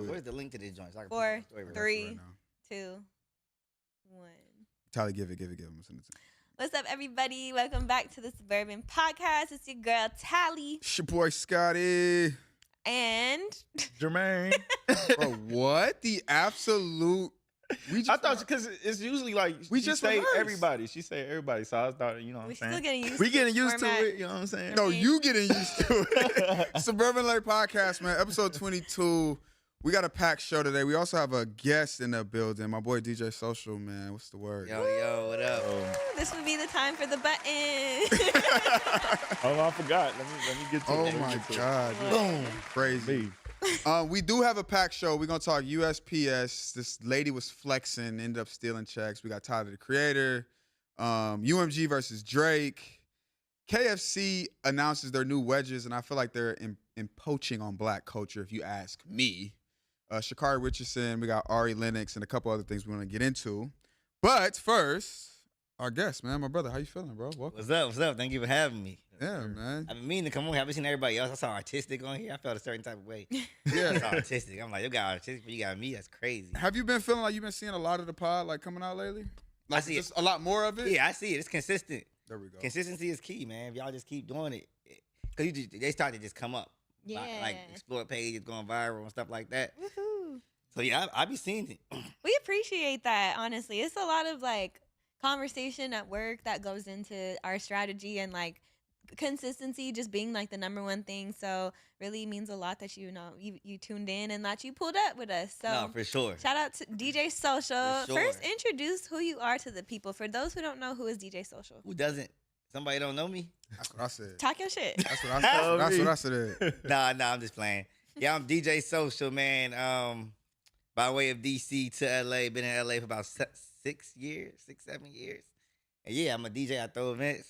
Where's the link to this joint? So I can 4, put my story 3, right 2, 1. Tally, give it. I'm gonna send it to you. What's up, everybody? Welcome back to the SBRBN podcast. It's your girl, Tally. It's your boy, Scotty. And Jermaine. Bro, what? The absolute... I thought, because it's usually like, we she just say rehearsed. everybody. She say everybody. So I thought, you know what I'm we're saying? still getting used We to getting this used to format. it, you know what I'm saying? No, you getting used to it. Suburban Lake Podcast, man. Episode 22. We got a packed show today. We also have a guest in the building. My boy, DJ Social, man. What's the word? Yo, what up? This would be the time for the button. Oh, I forgot. Let me get to it. Oh, Let me my get to it. God. Boom. Crazy. We do have a packed show. We're going to talk USPS. This lady was flexing, ended up stealing checks. We got Tyler, the Creator. UMG versus Drake. KFC announces their new wedges, and I feel like they're poaching on black culture, if you ask me. Sha'Carri Richardson, we got Ari Lennox, and a couple other things we want to get into. But first, our guest, man, my brother. How you feeling, bro? Welcome. What's up? What's up? Thank you for having me. Yeah, man. I've been meaning to come on here. I've been seeing everybody else. I saw artistic on here. I felt a certain type of way. Yeah. I saw artistic. I'm like, you got artistic, but you got me. That's crazy. Have you been feeling like you've been seeing a lot of the pod like coming out lately? Like see just a lot more of it? Yeah, I see it. It's consistent. There we go. Consistency is key, man. If y'all just keep doing it, because they start to just come up. Yeah. Like explore pages going viral and stuff like that. Woohoo. So yeah, I be seeing it. We appreciate that, honestly. It's a lot of like conversation at work that goes into our strategy, and like consistency just being like the number one thing. So really means a lot that you tuned in and that you pulled up with us. So No, for sure. shout out to DJ Social. For sure. First, introduce who you are to the people. For those who don't know, who is DJ Social? Who doesn't? Somebody don't know me? That's what I said. Talk your shit. That's what I said. That's what I said. Nah, I'm just playing. Yeah, I'm DJ Social, man. By way of DC to LA. Been in LA for about 7 years. And yeah, I'm a DJ. I throw events.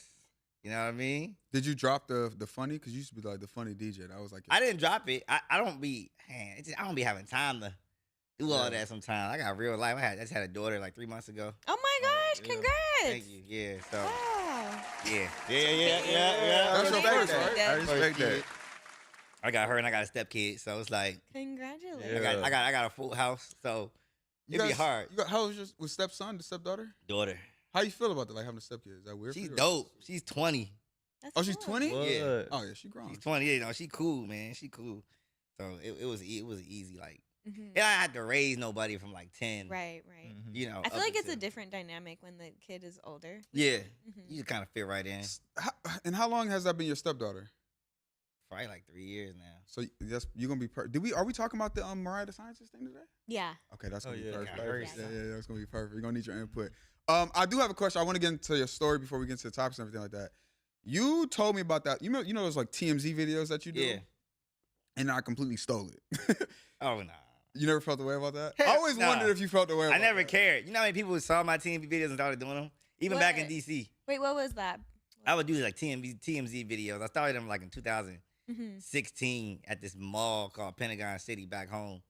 You know what I mean? Did you drop the funny? Because you used to be like the funny DJ. That was like I didn't drop it. I don't be, man, I don't be having time to do all that sometimes. I got real life. I just had a daughter like 3 months ago. Oh my gosh, Yeah. congrats. Thank you. Yeah, so, Wow. yeah. That's your first, right? I respect that. Kid. I got her and I got a stepkid, so it's like Congratulations. Yeah. I got a full house, so You it'd be guys- hard. You got how was your with stepson, the stepdaughter? Daughter, How you feel about that? Like having a stepkid? Is that weird? she's for you? dope. She's 20. That's Oh, she's cool. 20? What? Yeah. Oh yeah, she grown. She's 20. You know, she cool, man. She cool. So it was easy. Like, Mhm. yeah, I had to raise nobody from like 10. Right. Mhm. You know, I feel up like it's a until- different dynamic when the kid is older. Yeah, Mhm. you just kind of fit right in. And how long has that been your stepdaughter? Probably like 3 years now. So that's you're gonna be. Are we talking about the Mariah the Scientist thing today? Yeah. Okay, that's Oh, gonna be yeah. perfect. I heard Yeah, that's gonna be perfect. We're gonna need your input. I do have a question. I want to get into your story before we get into the topics and everything like that. You told me about that. You know those like TMZ videos that you do? Yeah. And I completely stole it. Oh, nah. You never felt the way about that? Heck I always nah. wondered if you felt the way about I never that. cared. You know how many people saw my TMZ videos and started doing them? Even back in What? DC. Wait, what was that? I would do like TMZ videos. I started them like in 2016 Mhm. at this mall called Pentagon City back home.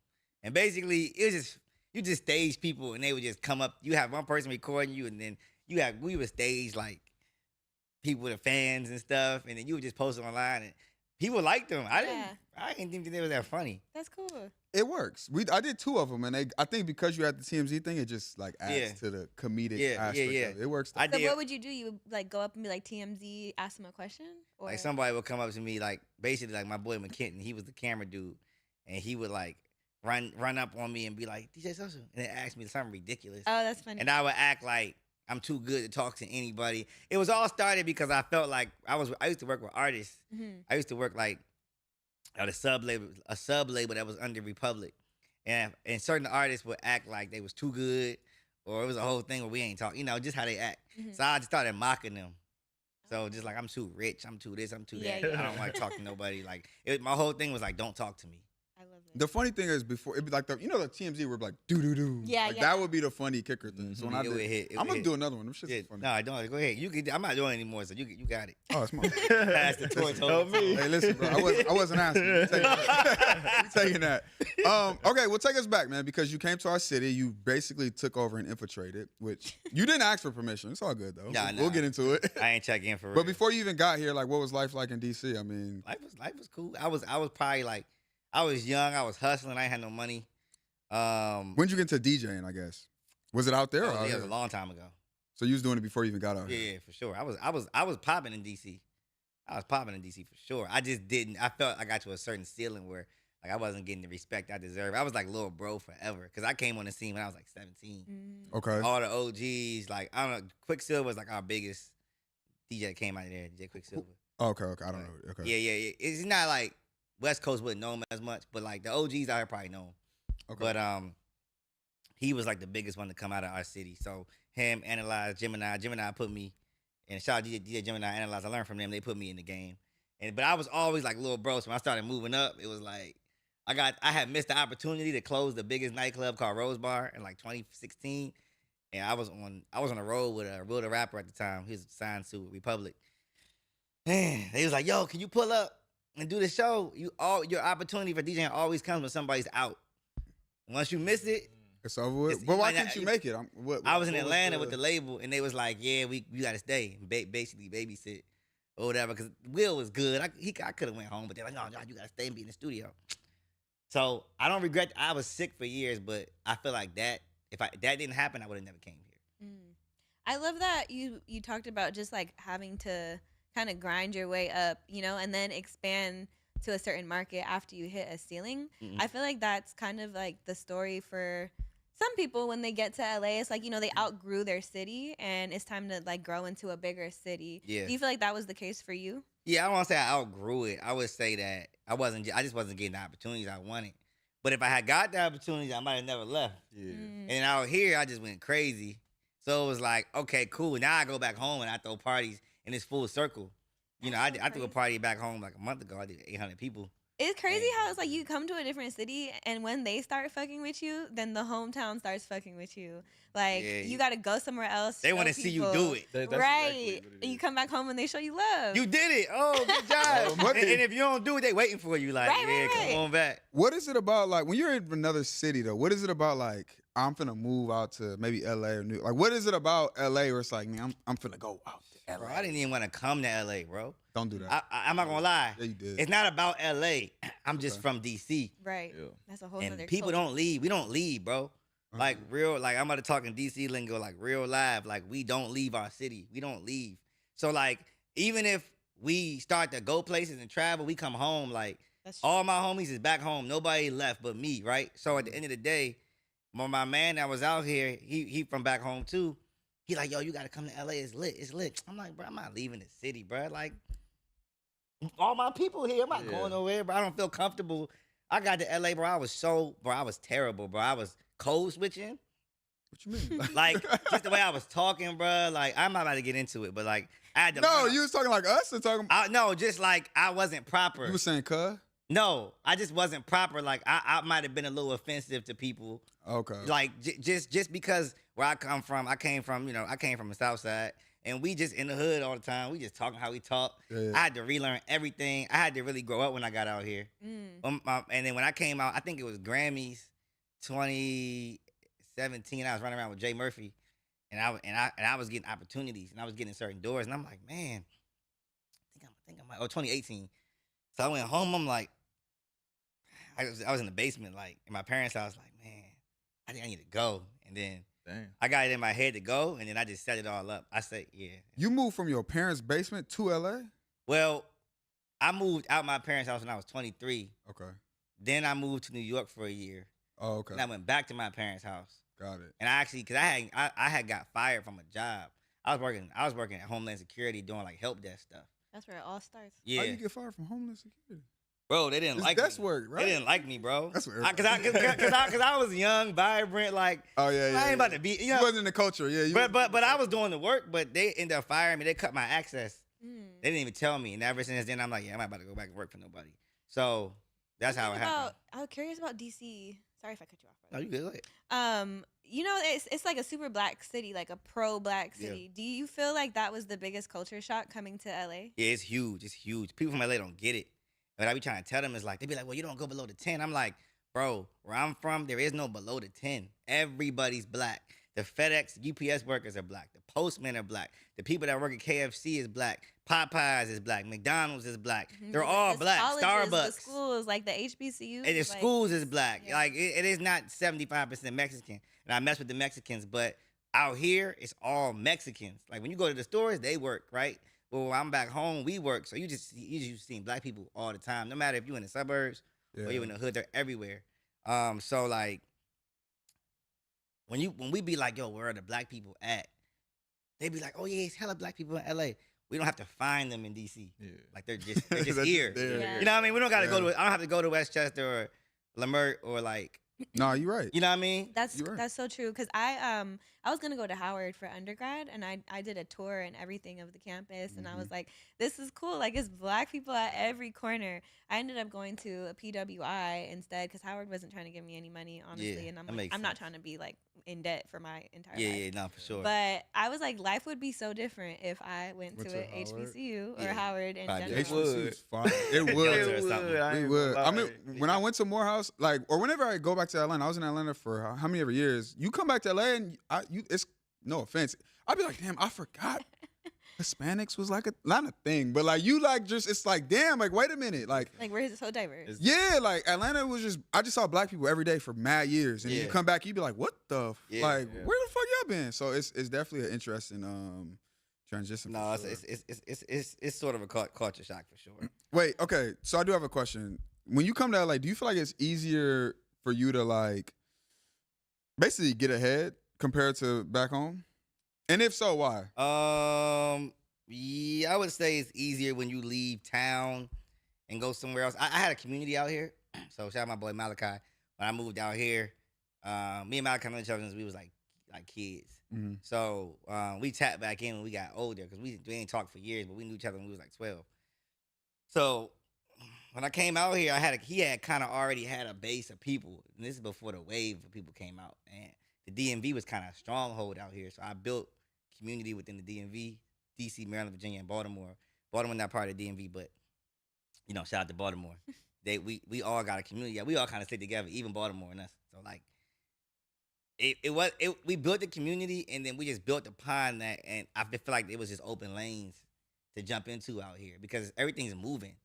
And basically, it was just, you just stage people and they would just come up. You have one person recording you, and then we would stage like people, the fans and stuff, and then you would just post it online, and people liked them. I didn't think they were that funny. That's cool. It works. I did 2 of them, and I think because you had the TMZ thing, it just like adds Yeah. to the comedic Yeah, aspect yeah. of it. It works. I So did. what would you do? You would like go up and be like TMZ, ask them a question, or Like somebody would come up to me, like basically like my boy McKinton, he was the camera dude, and he would like run up on me and be like, DJ Social, and then ask me something ridiculous. Oh, that's funny. And I would act like I'm too good to talk to anybody. It was all started because I felt like I used to work with artists. Mhm. I used to work like at a sub label that was under Republic. And certain artists would act like they was too good, or it was a whole thing where we ain't talk, just how they act. Mhm. So I just started mocking them. So just like, I'm too rich, I'm too this, I'm too Yeah, that. yeah. I don't like talking to nobody. Like my whole thing was like, don't talk to me. I love it. The funny thing is, before it'd be like the TMZ were like do do do. Yeah, like, yeah. That would be the funny kicker thing. So when I It would did, hit, it I'm would gonna hit. do another one. Them shit's Yeah, funny. no, don't. Go ahead. I'm not doing it anymore, so you got it. Oh, it's my. Pass the torch Listen, over. Help me. Hey, listen, bro. I wasn't asking. You taking that. Okay, well, take us back, man, because you came to our city. You basically took over and infiltrated, which you didn't ask for permission. It's all good though. Nah, We'll nah. get into it. I ain't check in for real. But before you even got here, like, what was life like in DC? I mean, life was cool. I was probably like, I was young. I was hustling. I ain't had no money. When'd you get into DJing? I guess was it out there? Or out yeah, it here? was a long time ago. So you was doing it before you even got out Yeah, here. for sure. I was popping in DC. I was popping in DC for sure. I just didn't. I felt I got to a certain ceiling where like I wasn't getting the respect I deserved. I was like little bro forever because I came on the scene when I was like 17. Okay. All the OGs, like I don't know, Quicksilver was like our biggest DJ that came out of there. DJ Quicksilver. Okay. I don't know. Okay. Yeah. It's not like West Coast wouldn't know him as much, but like the OGs out here probably know him. Okay. But he was like the biggest one to come out of our city. So him, Analyze, Gemini put me, and shout out to DJ Gemini, Analyze. I learned from them. They put me in the game. But I was always like little bro. So when I started moving up, it was like I had missed the opportunity to close the biggest nightclub called Rose Bar in like 2016. And I was on the road with a Will the Rapper at the time. He was signed to Republic. Man, they was like, yo, can you pull up and do the show? Your opportunity for DJing always comes when somebody's out. Once you miss it, it's over with. It's- But why you might can't you not- make it? I was in Atlanta with the label, and they was like, "Yeah, we got to stay, and basically babysit or whatever." Because Will was good. I could have went home, but they're like, "No, you got to stay and be in the studio." So I don't regret. I was sick for years, but I feel like that if that didn't happen, I would have never came here. I love that you talked about just like having to kind of grind your way up, and then expand to a certain market after you hit a ceiling. Mhm. I feel like that's kind of like the story for some people when they get to LA. It's like, they outgrew their city and it's time to like grow into a bigger city. Yeah. Do you feel like that was the case for you? Yeah, I don't want to say I outgrew it. I would say that I just wasn't getting the opportunities I wanted. But if I had got the opportunities, I might have never left. Yeah. And out here, I just went crazy. So it was like, okay, cool. Now I go back home and I throw parties and it's full circle. I threw a party back home like a month ago. I did 800 people. It's crazy how it's like you come to a different city and when they start fucking with you, then the hometown starts fucking with you. Like, Yeah, you got to go somewhere else. They show want to see you people. do it. That's Right. exactly what it And you is. come back home and they show you love. You did it. Oh, good job. What and did- if you don't do it, they waiting for you. Like, Right, yeah, right, right. come on back. What is it about like when you're in another city though? What is it about like I'm finna move out to maybe LA or New? Like what is it about LA where it's like, man, I'm finna go out to LA. Bro, I didn't even want to come to LA, bro. Don't do that. I'm not gonna lie. Yeah, you did. It's not about LA. I'm just Okay. from DC. Right. Yeah. That's a whole And nother people culture. don't leave. We don't leave, bro. Like real, like I'm about to talk in DC lingo, like real live. Like we don't leave our city. We don't leave. So like even if we start to go places and travel, we come home. Like That's true. all my homies is back home. Nobody left but me, right? So at the end of the day, my man that was out here, he from back home too. He like, yo, you gotta come to LA. It's lit. It's lit. I'm like, bro, I'm not leaving the city, bro. Like all my people here. I'm not Yeah. going nowhere, bro. I don't feel comfortable. I got to LA, bro. I was terrible, bro. I was code switching. What you mean? Like just the way I was talking, bro. Like I'm not about to get into it, but like I had to no, learn- you was talking like us or talking. no, just like I wasn't proper. You was saying, "Cuh." No, I just wasn't proper. Like I might have been a little offensive to people. Okay. Like just because where I came from the South Side, and we just in the hood all the time. We just talking how we talk. Yeah. I had to relearn everything. I had to really grow up when I got out here. Mm. And then when I came out, I think it was Grammys 2017. I was running around with Jay Murphy, and I was getting opportunities, and I was getting certain doors, and I'm like, man, I think I'm like, 2018. So I went home. I'm like, I was in the basement, like in my parents' house, like, man, I think I need to go. And then Damn. I got it in my head to go, and then I just set it all up. I said, yeah. You moved from your parents' basement to LA? Well, I moved out my parents' house when I was 23. Okay. Then I moved to New York for a year. Oh, okay. And I went back to my parents' house. Got it. And I actually, cause I had got fired from a job. I was working at Homeland Security doing like help desk stuff. That's where it all starts. Yeah, How you get fired from Homeland Security? bro, they didn't It's like desk me. work, right? They didn't like me, bro. That's what Cause I was young, vibrant, like Oh yeah, yeah. I ain't about yeah. to be, you You know. wasn't in the culture, yeah. You But I was doing the work, but they ended up firing me. They cut my access. Mm. They didn't even tell me. And ever since then, I'm like, yeah, I'm not about to go back and work for nobody. So that's how it happened. I was curious about DC. Sorry if I cut you off. No, Brother. you good. Go ahead. It's like a super black city, like a pro black Yeah. city. Do you feel like that was the biggest culture shock coming to LA? Yeah, it's huge. It's huge. People from LA don't get it. What I be trying to tell them is like, they be like, well, you don't go below the 10. I'm like, bro, where I'm from, there is no below the 10. Everybody's black. The FedEx, UPS workers are black. The postmen are black. The people that work at KFC is black. Popeyes is black. McDonald's is black. Mhm, They're but all the black. colleges, Starbucks. the schools, like the HBCUs, And the like, schools is black. yeah. Like it is not 75% Mexican. And I mess with the Mexicans, but out here it's all Mexicans. Like when you go to the stores, they work, right? Well, when I'm back home, we work. So you just seeing black people all the time. No matter if you're in the suburbs or you're in the hood, they're everywhere. So like when we be like, yo, where are the black people at? They be like, oh yeah, it's hella black people in LA. We don't have to find them in DC. Yeah. Like they're just They're here. there. Yeah. You know what I mean? We don't gotta go to I don't have to go to Westchester or Lamar or like, No, you're right. you know what I mean? That's You're right. that's so true because I was gonna go to Howard for undergrad and I did a tour and everything of the campus and I was like, this is cool, like it's black people at every corner. I ended up going to a PWI instead because Howard wasn't trying to give me any money, honestly, Yeah, and I'm that like, makes I'm not sense. trying to be like in debt for my entire Yeah, life. yeah, no, for sure. But I was like, life would be so different if I went to to an Howard? HBCU or Yeah, Howard in probably. general. HBCU is fine. It It would. would. We would. I mean, when I went to Morehouse, like, or whenever I go back to Atlanta, I was in Atlanta for how many ever years. You come back to LA and it's no offense. I'd be like, damn, I forgot Hispanics was like not a thing, but like you like just it's like damn, like wait a minute, like Like we're so diverse. yeah, like Atlanta was just I just saw black people every day for mad years, and Yeah. you come back, you be like, what the Yeah. like Yeah. where the fuck y'all been? So it's definitely an interesting transition. no, for sure. it's sort of a culture shock for sure. Wait, okay. So I do have a question. When you come to LA, do you feel like it's easier for you to like basically get ahead compared to back home? And if so, why? Yeah, I would say it's easier when you leave town and go somewhere else. I had a community out here, so shout out my boy Malachi. When I moved out here, me and Malachi known each other since we was like kids. Mhm. So we tapped back in when we got older because we ain't talked for years, but we knew each other when we was like 12. So when I came out here, he had kind of already had a base of people, and this is before the wave of people came out, and the DMV was kind of a stronghold out here. So I built community within the DMV, DC, Maryland, Virginia, and Baltimore. Baltimore not part of the DMV, but you know, shout out to Baltimore. We all got a community. Yeah, we all kind of stick together, even Baltimore and us. So like, we built the community, and then we just built upon that, and I feel like it was just open lanes to jump into out here because everything's moving.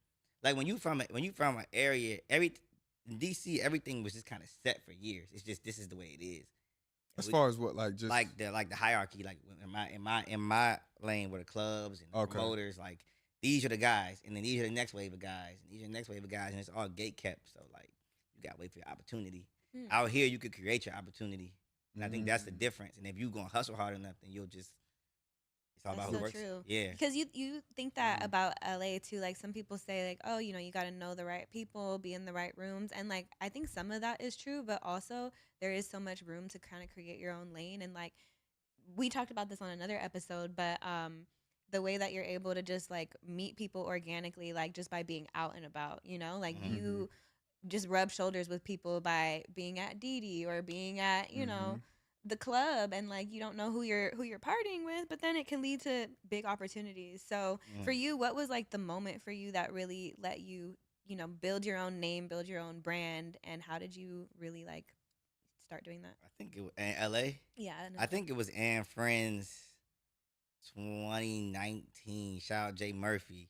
Like when you from an area, in DC, everything was just kind of set for years. It's just this is the way it is. As far as what, like just like the hierarchy, like in my lane were the clubs and Okay. promoters, like these are the guys, and then these are the next wave of guys, and these are the next wave of guys, and it's all gate kept. So like you gotta wait for your opportunity. Hmm. Out here, you could create your opportunity, and I think that's the Mm. difference. And if you gonna hustle hard enough, then you'll just it's all That's about who so works. true. Yeah, Because you think that Mhm. about LA too. Like some people say, like, oh, you got to know the right people, be in the right rooms, and like I think some of that is true, but also there is so much room to kind of create your own lane. And like we talked about this on another episode, but the way that you're able to just like meet people organically, like just by being out and about, like Mhm. you just rub shoulders with people by being at Didi or being at Mhm. the club, and like you don't know who you're partying with, but then it can lead to big opportunities. So Mm. for you, what was like the moment for you that really let you build your own name, build your own brand, and how did you really like start doing that? I think it was in LA. Yeah, I think it was Ann Friends 2019. Shout out Jay Murphy.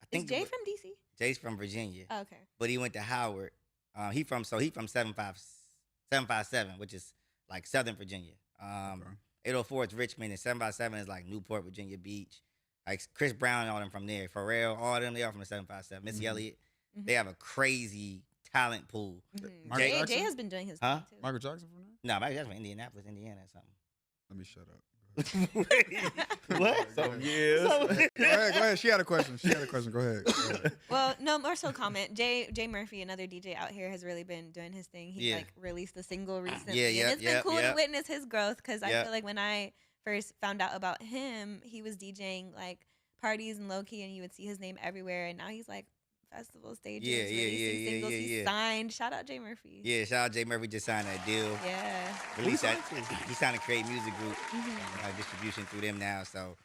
I is think Jay from DC? Jay's from Virginia, Oh, okay. but he went to Howard. He from 757, which is like Southern Virginia. Okay. 804 is Richmond, and 757 is like Newport, Virginia Beach. Like Chris Brown and all them from there. Pharrell, all them, they are from the 757. Missy Mhm. Elliott, Mhm. they have a crazy talent pool. Mhm. Michael Jay Jackson? has been doing his Huh? thing too. Michael Jackson from there? No, maybe that's from Indianapolis, Indiana or something. Let me shut up. What? Some years. Go ahead. She had a question. Go ahead. Well, no, more so comment. Jay Murphy, another DJ out here, has really been doing his thing. He Yeah. like released a single recently. Yeah, and it's been yep, cool to yep. witness his growth because I Yep. feel like when I first found out about him, he was DJing like parties and low key, and you would see his name everywhere. And now he's like festival stages, Yeah, releasing singles. He's yeah. signed. Shout out Jay Murphy. Yeah, shout out Jay Murphy just signed that deal. Yeah. Released that. He's signed a Create Music Group, Mhm. distribution through them now. So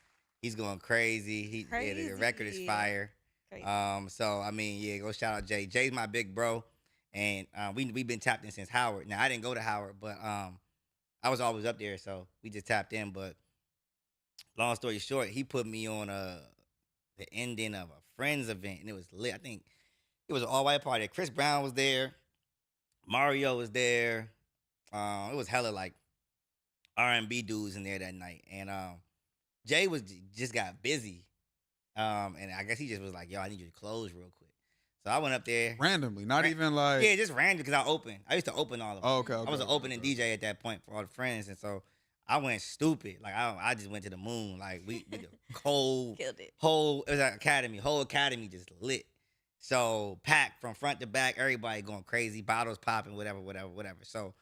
he's going crazy. Yeah, the record is Crazy. fire. Great. So I mean, yeah, go shout out Jay. Jay's my big bro, and we've been tapped in since Howard. Now I didn't go to Howard, but I was always up there, so we just tapped in. But long story short, he put me on the the ending of a friend's event, and it was lit. I think it was an all white party. Chris Brown was there, Mario was there. It was hella like R&B dudes in there that night, and Jay just got busy, and I guess he just was like, "Yo, I need you to close real quick." So I went up there Randomly, not even like. yeah, just random because I opened. I used to open all of them. Oh, okay. I was an opening DJ at that point for all the friends, and so I went stupid. Like I just went to the moon. Like we the whole Killed it. it was an academy. Whole academy just lit. So packed from front to back, everybody going crazy, bottles popping, whatever. So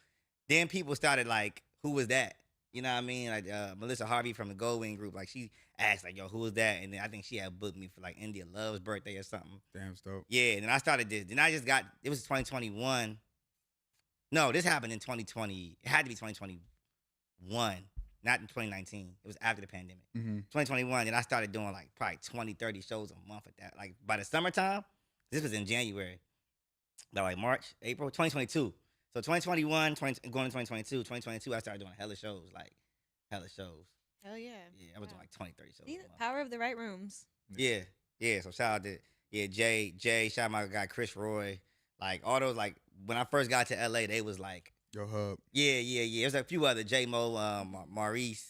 then people started like, who was that? You know what I mean? Like Melissa Harvey from the Goldwing group, like she asked like, yo, who was that? And then I think she had booked me for like India Love's birthday or something. Damn, it's dope. Yeah, and then I started this. Then I just got, it was 2021. No, this happened in 2020. It had to be 2021, not in 2019. It was after the pandemic. 2021, then I started doing like probably 20, 30 shows a month at that. Like by the summertime, this was in January. About like March, April, 2022. So 2021, going to 2022, I started doing hella shows. Hell yeah. Yeah, I was doing like 20, 30 shows. See, a the month. power of the right rooms. Yeah. So shout out to Jay, shout out my guy Chris Roy. Like all those, like when I first got to LA, they was like, Your hub. yeah. There's a few other J Mo, Maurice.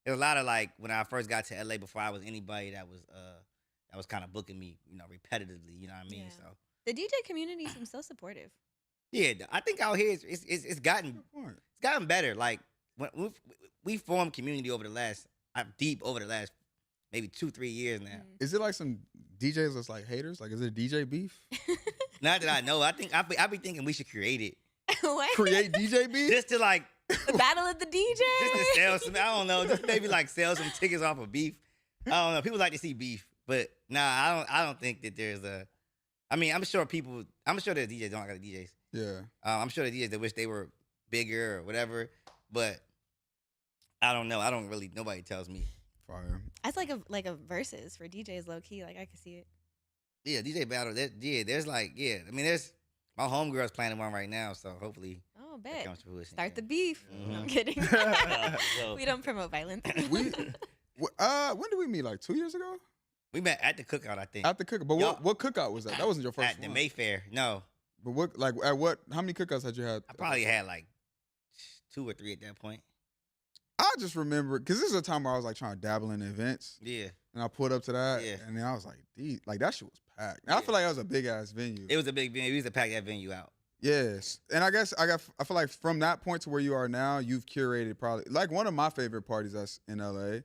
There's a lot of like when I first got to LA before I was anybody that was kind of booking me, repetitively. You know what I mean? Yeah. So The DJ community seems so supportive. yeah, I think out here it's gotten better. Like when we formed community over the last maybe 2-3 years now. Is it like some DJs that's like haters? Like, is it DJ beef? Not that I know. I think I be thinking we should create it What? Create DJ beef? just to like The battle of the DJ. just to sell some. I don't know. Just maybe like sell some tickets off of beef. I don't know. People like to see beef, but nah, I don't think that there's a. I mean, I'm sure there's DJs don't like the DJs. Yeah. I'm sure the DJs that wish they were bigger or whatever, but I don't know. I don't really. Nobody tells me. Fire. That's like a versus for DJs, low key. Like I could see it. Yeah, DJ battle. There's like I mean, there's my homegirl's planning one right now, so hopefully Oh, that bet. comes to fruition. Start yeah. the beef. No, I'm Mhm. kidding. So- We don't promote violence. When did we meet? Like 2 years ago? We met at the Cookout, I think. At the cookout. But Y'all- what cookout was that? That wasn't your first At the one. Mayfair. No, But how many cookouts had you had? I probably had like 2 or 3 at that point. I just remember, because this is a time where I was like trying to dabble in events. Yeah, And I pulled up to that. Yeah. And then I was like, like that shit was packed. And I Yeah. feel like that was a big ass venue. it was a big venue. We used to pack that venue out. Yes. And I guess I feel like from that point to where you are now, you've curated probably like one of my favorite parties that's in LA.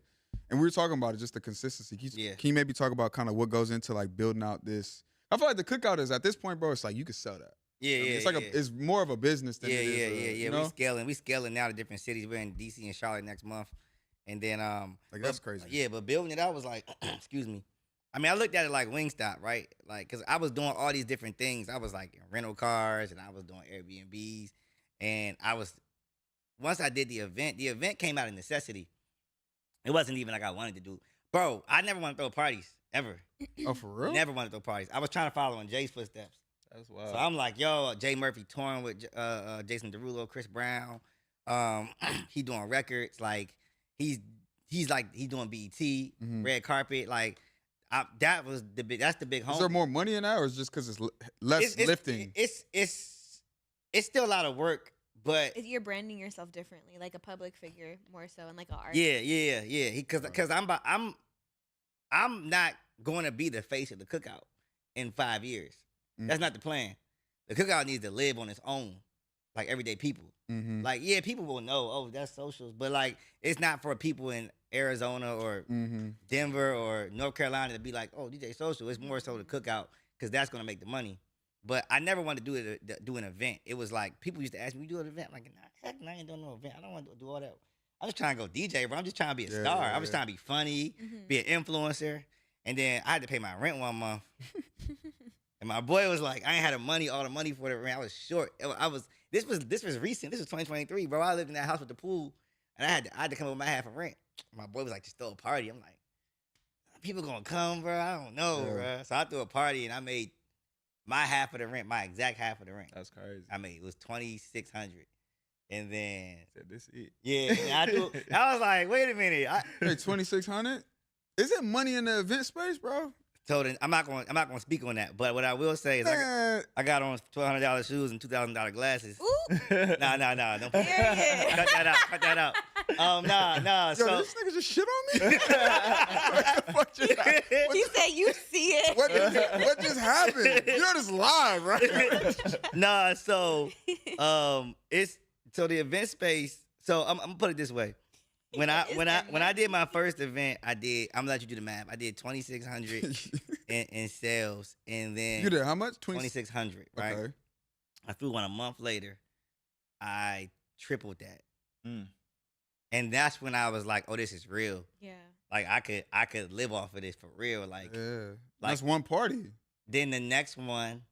And we were talking about it, just the consistency. Yeah. Can you maybe talk about kind of what goes into like building out this? I feel like the Cookout is at this point, bro, it's like you could sell that. Yeah, I mean, yeah. it's like yeah. it's more of a business than yeah, it is. yeah. You know? We scaling now to different cities. We're in DC and Charlotte next month, and then Like that's crazy. Yeah, but building it out was like, excuse me. I mean, I looked at it like Wingstop, right? Like, cause I was doing all these different things. I was like in rental cars, and I was doing Airbnbs, and once I did the event came out of necessity. It wasn't even like I wanted to do. Bro, I never want to throw parties ever. Oh, for real? Never want to throw parties. I was trying to follow in Jay's footsteps. That's wild. So I'm like, yo, Jay Murphy touring with Jason Derulo, Chris Brown. He doing records. Like he's doing BET, Mhm. red carpet. Like that's the big home. Is there more money in that, or is it just because it's less lifting? It's still a lot of work, but You're branding yourself differently, like a public figure more so, and like an artist. yeah. Because I'm not going to be the face of the Cookout in 5 years. Mm. That's not the plan. The Cookout needs to live on its own, like everyday people. Mm-hmm. Like, yeah, people will know, oh, that's socials, but like, it's not for people in Arizona or Mm-hmm. Denver or North Carolina to be like, oh, DJ Social. It's more so the Cookout because that's gonna make the money. But I never wanted to do an event. It was like people used to ask me, "You do an event?" I'm like, nah, heck, no, I ain't doing no event. I don't want to do all that. I'm just trying to go DJ, bro. I'm just trying to be a Yeah, star. yeah, I'm just yeah. trying to be funny, Mhm. be an influencer. And then I had to pay my rent one month. And my boy was like, I ain't had all the money for the rent. I was short. This was recent. This was 2023, bro. I lived in that house with the pool, and I had to come up with my half of rent. My boy was like, just throw a party. I'm like, people gonna come, bro? I don't know, Yeah. bro. So I threw a party, and I made my half of the rent, my exact half of the rent. That's crazy. I made it was $2,600, and then Said this it. yeah, I was like, wait a minute. Hey, 2,600. Is it money in the event space, bro? told him I'm not gonna speak on that. But what I will say is Man, I got on $1,200 shoes and $2,000 glasses. Ooh, Nah. Don't put Period. cut that out. Nah. yo, So this nigga just shit on me. What the fuck just happened? he said you see it. What just happened? You're just live, right? nah. So it's so the event space. So I'm gonna put it this way. When I did my first event, I'm gonna let you do the math. I did 2,600 in sales, and then You did how much? 2,600, right? Okay. I flew one a month later. I tripled that, Mm. and that's when I was like, "Oh, this is real. Yeah. Like I could live off of this for real." Like Yeah. That's one party. then the next one,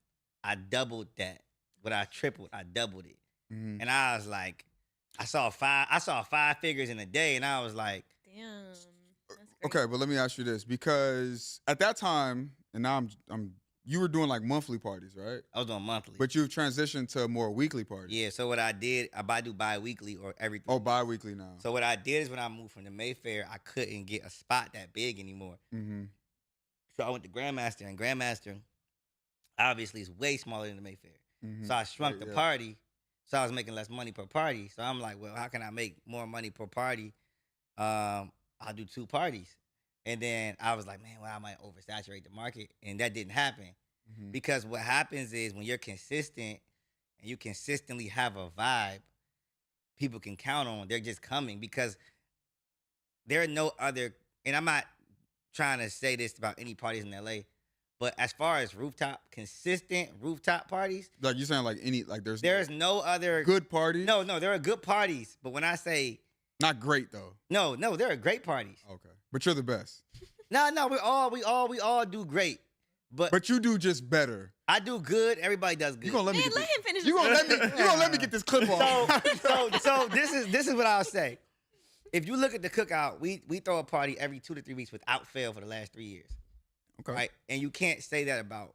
I doubled that. But I tripled. I doubled it, Mhm. and I was like, I saw five figures in a day, and I was like, Damn. That's great. Okay, but let me ask you this, because at that time, and now you were doing like monthly parties, right? I was doing monthly. But you've transitioned to more weekly parties. Yeah, so what I did, I do bi-weekly or every 3 Oh, weeks. bi-weekly now. So what I did is when I moved from the Mayfair, I couldn't get a spot that big anymore. Mm-hmm. So I went to Grandmaster, and Grandmaster obviously is way smaller than the Mayfair. Mm-hmm. So I shrunk Right, the yeah. party, so I was making less money per party. So I'm like, well, how can I make more money per party? I'll do 2 parties. And then I was like, man, well, I might oversaturate the market. And that didn't happen. Mm-hmm. Because what happens is when you're consistent and you consistently have a vibe, people can count on. They're just coming because there are no other. And I'm not trying to say this about any parties in LA, but as far as consistent rooftop parties, Like you're saying, like there's there's no other good parties. No, there are good parties. But when I say Not great though. no, there are great parties. Okay, but you're the best. No, we all do great. But you do just better. I do good. Everybody does good. You gonna let me Man, get let this? him finish. You gonna let me get this clip off? So this is what I'll say. If you look at the Cookout, we throw a party every 2 to 3 weeks without fail for the last 3 years. Okay. Right? And you can't say that about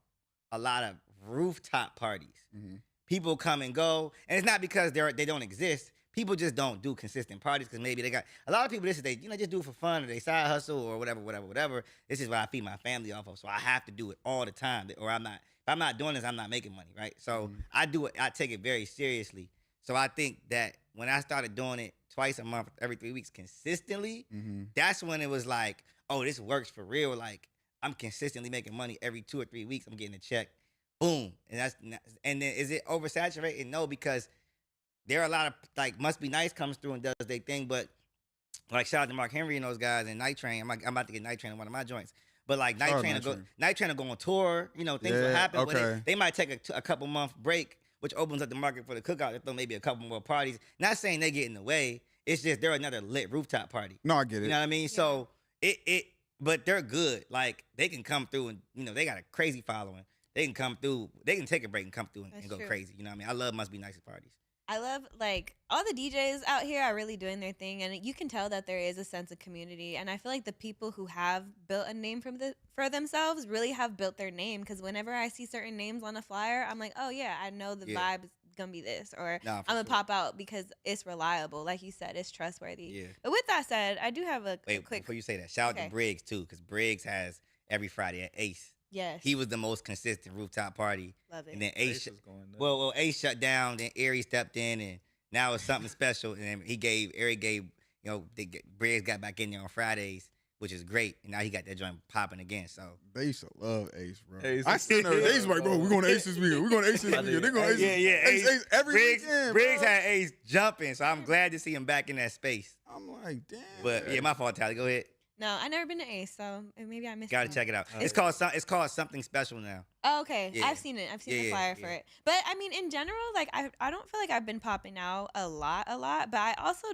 a lot of rooftop parties. Mm-hmm. People come and go, and it's not because they don't exist. People just don't do consistent parties because maybe they got a lot of people. This is they just do it for fun or they side hustle or whatever. This is what I feed my family off of, so I have to do it all the time. Or I'm not. If I'm not doing this, I'm not making money, right? So I do it. I take it very seriously. So I think that when I started doing it twice a month, every 3 weeks, consistently, that's when it was like, oh, this works for real. Like I'm consistently making money every 2 or 3 weeks. I'm getting a check, boom, and then is it oversaturated? No, because there are a lot of like Must Be Nice comes through and does their thing, but like shout out to Mark Henry and those guys and Night Train. I'm about to get Night Train in one of my joints, but like Night Train will go on tour. You know, things will happen. Okay. But they might take a couple month break, which opens up the market for the Cookout. They throw maybe a couple more parties. Not saying they get in the way. It's just they're another lit rooftop party. No, I get it. You know what I mean? Yeah. So but they're good. Like they can come through and they got a crazy following. They can come through. They can take a break and come through and go true. crazy. You know what I mean? I love Must Be Nice parties. I love like all the DJs out here are really doing their thing, and you can tell that there is a sense of community. And I feel like the people who have built a name for themselves really have built their name. Because whenever I see certain names on a flyer, I'm like, oh yeah, I know the vibe is gonna be this, or I'm gonna pop out because it's reliable. Like you said, it's trustworthy. Yeah. But with that said, I do have a quick. Before you say that, shout out to Briggs too, because Briggs has every Friday at Ace. Yes. He was the most consistent rooftop party. Love it. And then Ace was going nuts. well, Ace shut down, then Ari stepped in, and now it's something special. And then Ari gave, Briggs got back in there on Fridays, which is great. And now he got that joint popping again. So They used to love Ace, bro. Ace I is- still know Ace like, bro, we're going to Ace this weekend. We're going to Ace this weekend. They're going to Ace. yeah, Ace every weekend. Briggs bro. had Ace jumping, so I'm glad to see him back in that space. I'm like, damn. But yeah, my fault, Tally. Go ahead. No, I never been to Ace, so maybe I missed. Gotta it. check it out. Oh, It's called Something Special now. Oh, okay. Yeah. I've seen it. I've seen the Yeah, flyer yeah. for it. But I mean, in general, like I don't feel like I've been popping out a lot. But I also I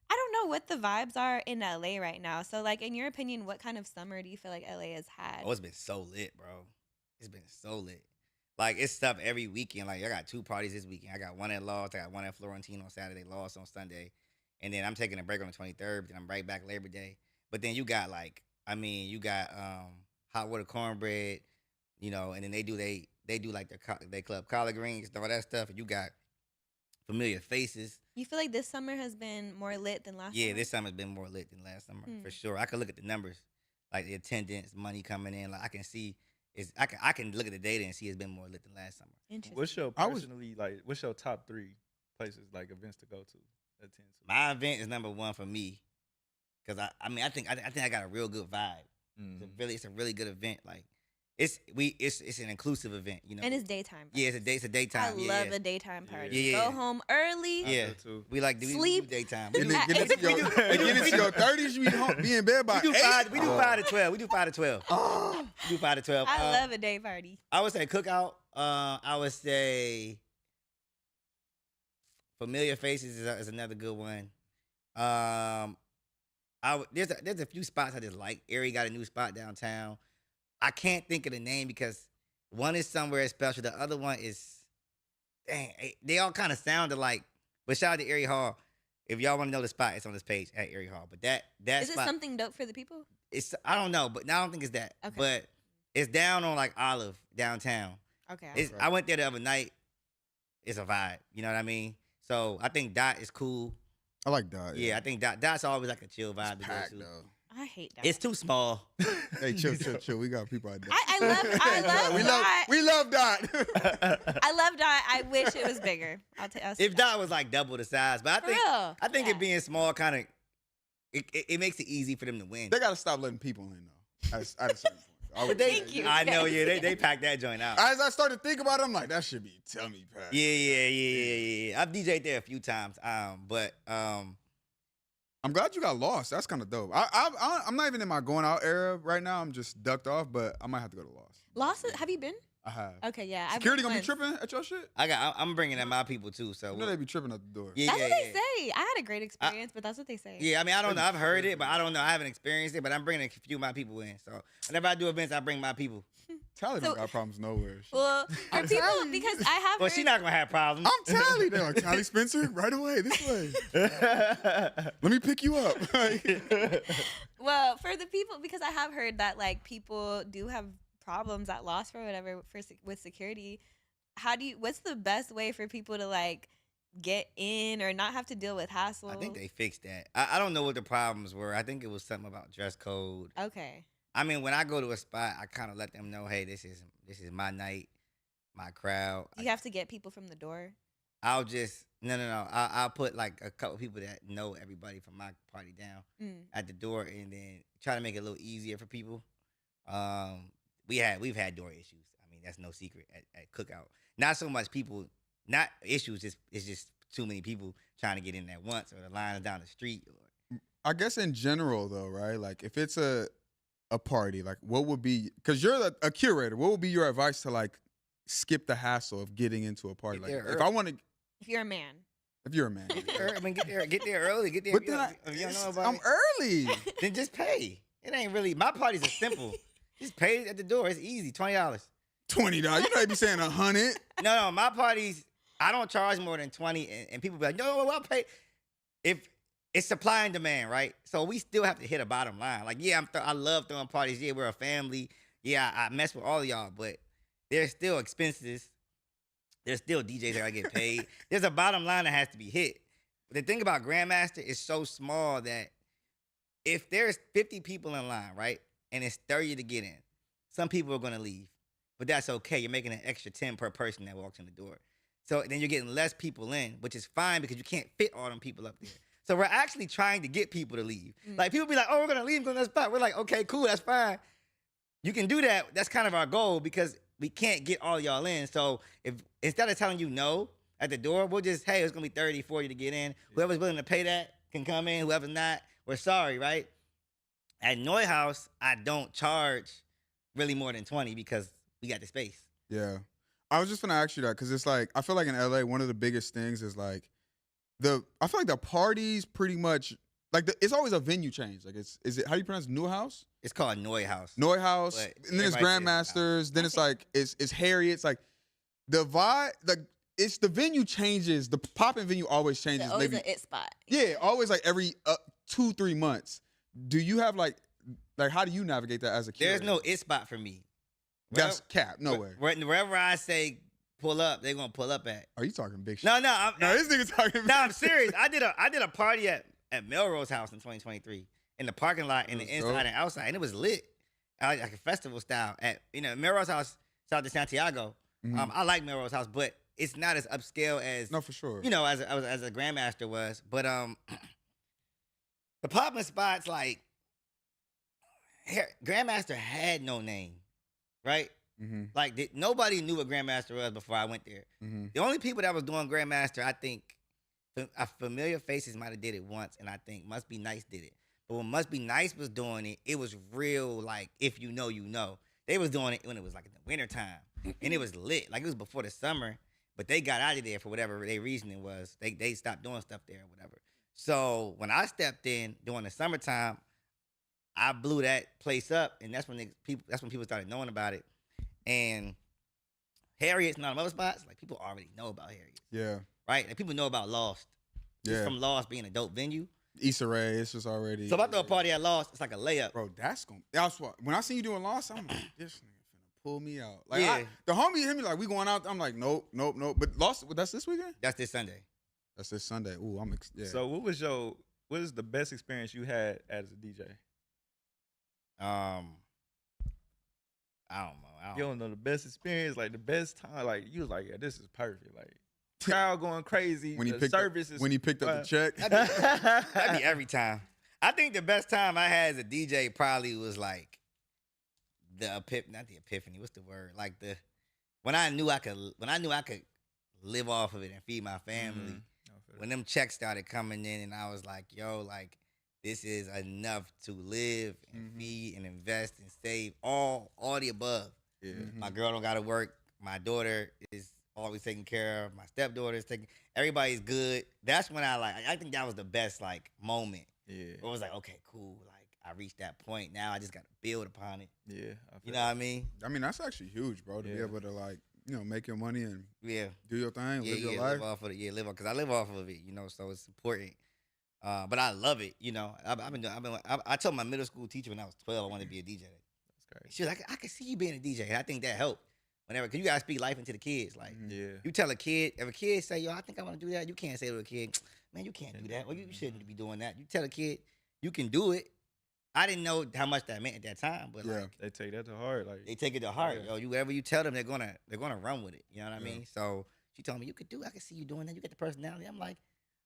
don't know what the vibes are in LA right now. So like, in your opinion, what kind of summer do you feel like LA has had? Oh, it's been so lit, bro. It's been so lit. Like, it's stuff every weekend. Like, I got 2 parties this weekend. I got one at Lost. I got one at Florentine on Saturday, Lost on Sunday. And then I'm taking a break on the 23rd. Then I'm right back Labor Day. But then you got, hot water cornbread, and then they do like their club collard greens and all that stuff. And you got familiar faces. You feel like this summer has been more lit than last Yeah, summer? this summer's been more lit than last summer, for sure. I could look at the numbers. like the attendance, money coming in. Like I can see, I can look at the data and see it's been more lit than last summer. Interesting. What's your what's your top 3 places like events to go to? Attend to? My event is number 1 for me, because I think I got a real good vibe. It's a really good event. Like it's an inclusive event, you know. And it's daytime. Yeah, it's a daytime. I love a daytime party. Yeah. Go home early. Yeah, we like we Sleep. do daytime. And then get into your 30s, you be in bed by 8. We do 5 to 12. We do 5 to 12. We do 5 to 12. I love a day party. I would say Cookout. I would say Familiar Faces is another good one. There's a few spots I just like. Erie got a new spot downtown. I can't think of the name because one is somewhere special. The other one is, dang, they all kind of sound alike. But shout out to Erie Hall. If y'all want to know the spot, it's on this page at Erie Hall. But that is spot, it something dope for the people? I don't know, but I don't think it's that. Okay. But it's down on like Olive downtown. Okay. I went there the other night. It's a vibe. You know what I mean? So I think Dot is cool. I like Dot. Yeah, I think Dot's always like a chill vibe to go Packed, to. though. I hate that. It's too small. Hey, chill. We got people out there. I love Dot. We love Dot. I love Dot. I wish it was bigger. If Dot was like double the size, but I think it being small kind of it makes it easy for them to win. They got to stop letting people in though. At a certain point. Thank you. I know, yeah, they packed that joint out. As I started to think about it, I'm like, that should be tummy pack. Yeah. I've DJ'd there a few times, but I'm glad you got lost. That's kind of dope. I'm not even in my going out era right now. I'm just ducked off, but I might have to go to Lost. Lost? Have you been? I have. Okay, yeah. Security gonna be tripping at your shit? I'm bringing in my people too. So You know they be tripping at the door. Yeah, That's what they say. I had a great experience, but that's what they say. Yeah, I mean, I don't know. I've heard it, but I don't know. I haven't experienced it, but I'm bringing a few of my people in. So whenever I do events, I bring my people. Tally don't got problems nowhere. Well, for people, because I have Well, heard, she's not going to have problems. I'm Tally. They're like, Tally Spencer, right away, this way. Let me pick you up. well, for the people, because I have heard that like people do have problems at Lost for whatever with security. What's the best way for people to like get in or not have to deal with hassle? I think they fixed that. I don't know what the problems were. I think it was something about dress code. Okay. I mean, when I go to a spot, I kind of let them know, hey, this is my night, my crowd. You have to get people from the door. I'll just I'll put like a couple people that know everybody from my party down at the door, and then try to make it a little easier for people. We've had door issues. I mean, that's no secret at Cookout. Not so much people, not issues. It's just too many people trying to get in at once, or the line is down the street. I guess in general though, right? Like if it's a party, like what would be, because you're a curator, what would be your advice to like skip the hassle of getting into a party? Like if I want to, if you're a man, get there early. Get there. But then I'm early. Then just pay. It ain't really, my parties are simple. Just pay it at the door. It's easy. $20. $20. You know they be saying 100. No, my parties, I don't charge more than 20, and people be like, no, I'll pay. If it's supply and demand, right? So we still have to hit a bottom line. Like, yeah, I love throwing parties. Yeah, we're a family. Yeah, I mess with all of y'all, but there's still expenses. There's still DJs that I get paid. There's a bottom line that has to be hit. The thing about Grandmaster is so small that if there's 50 people in line, right, and it's 30 to get in, some people are going to leave. But that's okay. You're making an extra 10 per person that walks in the door. So then you're getting less people in, which is fine because you can't fit all them people up there. So we're actually trying to get people to leave. Like, people be like, oh, we're going to leave, go to that spot. We're like, okay, cool, that's fine. You can do that. That's kind of our goal because we can't get all y'all in. So if instead of telling you no at the door, we'll just, hey, it's going to be 30, 40 to get in. Whoever's willing to pay that can come in. Whoever's not, we're sorry, right? At Neuhaus, I don't charge really more than 20 because we got the space. Yeah. I was just going to ask you that because it's like, I feel like in LA, one of the biggest things is like, I feel like the parties pretty much, like it's always a venue change. Like is it, how do you pronounce Neuhaus? It's called Neuhaus. Neuhaus, and then it's Grandmasters, then it's like, it's Harriet's, like the vibe, like it's the venue changes, the popping venue always changes. It's always an it spot. Yeah, always like every 2-3 months. Do you have like how do you navigate that as a curator? There's no it spot for me. That's cap, no way. Wherever I say pull up, they're gonna pull up at. Are you talking big shit? No, this nigga talking. No, I'm serious. I did a party at Melrose House in 2023, in the parking lot, in the That's inside dope. and outside, and it was lit, like a festival style. At Mero's house, shout out to Santiago. Mhm. I like Mero's house, but it's not as upscale as No, for sure. as a Grandmaster was. But the popping spots like Grandmaster had no name, right? Mm-hmm. Like nobody knew what Grandmaster was before I went there. Mm-hmm. The only people that was doing Grandmaster, I think, familiar faces might have did it once, and I think Must Be Nice did it. But when Must Be Nice was doing it, it was real, like, if you know, you know. They was doing it when it was like in the wintertime, and it was lit. Like, it was before the summer, but they got out of there for whatever their reasoning was. They stopped doing stuff there or whatever. So when I stepped in during the summertime, I blew that place up, and that's when people started knowing about it. And Harriet's not other spots, like, people already know about Harriet, Yeah. right? Like, people know about Lost. Just Yeah. from Lost being a dope venue. Issa Rae, it's just already. So if I throw a party at Lost, it's like a layup. Bro, that's what. When I seen you doing Lost, I'm like, this nigga finna pull me out. Like, Yeah. the homie hit me like, we going out. I'm like, nope. But Lost, that's this weekend? That's this Sunday. That's this Sunday. Ooh, yeah. So what is the best experience you had as a DJ? I don't know. You don't know the best experience, like the best time, like you was like, yeah, this is perfect. Like crowd going crazy. when he the picked service up, is when he picked up the check. That'd be every time. I think the best time I had as a DJ probably was like not the epiphany. What's the word? Like when I knew I could live off of it and feed my family. When them checks started coming in, and I was like, yo, like, this is enough to live and feed and invest and save all the above. Yeah. My girl don't gotta work. My daughter is always taken care of. My stepdaughter is everybody's good. That's when I think that was the best like moment. Yeah. It was like, okay, cool. Like I reached that point. Now I just gotta build upon it. Yeah. You know what I mean? I mean, that's actually huge, bro, to be able to, like, make your money and Yeah. do your thing, live your live life. off of it. Yeah, live off because I live off of it, so it's important. But I love it, I told my middle school teacher when I was 12 I wanted to be a DJ. That's crazy. She was like, I can see you being a DJ. And I think that helped. Whenever, because you gotta speak life into the kids. Like Yeah. you tell a kid, if a kid say, yo, I think I want to do that, you can't say to a kid, man, you can't do that. Well, you shouldn't be doing that. You tell a kid you can do it. I didn't know how much that meant at that time, but like They take that to heart. Like they take it to heart. Yeah. Yo, whatever you tell them, they're gonna run with it. You know what I Yeah. mean? So she told me I can see you doing that. You get the personality. I'm like,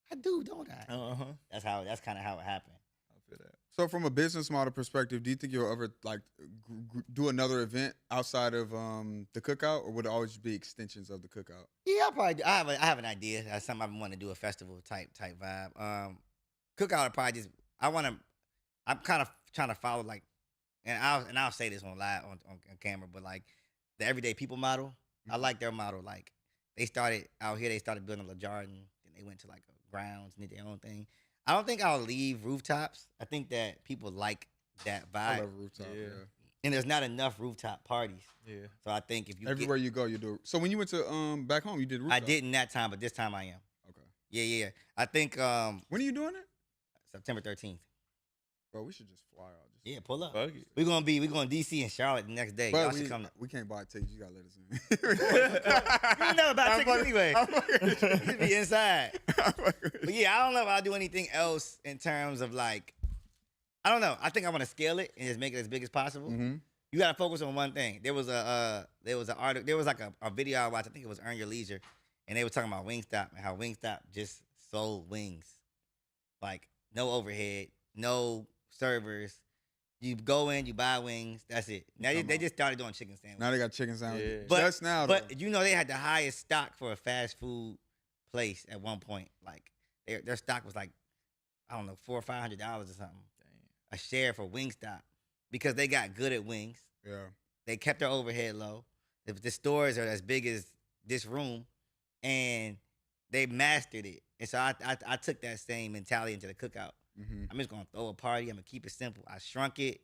I do, don't I? That's kind of how it happened. I feel that. So, from a business model perspective, do you think you'll ever like do another event outside of the Cookout, or would it always be extensions of the Cookout? Yeah, I'll probably do. I have an idea. That's something I want to do, a festival type vibe. Cookout would probably just. I'm kind of trying to follow like, and I'll say this on live on camera, but like the everyday people model. I like their model. Like they started out here, they started building a Jordan, then they went to like grounds and did their own thing. I don't think I'll leave rooftops. I think that people like that I vibe, love rooftop. Yeah. Yeah. and there's not enough rooftop parties. Yeah. So I think if you Everywhere you go, you do. So when you went to back home, you did rooftop. I didn't that time, but this time I am. Okay. Yeah. I think When are you doing it? September 13th. Bro, we should just fly out. Yeah, pull up. Fuck it. We're going DC and Charlotte the next day. Y'all But should come. we can't buy tickets. You gotta let us in. You never buy I'm tickets fucking- anyway. I'm fucking- You be inside. I'm fucking with But you. yeah, I don't know if I'll do anything else in terms of like, I don't know. I think I want to scale it and just make it as big as possible. Mhm. You got to focus on one thing. There was an article. There was like a video I watched. I think it was Earn Your Leisure, and they were talking about Wingstop and how Wingstop just sold wings, like no overhead, no servers. You go in, you buy wings. That's it. Now they just started doing chicken sandwiches. Now they got chicken sandwiches. Yeah. But Just now, though. But they had the highest stock for a fast food place at one point. Like their stock was like, I don't know, $400 or $500 or something. A share for Wingstop because they got good at wings. Yeah. They kept their overhead low. The stores are as big as this room, and they mastered it. And so I took that same mentality into the Cookout. Mm-hmm. I'm just gonna throw a party. I'm gonna keep it simple. I shrunk it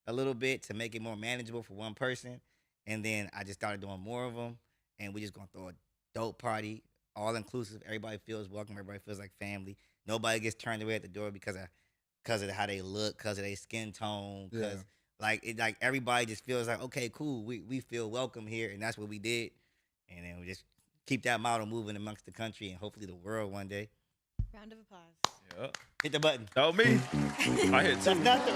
a little bit to make it more manageable for one person, and then I just started doing more of them. And we just gonna throw a dope party, all inclusive. Everybody feels welcome. Everybody feels like family. Nobody gets turned away at the door because of how they look, because of their skin tone, because like everybody just feels like, okay, cool. We feel welcome here, and that's what we did. And then we just keep that model moving amongst the country and hopefully the world one day. Round of applause. Yep. Hit the button. That was me. I hit two. That's not the.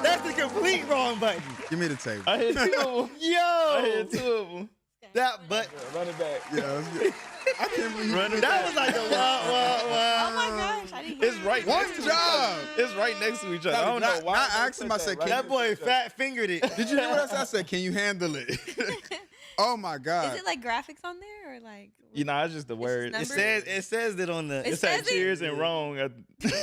That's the complete wrong button. Give me the table. I hit 2 of them. Yo, I hit 2 of them. that but Run it back. Yeah, that's good. I can't believe Run it that back. was like a Oh my gosh, I didn't hear It's right One next to job. each other. It's right next to each other. I don't know why. I they asked him, put I said, that can That boy fat fingered it. Did you hear what I said? I said, can you handle it? Oh my God. Is it like graphics on there or like? You know, it's just the word. just It says it on the. It It said says it? cheers and wrong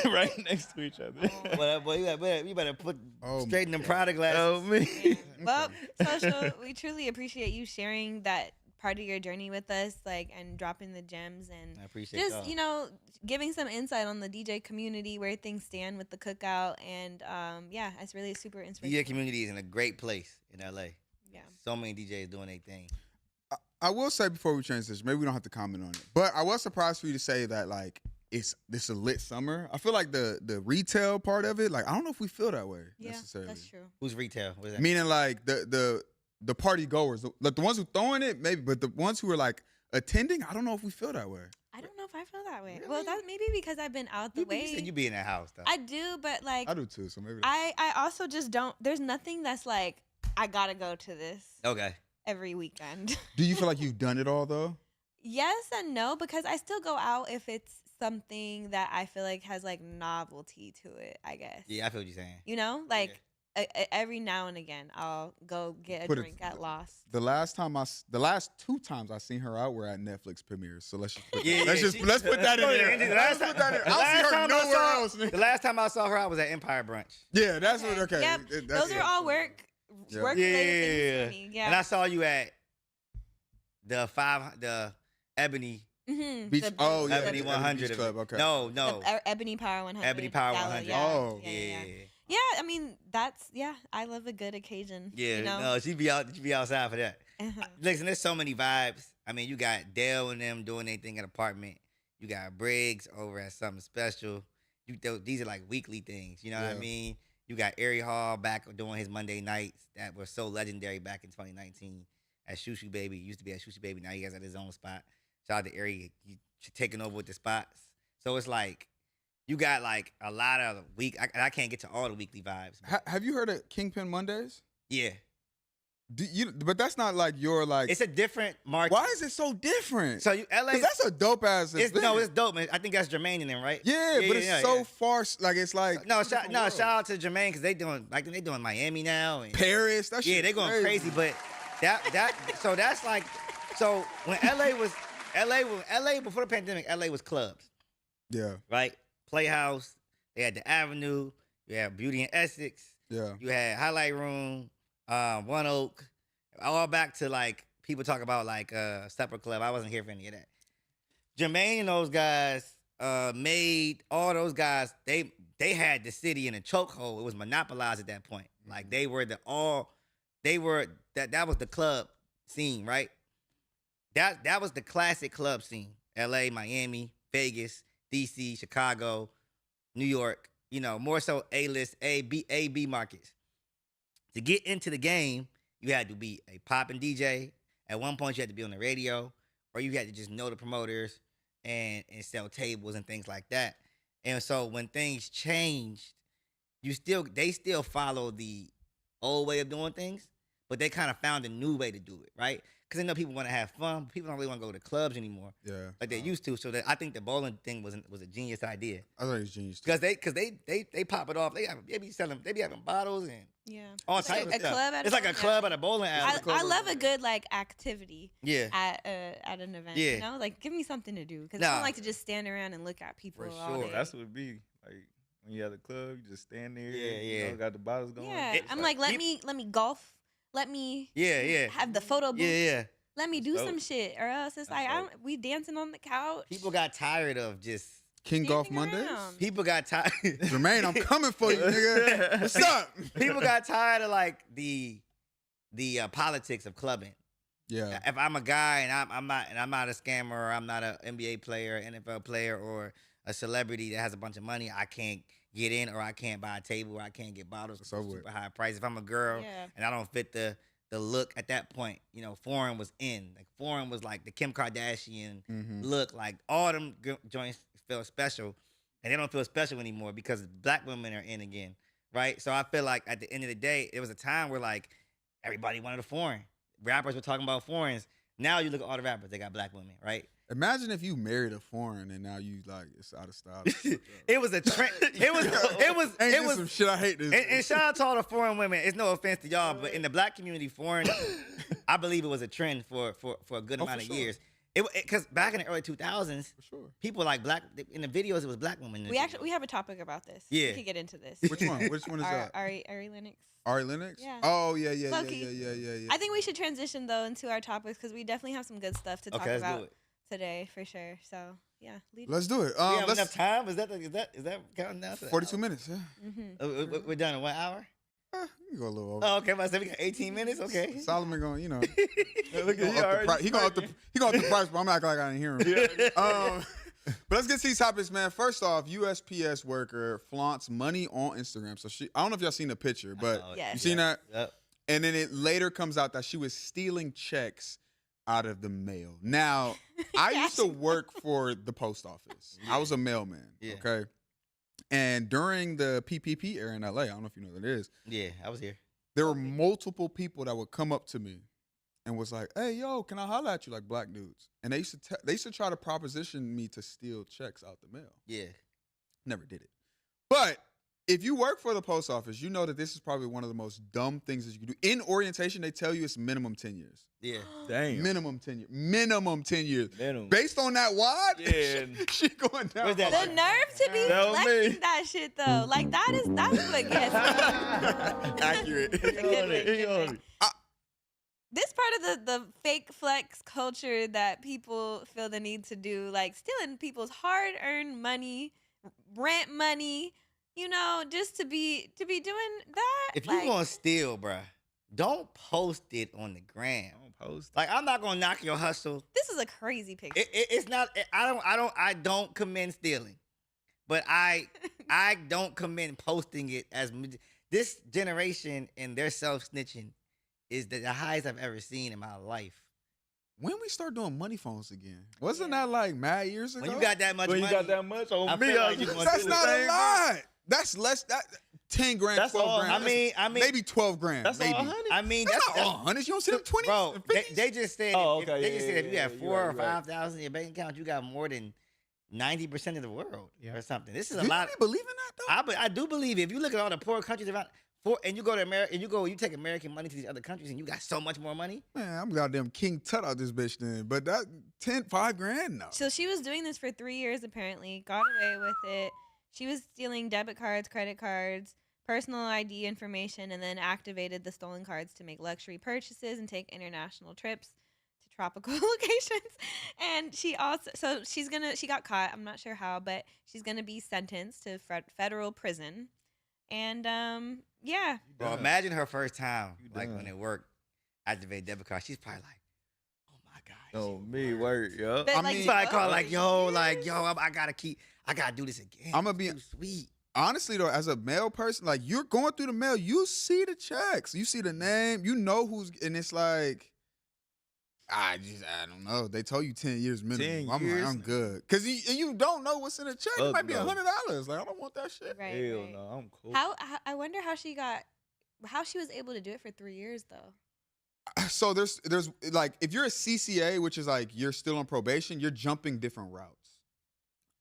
right next to each other. Well, boy, you better put Oh, straighten them my product glasses. Oh, me. Yeah. Well, Social, we truly appreciate you sharing that part of your journey with us, like, and dropping the gems and I appreciate just y'all. giving some insight on the DJ community, where things stand with the Cookout, and yeah, it's really super inspirational. DJ community is in a great place in LA. Yeah. So many DJs doing their thing. I will say before we transition, maybe we don't have to comment on it, but I was surprised for you to say that like this is a lit summer. I feel like the retail part of it, like I don't know if we feel that way Yeah, necessarily. that's true. Who's retail? What is that? Meaning like the party goers, like the ones who throwing it, maybe, but the ones who are like attending, I don't know if we feel that way. I don't know if I feel that way. Really? Well, that's maybe because I've been out the You way. said you be in that house though. I do, but like I do too, so maybe. I also just don't. There's nothing that's like I gotta go to this Okay. every weekend. Do you feel like you've done it all though? Yes and no, because I still go out if it's something that I feel like has like novelty to it, I guess. Yeah, I feel what you're saying. You know, like every now and again, I'll go get a Put it- drink at Lost. The last 2 times I seen her out were at Netflix premieres. So let's just put Yeah, let's yeah, just let's put that in there. The last Let's time, put that in. the I'll last see her time I nowhere saw- else. The last time I saw her, I was at Empire Brunch. Yeah, that's what. Okay, Yep. that's Those are all work Yeah. work related things for me. Yeah. And I saw you at the Ebony Beach. Oh yeah, Ebony the 100 Beach Club. Okay. No. Ebony Power 100. Ebony Power Gala, 100. Yeah. Oh. Yeah. Yeah, I mean, I love a good occasion. Yeah, You know? no, she be outside for that. Uh-huh. Listen, there's so many vibes. I mean, you got Dale and them doing their thing at apartment. You got Briggs over at something special. These are like weekly things. You know what I Yeah. mean? You got Ari Hall back doing his Monday nights that were so legendary back in 2019 at Shushu Baby. He used to be at Shushu Baby. Now he has at his own spot. Shout out to Ari. He taking over with the spots. So it's like you got like a lot of I can't get to all the weekly vibes. Have you heard of Kingpin Mondays? Yeah. But that's not like your like. It's a different market. Why is it so different? So LA, Because that's a dope ass. it's dope, man. I think that's Jermaine in them, right? Yeah, but it's so far. Like it's like Shout out to Jermaine because they doing Miami now and Paris. That shit yeah, they going crazy. But so that's like when LA before the pandemic, LA was clubs, Yeah, right? Playhouse, they had the Avenue, you had Beauty and Essex, yeah. you had Highlight Room, One Oak, all back to like people talk about like Supper Club. I wasn't here for any of that. Jermaine and those guys made all those guys. They had the city in a chokehold. It was monopolized at that point. Like that was the club scene, right? That was the classic club scene. LA, Miami, Vegas, DC, Chicago, New York, more so A-list, A-B markets. To get into the game, you had to be a popping DJ. At one point, you had to be on the radio, or you had to just know the promoters and sell tables and things like that. And so when things changed, they still follow the old way of doing things, but they kind of found a new way to do it, right? Because they know people want to have fun. People don't really want to go to clubs anymore, Yeah, like they used to. So I think the bowling thing was a genius idea. I thought it was genius. Too. Because they pop it off. They be having bottles and Yeah. all It's types like of a stuff. club at a It's like a bowling club at a bowling alley. I love a good like activity Yeah. at an event. Yeah. You know, like give me something to do because I Nah. don't like to just stand around and look at people For all sure. day. That's what it be like when you at the club. You just stand there. Yeah, You yeah. know, got the bottles going. Yeah, It's I'm like, let me golf. Let me Yeah. have the photo booth. Yeah. Let me do That's some dope. shit, or else it's like dope. we dancing on the couch. People got tired of just. King Golf standing Mondays. around. People got tired. Jermaine, I'm coming for you, nigga. What's up? People got tired of like the politics of clubbing. Yeah, If I'm a guy and I'm not a scammer, or I'm not an NBA player, NFL player, or a celebrity that has a bunch of money, I can't get in, or I can't buy a table, or I can't get bottles It's for over with. super high price. If I'm a girl Yeah. and I don't fit the look at that point, foreign was in. Like foreign was like the Kim Kardashian Mhm. look. Like all them joints feel special, and they don't feel special anymore because black women are in again, right? So I feel like at the end of the day, it was a time where like everybody wanted a foreign. Rappers were talking about foreigns. Now you look at all the rappers, they got black women, right? Imagine if you married a foreign and now you like it's out of style. It was a trend. It was some shit. I hate this. And shout out to all the foreign women. It's no offense to y'all, but in the black community, foreign, I believe it was a trend for a good amount of sure. years. Because back in the early 2000s, For sure. people like black in the videos. It was black women. In the videos. We have a topic about this. Yeah. We could get into this. Which one? Which one is that? Ari Lennox. Ari Lennox? Yeah. Oh yeah. Low-key. I think we should transition though into our topics because we definitely have some good stuff to talk Okay, let's do about it. today for sure. So yeah, Let's do it. We have Let's enough time? Is that counting down? 42 minutes. Yeah. Mm-hmm. We're done in 1 hour. You can go a little over. Oh, okay. I said we got 18 minutes. Okay. Solomon going, you know, Look at he going up the price, but I'm acting like I didn't hear him. But let's get to these topics, man. First off, USPS worker flaunts money on Instagram. So I don't know if y'all seen the picture, but Yes. you seen that? Yep. And then it later comes out that she was stealing checks out of the mail. Now, I used to work for the post office. I was a mailman. Yeah. Okay. And during the PPP era in LA, I don't know if you know what it is. Yeah, I was here. There were multiple people that would come up to me and was like, "Hey, yo, can I holler at you?" Like black dudes. And they used to try to proposition me to steal checks out the mail. Yeah. Never did it. But if you work for the post office, you know that this is probably one of the most dumb things that you can do. In orientation, they tell you it's minimum 10 years. Yeah. Damn. Minimum 10 years. Minimum 10 years. Minimum. Based on that wad, Yeah. she going down. Where's that? The nerve to be That was me. flexing that shit though, like that's what gets me. Accurate. Good one, He good on one. it. This part of the fake flex culture that people feel the need to do, like stealing people's hard earned money, rent money, you know, just to be doing that. If like, you gonna steal, bruh, don't post it on the gram. Don't post. Like I'm not gonna knock your hustle. this is a crazy picture. It's not. I don't commend stealing, but I don't commend posting it as this generation and their self snitching is the highest I've ever seen in my life. When we start doing money phones again? Wasn't Yeah. that like mad years ago? When you got that much When money, you got that much on I me, feel I like was you gonna gonna That's do the not a same lot. That's less. That 10 grand, That's 12 all- grand. I mean, maybe 12 grand. That's maybe. all 100. I mean, That's that's not all hundreds. You don't see them 20s bro. and They, 50s? they just said. Oh, if, okay, they yeah, just said yeah, if you yeah, have you're 4 or right, you're right. 5,000 in your bank account, you got more than 90% of the world or something. This is a Do you lot. really believe in that though? I do believe it. If you look at all the poor countries around, and you go to America, and you take American money to these other countries, and you got so much more money. Man, I'm goddamn King Tut out this bitch then. But that 5 grand, no. So she was doing this for 3 years apparently, got away with it. She was stealing debit cards, credit cards, personal ID information, and then activated the stolen cards to make luxury purchases and take international trips to tropical locations. And she got caught. I'm not sure how, but she's gonna be sentenced to federal prison. And yeah. Bro, done. imagine her first time, You like done. when it worked, activate debit card. She's probably like, "Oh my god." Oh, me work, yo. But, I like, mean- She's probably call oh, like, "Yo, I gotta do this again." I'ma be- Too sweet. Honestly though, as a mail person, like you're going through the mail, you see the checks, you see the name, you know who's, and it's like, I don't know. They told you 10 years minimum. 10 I'm years? like, I'm good, cause you don't know what's in the check. It Fuck might be no. $100. Like I don't want that shit. Right. Hell right. no, I'm cool. How I wonder how she was able to do it for 3 years though. So there's like if you're a CCA, which is like you're still on probation, you're jumping different routes.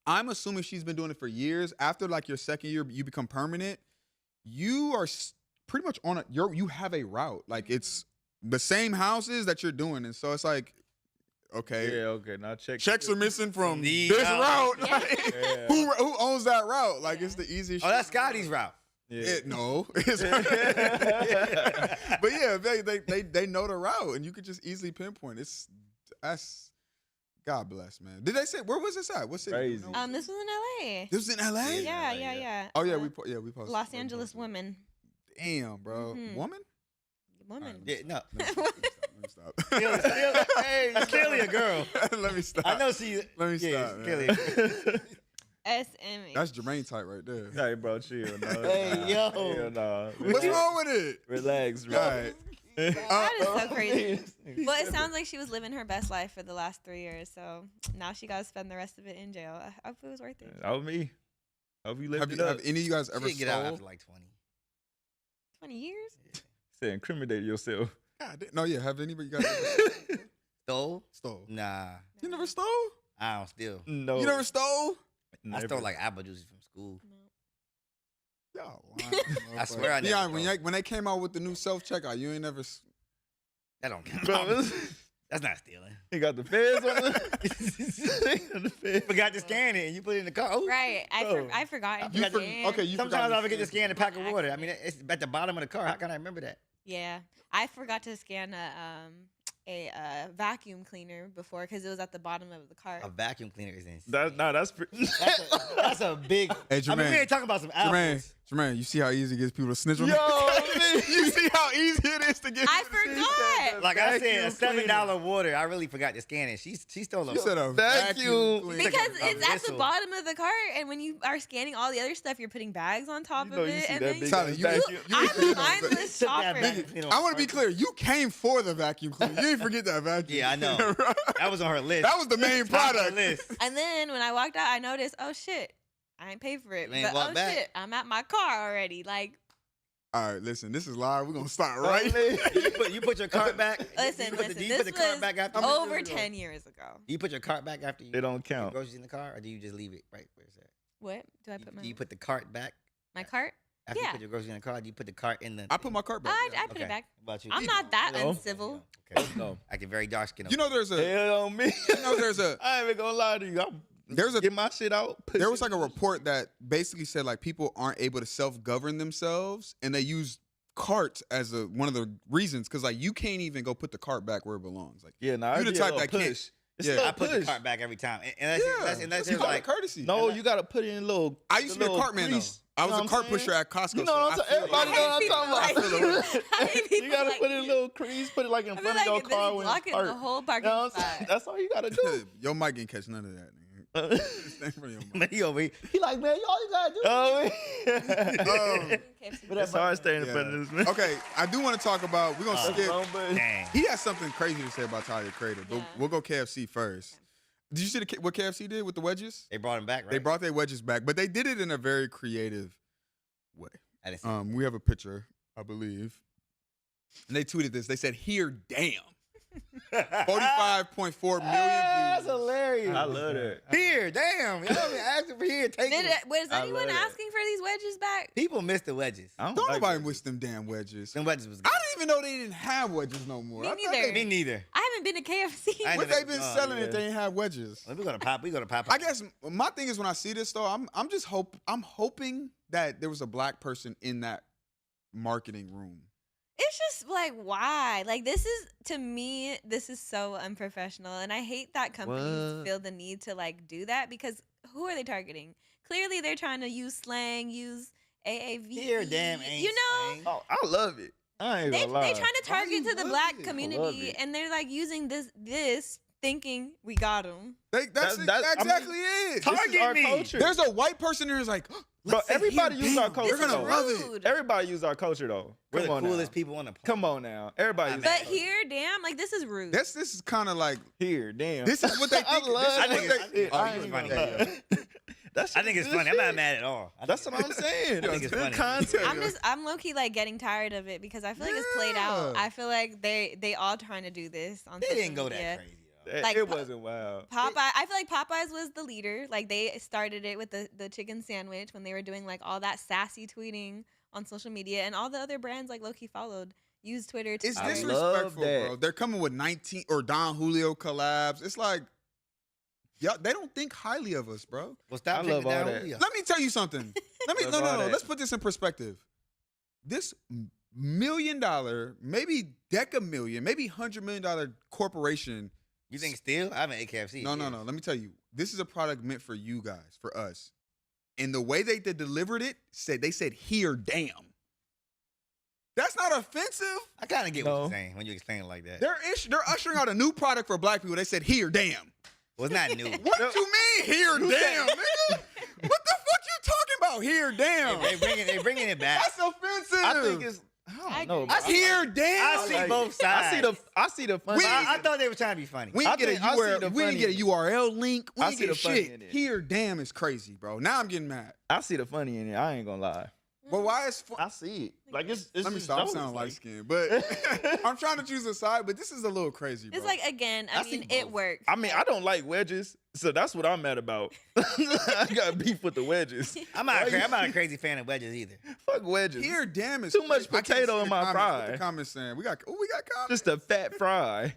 I'm assuming she's been doing it for years. After like your second year, you become permanent. You are pretty much on you have a route. Like it's the same houses that you're doing, and so it's like, okay, Yeah, okay. Now check. checks are missing from These this houses. route. Yeah. Like, Yeah. who owns that route? Like it's the easiest. Oh, shit. that's Scotty's route. Yeah. No, but yeah, they know the route, and you could just easily pinpoint. That's God bless, man. Did they say where was this at? What city? Crazy. This was in LA. This was in LA. Yeah, Yeah, yeah. Oh yeah, Uh, we posted. Los we Angeles posted. woman. Damn, bro, Mhm. woman. Woman. Yeah, no. Let me stop. Hey, it's clearly a girl. Let me stop. I know she. Let me yeah, stop, it's man. clearly. SMH. That's Jermaine type right there. Hey, bro, chill. No, Hey, yo. Hell no. What's Relax. wrong with it? Relax, bro. All right. That is so crazy. But it sounds like she was living her best life for the last 3 years. So now she got to spend the rest of it in jail. I hope it was worth it. That was me. Hope you lived Have, it up. have any of you guys ever She get out stole? after like 20. 20 years? Say incriminate yourself. No, yeah. Have anybody you guys ever Stole? stole? Nah, You never stole? I don't steal. No. You never stole? I stole like apple juices from school. No. Y'all lying, I swear I never Dion, stole. when they came out with the new self checkout, you ain't never. That don't count. Bro, That's not stealing. he got the feds on the You forgot to scan it and you put it in the car. Oh, Right. I forgot. You for- okay, you Sometimes forgot I forget to scan a pack of Accident. water. I mean, it's at the bottom of the car. How can I remember that? Yeah. I forgot to scan a vacuum cleaner before because it was at the bottom of the cart. A vacuum cleaner is insane. That's That's a big. Hey, I mean, we Jermaine. ain't talking about some apples. Jermaine, you see how easy it gets people to snitch on Yo, me? You see how easy it is to get I people to snitch? forgot. Like I said, a Vacuum $7 water. I really forgot to scan it. She stole a. You said a Vacuum. vacuum cleaner. Because a it's at the whistle. bottom of the cart, and when you are scanning all the other stuff, you're putting bags on top You know of you it, see and that then big Tyler, ass you- vacuum. I'm a mindless Took that shopper. vacuum cleaner I off want to be first. clear. You came for the vacuum cleaner. You ain't forget that vacuum. Yeah, I know. That was on her list. That was the main Top of the product. list. And then when I walked out, I noticed, oh shit, I ain't paid for it. You ain't But walk oh back. shit, I'm at my car already. Like, All right, listen. This is live. We're gonna start right. You put your cart back. listen, Do you this put the cart was back after over 10 years ago. Do you put your cart back after you They don't put your count. groceries in the car, or do you just leave it right where it's at? What do I put my Do you put the cart back my cart? after you Yeah. put your groceries in the car? Do you put the cart in the? I put my cart back. I yeah. put Okay. it back. What about you? I'm not that No. uncivil. Okay. No. Acting very dark skinned. You know, there's a Hell on me. there's a I ain't even gonna lie to you. There's a- get my shit out. push there was it like a in. report that basically said like people aren't able to self-govern themselves, and they use carts as one of the reasons because like you can't even go put the cart back where it belongs. Like Yeah, nah, You it'd the be a type little that can't- push. It's Yeah. a little I put the push. cart back every time, and that's yeah, that's part like of courtity. No, you gotta put it in a little. I used to be a little cart man though. crease. I You was know a what cart I'm pusher saying? at Costco. You know what I'm so saying? Everybody know what I'm I talking feel about. You gotta put it in a little crease. Put it like in I feel front like of your and then car he's when blocking it's the parked. whole You parking know what I'm spot. saying? That's all you gotta do. Your mic didn't catch none of that. Nigga. Stay from your mic. Man, he over here. He like, man, all you gotta do. Oh, Um, it's hard staying in Yeah. front of this man. Okay, I do want to talk about. We're gonna skip. Wrong button. Dang. He has something crazy to say about Tyler the Creator, but Yeah. we'll go KFC first. Did you see what KFC did with the wedges? They brought him back, right? They brought their wedges back, but they did it in a very creative way. I didn't see it. We have a picture, I believe, and they tweeted this. They said, "Here, damn, 45.4 million That's views." hilarious. I love that. Here, damn. Y'all been asking for here. Take Did them. was I anyone love that. asking for these wedges back? People miss the wedges. I Don't like nobody that. wish them damn wedges. Them wedges was I good. didn't even know they didn't have wedges no more. Me I thought neither. Me neither. I haven't been to KFC. I What know they been oh, selling yeah. if they didn't have wedges? We go to pop. We go to pop. I guess my thing is when I see this though, I'm just hoping that there was a black person in that marketing room. It's just like, why? Like, this is, to me, this is so unprofessional. And I hate that companies What? feel the need to, like, do that because who are they targeting? Clearly, they're trying to use slang, use AAV. Here, damn, ain't You know, slang. Oh, I love it. I ain't they gonna lie. trying to Why target you to the love black it? I love community. it. And they're, like, using this thinking we got them. That's That- I mean, exactly it. This is Target our me. culture. There's a white person there who's like, Bro, let's say everybody here, use our damn, culture. This They're is gonna though. love it. rude. Everybody use our culture though. We're Come the on coolest now. people on the planet. Come on now. Everybody. I use mean- our But culture. here, damn, like, this is rude. This is kind of like Here, damn. this is what they think. I this love is I what think it's- they- I think- Oh, I you think was it's funny. funny. I think it's funny. I'm not mad at all. I That's think what I'm saying. I think it's good funny. content. I'm low key like getting tired of it because I feel like it's played out. Yeah. I feel like they all trying to do this on They social didn't go that media. crazy. Though. Like, it wasn't wild. Popeye, I feel like Popeyes was the leader. Like they started it with the chicken sandwich when they were doing like all that sassy tweeting on social media, and all the other brands like low key followed, used Twitter to. It's I start- love disrespectful, that. bro. They're coming with 19 or Don Julio collabs. It's like, y'all, they don't think highly of us, bro. Well, stop I love taking all down that. Julio. Let me tell you something. Love No. all that. Let's put this in perspective. This $1 million, maybe $1 maybe $100 million corporation. You think still? I haven't ate KFC. No. Let me tell you. This is a product meant for you guys, for us. And the way they delivered it, they said, here, damn. That's not offensive. I kind of get what No. you're saying when you explain it like that. They're ushering out a new product for black people. They said, here, damn. Well, it's not new. What you mean, here, damn, nigga? What the fuck you talking about, here, damn? They bringing it back. That's offensive. I think it's. I I don't I know. agree. I hear damn. I see both sides. I see the funny. I thought they were trying to be funny. We didn't get a I see URL. the We didn't get a funny- URL link. We I didn't see get the funny shit. in it. Here, damn, is crazy, bro. Now I'm getting mad. I see the funny in it. I ain't gonna lie. But why is I see it. Like it's Let me just stop jokes, sounding like- light skinned, but I'm trying to choose a side. But this is a little crazy, bro. It's like again. I I see mean, it both. works. I mean, I don't like wedges, so that's what I'm mad about. I got beef with the wedges. I'm not a crazy fan of wedges either. Fuck wedges. here, damn, is Too much crazy. I can't potato see in the my comments. What fry. the comments saying? We got comments. Just a fat fry.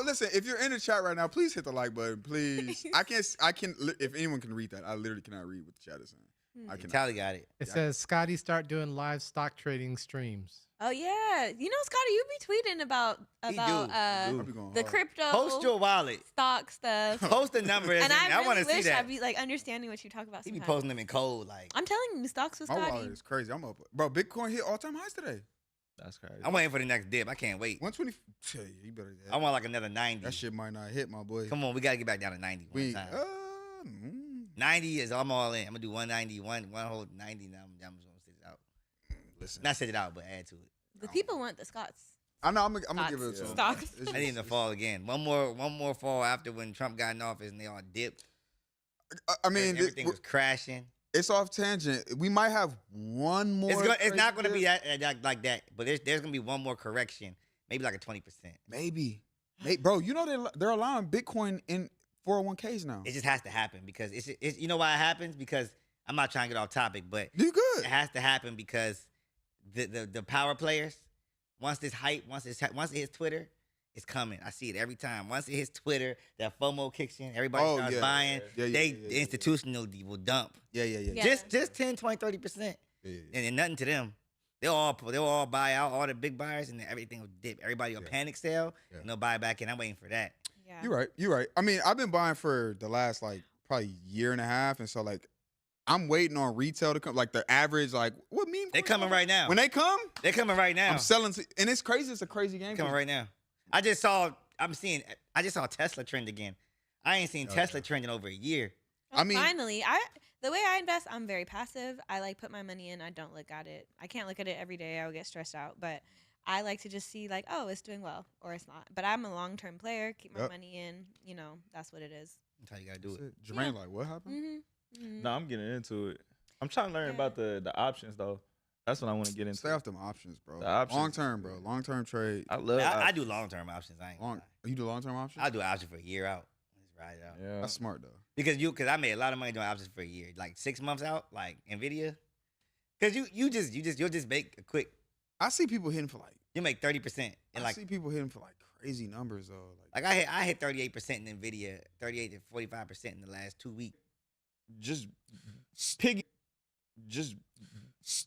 Listen, if you're in the chat right now, please hit the like button, please. I can. If anyone can read that, I literally cannot read what the chat is saying. I can. Tally got it. It says Scotty start doing live stock trading streams. Oh yeah, you know, Scotty, you be tweeting about He do. I'll be going the hard. crypto Post your wallet. stock stuff. Post the numbers. And I want really to see wish that. I'd be like understanding what you talk about. He be Sometimes. posting them in code. Like I'm telling you, stocks with My Scotty. wallet is crazy. I'm up, bro. Bitcoin hit all-time highs today. That's crazy. I'm waiting for the next dip. I can't wait. 120. Yeah, you better. I want like another 90. That shit might not hit, my boy. Come on, we gotta get back down to 90 one We. time. 90. 90 is I'm all in. I'm gonna do 190, one whole 90. Now I'm just gonna sit it out. Listen. Not sit it out, but add to it. The people want the Scots. I know. I'm gonna give it to him. Stocks. It's I need him to fall again. One more fall after when Trump got in office and they all dipped. I mean, Everything was crashing. it's off tangent. We might have one more. It's not going to crazy be dip. that like that, but there's going to be one more correction, maybe like a 20%. Maybe, bro. You know they're allowing Bitcoin in 401ks now. It just has to happen because it's you know why it happens, because I'm not trying to get off topic, but You it good? has to happen because the power players, once this hype, once it hits Twitter, it's coming. I see it every time. Once it hits Twitter, that FOMO kicks in. Everybody Oh, starts yeah. buying. Yeah, yeah, they yeah, yeah, institutionally will dump. Yeah. Yeah. Just 10, 20, 30%. Yeah. And nothing to them. They'll all buy out, all the big buyers, and then everything will dip. Everybody will panic sell, and they'll buy back in. I'm waiting for that. Yeah. You're right. I mean, I've been buying for the last like probably year and a half, and so like I'm waiting on retail to come. Like the average, like what meme? They're coming right now. When they come, They're coming right now. I'm selling. And it's crazy. It's a crazy game. Coming right now. I just saw Tesla trend again. I ain't seen Tesla trend in over a year. I mean- finally, the way I invest, I'm very passive. I like put my money in. I don't look at it. I can't look at it every day. I would get stressed out. But I like to just see like, oh, it's doing well or it's not. But I'm a long-term player. Keep my Yep. money in. You know, that's what it is. That's how you gotta do it. Jermaine, like what happened? Mm-hmm. Mm-hmm. No, I'm getting into it. I'm trying to learn Yeah. about the options though. That's what I want to get into. Stay off them options, bro. The options. Long term, bro. Long term trade. I love. I do long term options. I ain't gonna Long. lie. You do long term options? I'll do an option for a year out. Just ride it out. Yeah. That's smart though. Because I made a lot of money doing options for a year, like 6 months out, like Nvidia. Because you'll just make a quick. I see people hitting for like. You make 30% and I like see people hitting for like crazy numbers though. Like I hit 38% in Nvidia, 38 to 45% in the last 2 weeks. just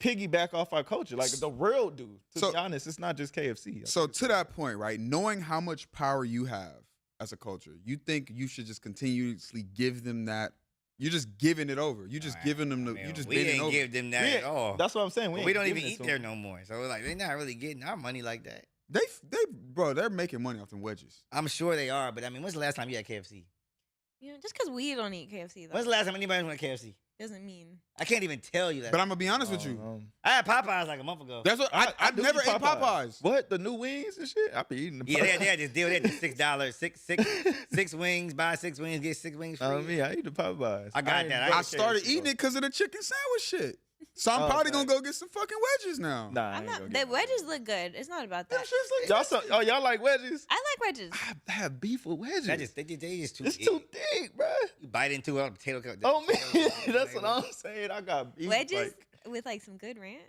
piggyback off our culture, like the real dude. To be honest, it's not just KFC. So to that point, right? Knowing how much power you have as a culture, you think you should just continuously give them that? You're just giving it over. You just giving them the. I mean, You just we bending ain't over. give them that Yeah, at all. that's what I'm saying. We ain't don't even giving it eat to there them. no more. So like they're not really getting our money like that. They're making money off them wedges. I'm sure they are, but I mean, when's the last time you had KFC? You know, just because we don't eat KFC though When's the last time anybody went to KFC? doesn't mean. I can't even tell you that. But I'm gonna be honest with you. I had Popeyes like a month ago. That's what I've do never eat ate Popeyes. What, the new wings and shit? I be eating the. Yeah, they had this deal. They had this $6, six wings, buy 6 wings, get 6 wings free. Me, I eat the Popeyes. I got ain't that. go I to started KFC, eating though. it because of the chicken sandwich shit. So I'm Oh, probably okay. gonna go get some fucking wedges now. Nah, I I'm ain't not. gonna The get wedges look good. It's not about that. Y'all like wedges? I like wedges. I have beef with wedges. They just too it's big. too thick, bro. You bite into it, potato cut. Oh man, that's what I'm saying. I got beef. Wedges Like, with like some good ranch.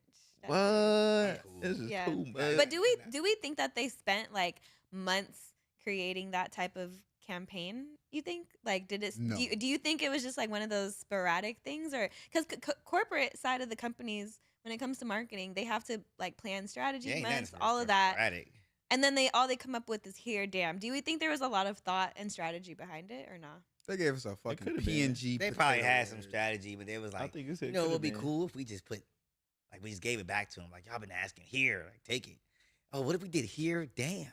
That's what? Cool. This is Yeah. too much. But do we think that they spent like months creating that type of campaign? You think like did it? No. Do you think it was just like one of those sporadic things, or because corporate side of the companies, when it comes to marketing, they have to like plan strategy Yeah, ain't months, nothing all of that, sporadic. and then they come up with is here. Damn. Do we think there was a lot of thought and strategy behind it, or not? They gave us a fucking could've been. PNG. They probably potato had some wedge. strategy, but they was I like, think it's you know, it would be cool if we just put, like, we just gave it back to them. Like, y'all been asking here, like, take it. Oh, what if we did here? Damn.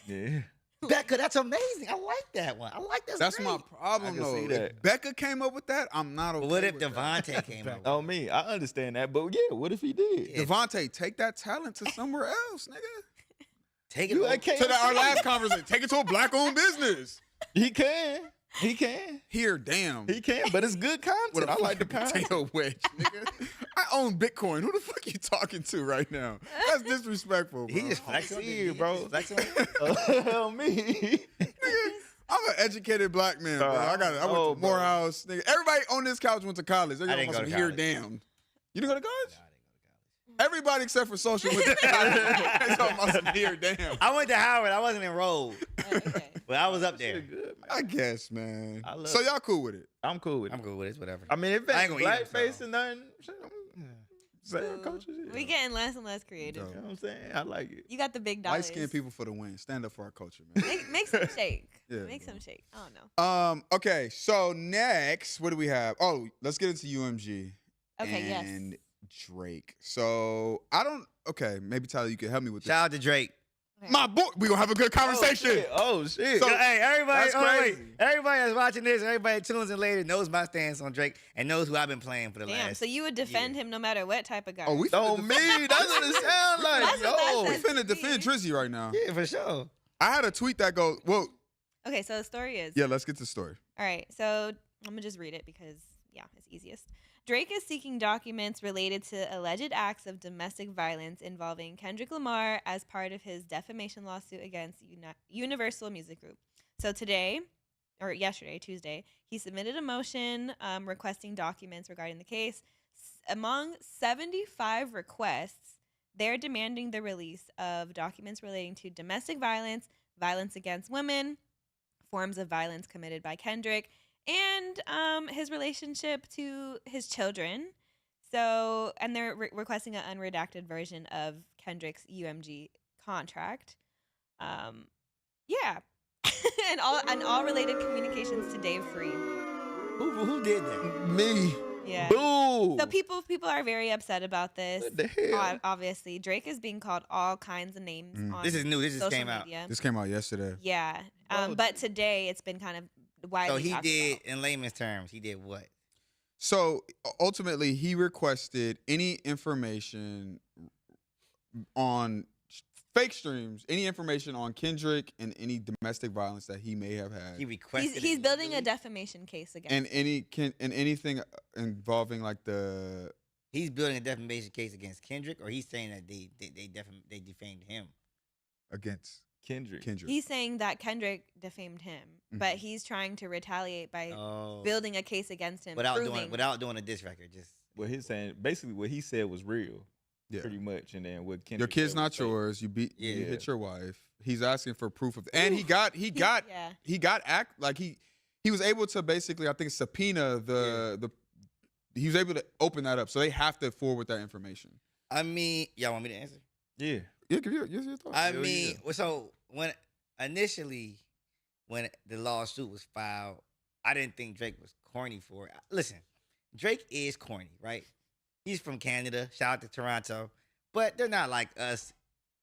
Yeah. Becca, that's amazing. I like that one. I like that. That's my I problem can though. see If that. Becca came up with that, I'm not okay. But what if with that. Devontae came up? On me, I understand that, but yeah, what if he did? Yeah. Devontae, take that talent to somewhere else, nigga. Take it You over. like To our last conversation, take it to a black-owned business. He can. Here, damn. He can, but it's good content. With a I like the fucking content. potato wedge, nigga. I own Bitcoin. Who the fuck you talking to right now? That's disrespectful, bro. He just flexing see on you, you, bro. bro. Flexing on you. On me. Nigga, I'm an educated black man, bro. I went to bro. Morehouse. Nigga, everybody on this couch went to college. They I didn't got go to some here, college. damn. You didn't go to college? Nah, I didn't go to college. Everybody except for social went to college. They talking about some here, damn. I went to Howard. I wasn't enrolled, Okay. but I was up there. Shit good, man. I guess, man. I love So it. y'all cool with it? I'm cool with it. I'm cool with it. It's whatever. I mean, if I it's ain't gonna eat them, blackface so. and nothing, shit, say Cool. culture shit. We getting less and less creative. Dope. You know what I'm saying? I like it. You got the big dollars. Light-skinned people for the win. Stand up for our culture, man. Make some shake. Yeah, Make bro. some shake. I don't know. Okay, so next, what do we have? Oh, let's get into UMG Okay, and yes. Drake. So okay, maybe Tyler, you can help me with this. Shout out to Drake. Okay. My boy, we gonna have a good conversation. Oh shit. So- So, hey, everybody, That's wait. crazy. Everybody that's watching this, everybody that tunes in later knows my stance on Drake and knows who I've been playing for the Damn, last. so you would defend him no matter what type of guy. Oh, we On finna me. That's what it sound like. That's what that No. we says. finna defend Drizzy right now. Yeah, for sure. I had a tweet that goes, well, Okay, so the story is. yeah, let's get to the story. All right, so I'm gonna just read it because it's easiest. Drake is seeking documents related to alleged acts of domestic violence involving Kendrick Lamar as part of his defamation lawsuit against Universal Music Group. So yesterday, Tuesday, he submitted a motion requesting documents regarding the case. Among 75 requests, they're demanding the release of documents relating to domestic violence, violence against women, forms of violence committed by Kendrick, and his relationship to his children. So, and they're requesting an unredacted version of Kendrick's UMG contract. Yeah, and all related communications to Dave Free. Who did that? Me. Yeah. Boo. So people are very upset about this. What the hell? Obviously, Drake is being called all kinds of names on This is new. This just social came out. media. This came out yesterday. Yeah. Bro, But today it's been kind of So widely he talked did, about. in layman's terms, he did what? So ultimately, he requested any information on fake streams, any information on Kendrick and any domestic violence that he may have had, He requested. He's it building a legally? defamation case against. and anything involving like the He's building a defamation case against Kendrick, or he's saying that they defamed him. against Kendrick. Kendrick. He's saying that Kendrick defamed him, but he's trying to retaliate by Oh, building a case against him, without proving. doing a diss record, just What he's saying, basically, what he said was real, Yeah. pretty much, and then what Kendrick Your kid's said was not fake. yours. You beat. You Yeah. hit your wife. He's asking for proof of, and he got yeah. he was able to basically, I think, subpoena the. He was able to open that up, so they have to forward that information. I mean, y'all want me to answer? Yeah. Yeah, give your thoughts. I Hell mean, so when the lawsuit was filed, I didn't think Drake was corny for it. Listen, Drake is corny, right? He's from Canada. Shout out to Toronto, but they're not like us.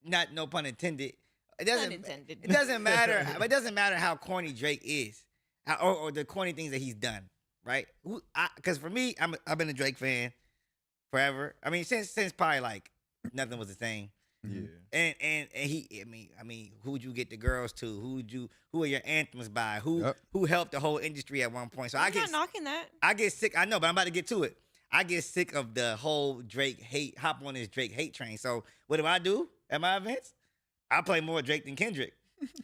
Not no pun intended. It doesn't. Unintended. It doesn't matter. It doesn't matter how corny Drake is, or the corny things that he's done, right? Because for me, I've been a Drake fan forever. I mean, since probably like nothing was the same. Yeah. And he, I mean, who'd you get the girls to? Who are your anthems by? Who helped the whole industry at one point? So I'm not knocking that. I get sick. I know, but I'm about to get to it. I get sick of the whole Drake hate. Hop on this Drake hate train. So what do I do at my events? I play more Drake than Kendrick.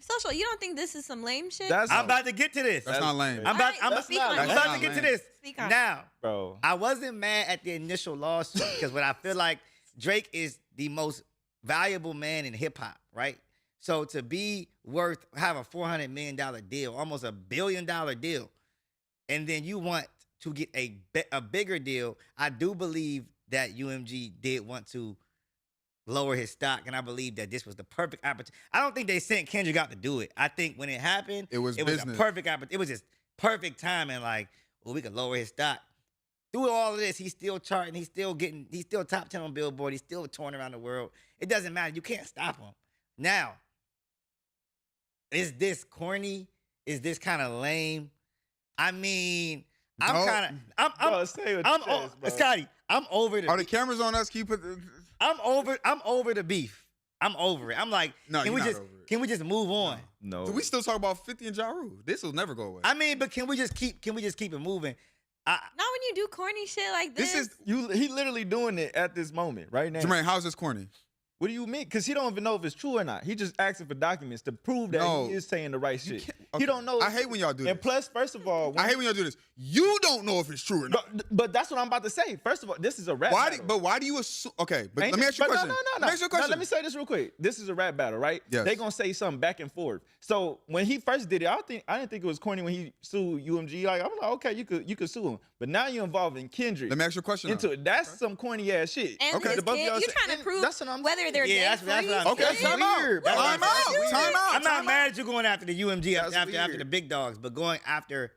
Social, you don't think this is some lame shit? That's I'm about to get to this. That's not lame. I'm about. Alright, speak on I'm it. about to get to this. Speak on it. Now. bro. I wasn't mad at the initial lawsuit because what I feel like Drake is the most valuable man in hip hop, right? So to be have a $400 million deal, almost $1 billion deal, and then you want to get a bigger deal, I do believe that UMG did want to lower his stock, and I believe that this was the perfect opportunity. I don't think they sent Kendrick out to do it. I think when it happened, It was a business. perfect opportunity. It was just perfect timing. Like, well, we could lower his stock. Through all of this, he's still charting. He's still top 10 on Billboard. He's still touring around the world. It doesn't matter. You can't stop him. Now, is this corny? Is this kind of lame? I mean, I'm No. kind of, Bro, say what I'm, you says, bro. Scotty, I'm over the. Are the cameras on us? Can you put the... I'm over the beef. I'm over it. I'm like, No, can you're we not just over it. can we just move on? No. Do we still talk about 50 and Ja Rule? This will never go away. I mean, but can we just keep it moving? Not when you do corny shit like this. This is... He literally doing it at this moment, right now. Jermaine, how's this corny? What do you mean? Because he don't even know if it's true or not. He just asking for documents to prove that No. he is saying the right shit. Okay. He don't know. I hate when y'all do this. And plus, first of all, I hate when y'all do this. You don't know if it's true or not. but that's what I'm about to say. First of all, this is a rap Why? battle. But why do you assume? Okay, but Ain't let me it? ask you a But question. No. Let me ask you a question. Let me say this real quick. This is a rap battle, right? Yes. They gonna say something back and forth. So when he first did it, I didn't think it was corny when he sued UMG. Like I'm like, okay, you could sue him. But now you're involving Kendrick Let me ask you a question. into now. it. That's some corny ass shit. and Okay. his The both of kid, y'all you say- trying to and prove that's what I'm whether saying. they're Yeah, dead that's free. what I'm Okay, saying. time out. weird. Time That's out. weird. Time out. I'm not Time mad out. at you going after the UMG That's after weird. the big dogs, but going after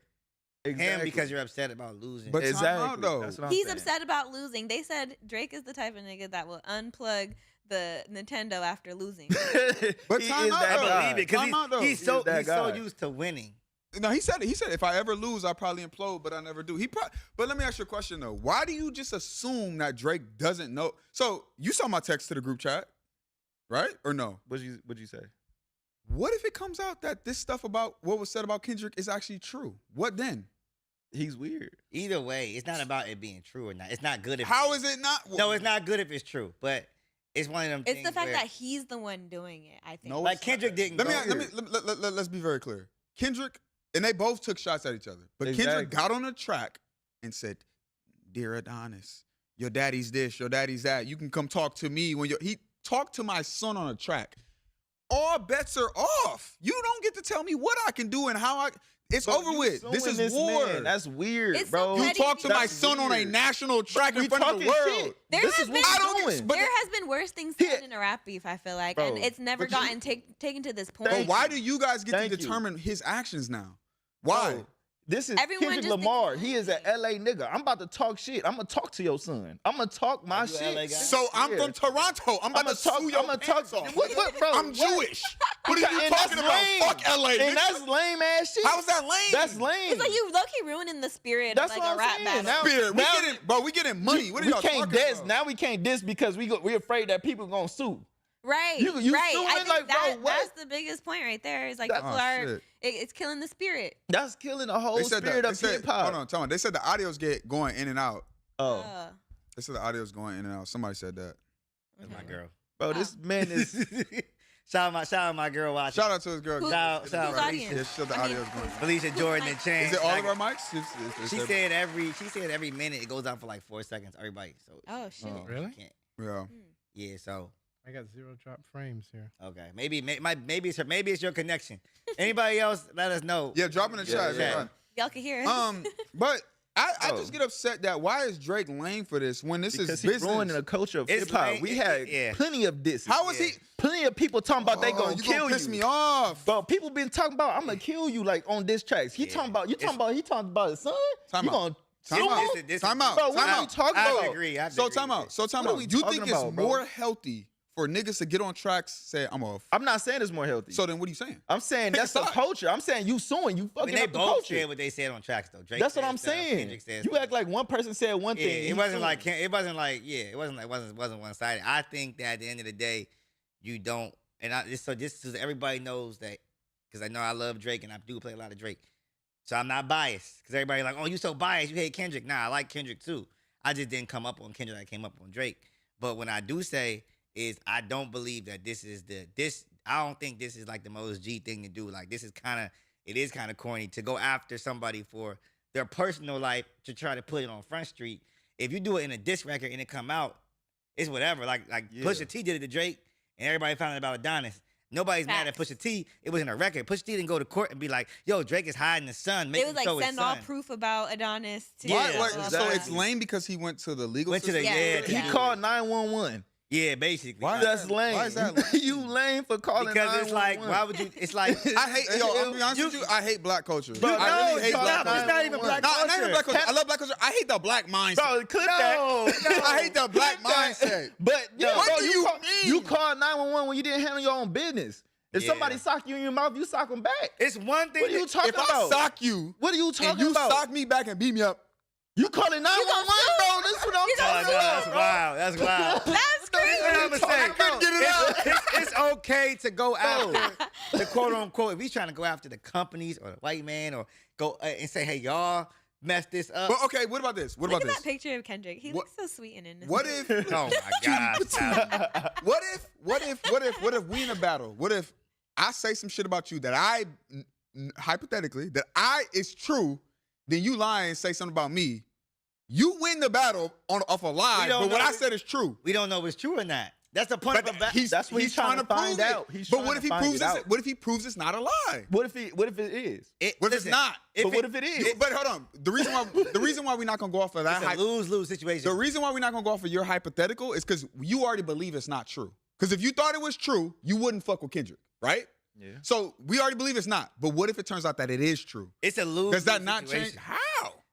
him Exactly. because you're upset about losing. But time exactly. out, though. That's what I'm He's saying. upset about losing. They said Drake is the type of nigga that will unplug the Nintendo after losing. But He time is out, that though. I guy. believe it because Time out, though. he's He so is that he's so guy. used to winning. No, he said it. He said if I ever lose, I probably implode, but I never do. But let me ask you a question though. Why do you just assume that Drake doesn't know? So you saw my text to the group chat, right? Or no? What'd you say? What if it comes out that this stuff about what was said about Kendrick is actually true? What then? He's weird. Either way, it's not about it being true or not. It's not good if How is it not? No, it's not good if it's true, but it's one of them It's things the fact where, that he's the one doing it, I think. No, like it's Kendrick not. didn't Let's be very clear. Kendrick and they both took shots at each other, but Kendrick Exactly. got on the track and said, "Dear Adonis, your daddy's this, your daddy's that. You can come talk to me when he talked to my son on a track. All bets are off. You don't get to tell me what I can do and how I. It's Bro, over you with. This suing is war. man. That's weird, It's so bro. You petty talk to my That's son on a weird. national track in We front of the talking world. shit. There This has is what been- I we're don't doing. get- but- There has been worse things Yeah. said in a rap beef, I feel like, Bro, and it's never but you- gotten taken to this point. But why do you guys get to Thank you. determine his actions now? Why? Bro, this is Everyone Kendrick just Lamar. thinks- He is an LA nigga. I'm about to talk shit. I'm gonna talk to your son. I'm gonna talk my you a LA shit. guy? So I'm Yeah. from Toronto. I'm about I'ma to talk- sue your I'ma talk- pants off. What, bro? I'm What? Jewish. What are you And talking that's about? lame. Fuck LA. And nigga. that's lame ass shit. How's that lame? That's lame. It's like you low-key ruining the spirit That's of like what a I'm rap saying. battle. Now- Spirit. We now- getting, bro. We getting money. What are we y'all can't talking diss. about? Now we can't diss because we're afraid that people gonna sue. Right, You right. suing, I think like, bro, what? that's the biggest point right there. Is like That- people Oh, are, shit. it's killing the spirit. That's killing the whole They said spirit that. of They said, hip hop. hold on, tell me. They said the audio's going in and out. Oh, They said the audio's going in and out. Somebody said that. That's my girl. bro, this man is. shout out my girl watching. Shout out to his girl. Who- Shout whose out audience? Yeah, she said the I mean, audio's going. Felicia Jordan and Chance. Is it all Like, of our mics? It's- She it's- said every minute it goes out for like 4 seconds. Everybody. So Oh shit. Oh. Really? can't. Yeah. Yeah. So I got 0 drop frames here. okay. Maybe it's your connection. Anybody else? Let us know. Yeah, drop in the Yeah, chat. yeah. everyone. Y'all can hear it. But I Oh. just get upset that why is Drake lame for this when this Because is he's business? ruining the culture of It's hip hop. lame. We had Yeah. plenty of disses. How is Yeah. he? Plenty of people talking about they Oh, gonna you kill gonna piss you. me off. Bro, people been talking about I'm gonna kill you like on diss tracks. He Yeah. talking about he talking about his son. Time you out. gonna Time sue out. him? Time out. Bro, Time what are you out. talking I about? agree. I So agree time with out. it. So time What are out. we You think talking it's about, bro? more healthy for niggas to get on tracks, say I'm off. I'm not saying it's more healthy. So then what are you saying? I'm saying Pick that's a the side. culture. I'm saying you suing, you I fucking mean, they up the both culture. said what they said on tracks though. Drake That's what said I'm stuff, saying. Kendrick said You stuff. act like one person said one Yeah, thing. it wasn't like it wasn't one sided. I think that at the end of the day, you don't. And this is everybody knows that because I know I love Drake and I do play a lot of Drake. So I'm not biased because everybody like, oh, you so biased. You hate Kendrick. Nah, I like Kendrick too. I just didn't come up on Kendrick. I came up on Drake. But when I do say is I don't believe that I don't think this is like the most G thing to do. Like it is kind of corny to go after somebody for their personal life to try to put it on Front Street. If you do it in a diss record and it come out, it's whatever. Like Yeah. Pusha T did it to Drake and everybody found out about Adonis. Nobody's mad at Facts. Pusha T. It was in a record. Pusha T didn't go to court and be like, yo, Drake is hiding his son. Make It was him like show his send all son. proof about Adonis to Yeah, Why- blah, blah, So blah. it's lame because he went to the legal Went to the- system? yeah, He Yeah. called 911. Yeah, basically. Why? That's lame. Why is that lame? You lame for calling Because it's like, 911. why would you? It's like, I hate, yo, I'm gonna be honest with you, I hate black culture. Bro, I no, really hate it's black not. culture. It's not even black No, not even culture. black culture. I love black culture. I hate the black mindset. Bro, clip that. I hate the black Clip that. mindset. But Yeah, yo, what bro, do you mean? You called 911 when you didn't handle your own business. If somebody sock you in your mouth, you sock them back. It's one thing. What are you talking If about? I sock you, What are you and talking you about? sock me back and beat me up, You calling 911, bro? This is what I'm You gonna talking sue about. That's wild. That's wild. That's crazy. What I'ma say? Get it out. It's okay to go after the quote unquote. If he's trying to go after the companies or the white man or go and say, hey, y'all messed this up. But okay, what about this? What Look about at this? that picture of Kendrick. He What- looks so sweet and innocent. What if? Oh my God. stop. What if we in a battle? What if I say some shit about you that hypothetically, that is true, then you lie and say something about me. You win the battle off a lie, We don't but what know I if- said is true. We don't know if it's true or not. That's the point But of a battle. That's what he's trying to find prove it. out. He's But trying what to if he find proves it out. What if he proves it's not a lie? What if it is? What if it's not? But what if it is? But hold on. The reason why we're not gonna go off of that It's a lose-lose situation. the reason why we're not gonna go off of your hypothetical is because you already believe it's not true. Because if you thought it was true, you wouldn't fuck with Kendrick, right? Yeah. So we already believe it's not. But what if it turns out that it is true? It's a lose. Does that not change? How?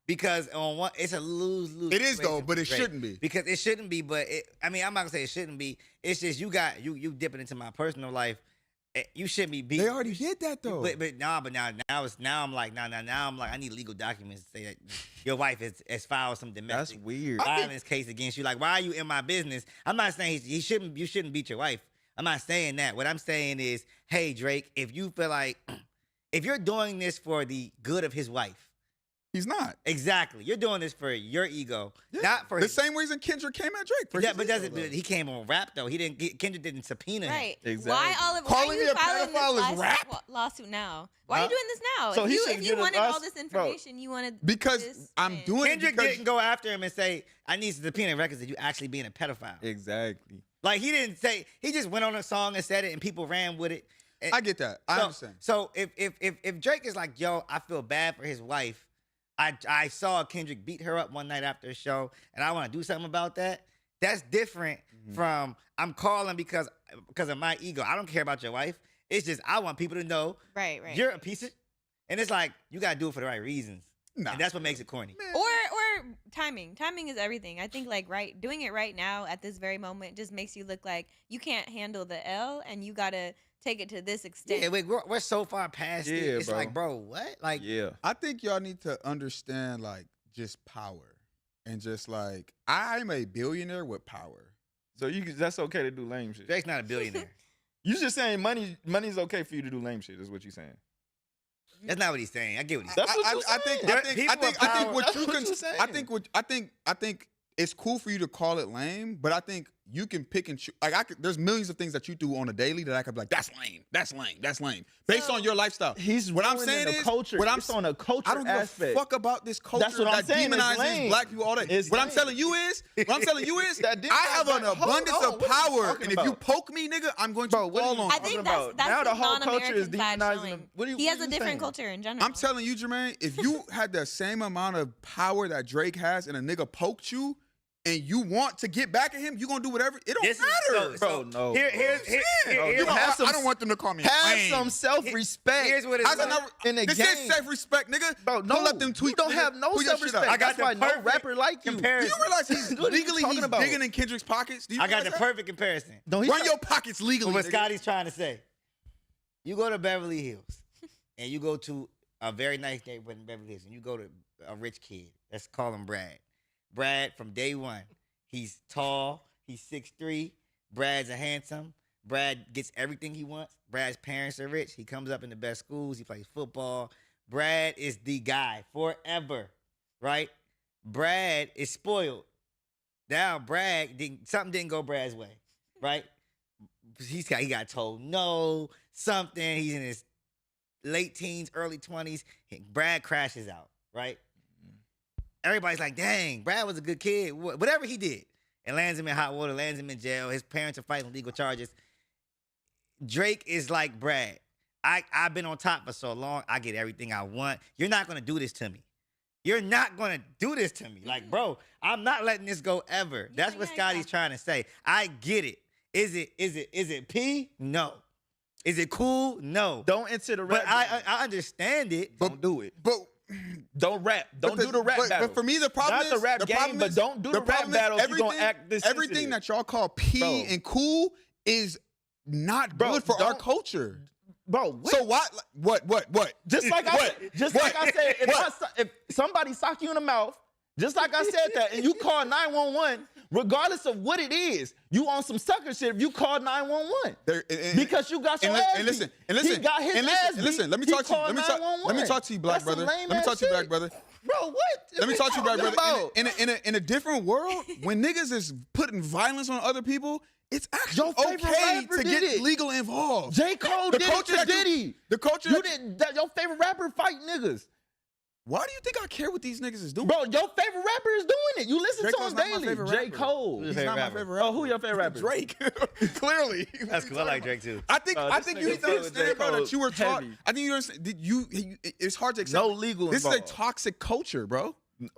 Because on one, it's a lose-lose. It is though, situation but it for Drake. shouldn't be. Because it shouldn't be, but I'm not gonna say it shouldn't be. It's just you dipping into my personal life. You shouldn't be beat. They already did that though. But now I'm like I need legal documents to say that your wife has filed some That's domestic weird. violence case against you. Like, why are you in my business? I'm not saying you shouldn't beat your wife. I'm not saying that. What I'm saying is, hey Drake, if you feel like if you're doing this for the good of his wife. He's not. Exactly. You're doing this for your ego, Yeah. not for the his. same reason Kendrick came at Drake. For Yeah, his but ego, doesn't though. he came on rap though? Kendrick didn't subpoena him. Right. Exactly. Why Calling are me you a filing pedophile this is rap? lawsuit now? Why are Huh? you doing this now? So he if shouldn't you get wanted us- all this bro. information, you wanted Because this I'm and- doing Kendrick it because didn't go after him and say, "I need to subpoena records that you actually being a pedophile." Exactly. Like he didn't say. He just went on a song and said it, and people ran with it. And I get that. I understand. So if Drake is like, "Yo, I feel bad for his wife," I saw Kendrick beat her up one night after a show, and I want to do something about that. That's different from I'm calling because of my ego. I don't care about your wife. It's just I want people to know right. you're a piece of. And it's like you gotta do it for the right reasons, Nah. and that's what makes it corny. Or timing. Timing is everything. I think doing it right now at this very moment just makes you look like you can't handle the L and you gotta take it to this extent. Yeah, we're so far past it. Yeah, It's bro. like, bro, what? Like, Yeah. I think y'all need to understand like just power and just like I'm a billionaire with power. So that's okay to do lame shit. Drake's not a billionaire. You just saying money's okay for you to do lame shit, is what you're saying. That's not what he's saying. I get what he's That's saying. what I you're think saying. I think People I think of I think power- what That's you what can you're saying. I think it's cool for you to call it lame, but I think you can pick and choose. Like there's millions of things that you do on a daily that I could be like, that's lame, that's lame, that's lame, based So- on your lifestyle. He's what I'm ruining saying the is culture. What I'm It's on a culture I don't give aspect. a fuck about this culture That's what I'm that saying, it's demonizes lame. black people all day. It's What I'm lame. telling you is, That I have an demonizes- hold abundance on, of what are you power, talking and if you about? poke me, nigga, I'm going to Bro, what are fall you on. I you. think talking that's about? that's Now the the whole culture is non-American side demonizing showing. them. What are you- He what has are a you different saying? culture in general. I'm telling you, Jermaine, if you had the same amount of power that Drake has and a nigga poked you and you want to get back at him, you gonna do whatever. It don't This is matter. Bro, no. Here's You know, have some- I don't want them to call me Have lame. some self-respect. Here's what it's How's that like. not, in the this game. is self-respect, nigga. Bro, no. Pull up them tweets. You don't nigga. have no Pull your shit up. self-respect. I got That's the why no perfect rapper like you. Do comparison. you realize he's What are you legally talking about? digging in Kendrick's pockets? Do you I got the realize that? perfect comparison. No, he's Run not- your pockets legally. What nigga. Scotty's trying to say. You go to Beverly Hills and you go to a very nice neighborhood in Beverly Hills and you go to a rich kid. Let's call him Brad. Brad, from day one, he's tall, he's 6'3". Brad's a handsome. Brad gets everything he wants. Brad's parents are rich. He comes up in the best schools. He plays football. Brad is the guy forever, right? Brad is spoiled. Now something didn't go Brad's way, right? He got told no, something. He's in his late teens, early 20s. Brad crashes out, right? Everybody's like, dang, Brad was a good kid. Whatever he did. And lands him in hot water, lands him in jail. His parents are fighting legal charges. Drake is like Brad. I've been on top for so long. I get everything I want. You're not going to do this to me. You're not going to do this to me. Like, bro, I'm not letting this go ever. That's what Scotty's trying to say. I get it. Is it P? No. Is it cool? No. Don't enter the rap. But I understand it. Don't do it. But Don't rap. Don't do the rap battle. But for me, the problem Not is the rap the game, problem but is- don't do the rap problem is battle if you gonna everything- act this Everything sensitive. that y'all call P Bro. and cool is not Bro, good for our don't- culture. Bro, what? So why? What? Just like I said, if somebody sock you in the mouth, just like I said that, and you call 911, regardless of what it is, you on some sucker shit if you call 911 because you got your ass beat. And listen, he got his ass beat. Listen, let me He talk to you. called Let me talk to you, black That's some brother. lame Let me ass talk to you, black shit. brother. Bro, what? Let me talk to you, black What brother. about? In a different world, when niggas is putting violence on other people, it's actually Your favorite okay rapper to did get it. legal involved. J. Cole The did culture it that to you- Diddy. The culture. You did that. Your favorite rapper fight niggas. Why do you think I care what these niggas is doing? Bro, your favorite rapper is doing it. You listen Drake to was him not my daily. favorite J. rapper. Cole. Who's He's your not my favorite favorite rapper? rapper. Oh, who your favorite rapper? Drake. Clearly. That's cool. I like Drake too. I think this you nigga need to fuck with understand, J. bro, that Cole you were taught. heavy. I think you understand. It's hard to accept. No legal This is a involved. toxic culture, bro.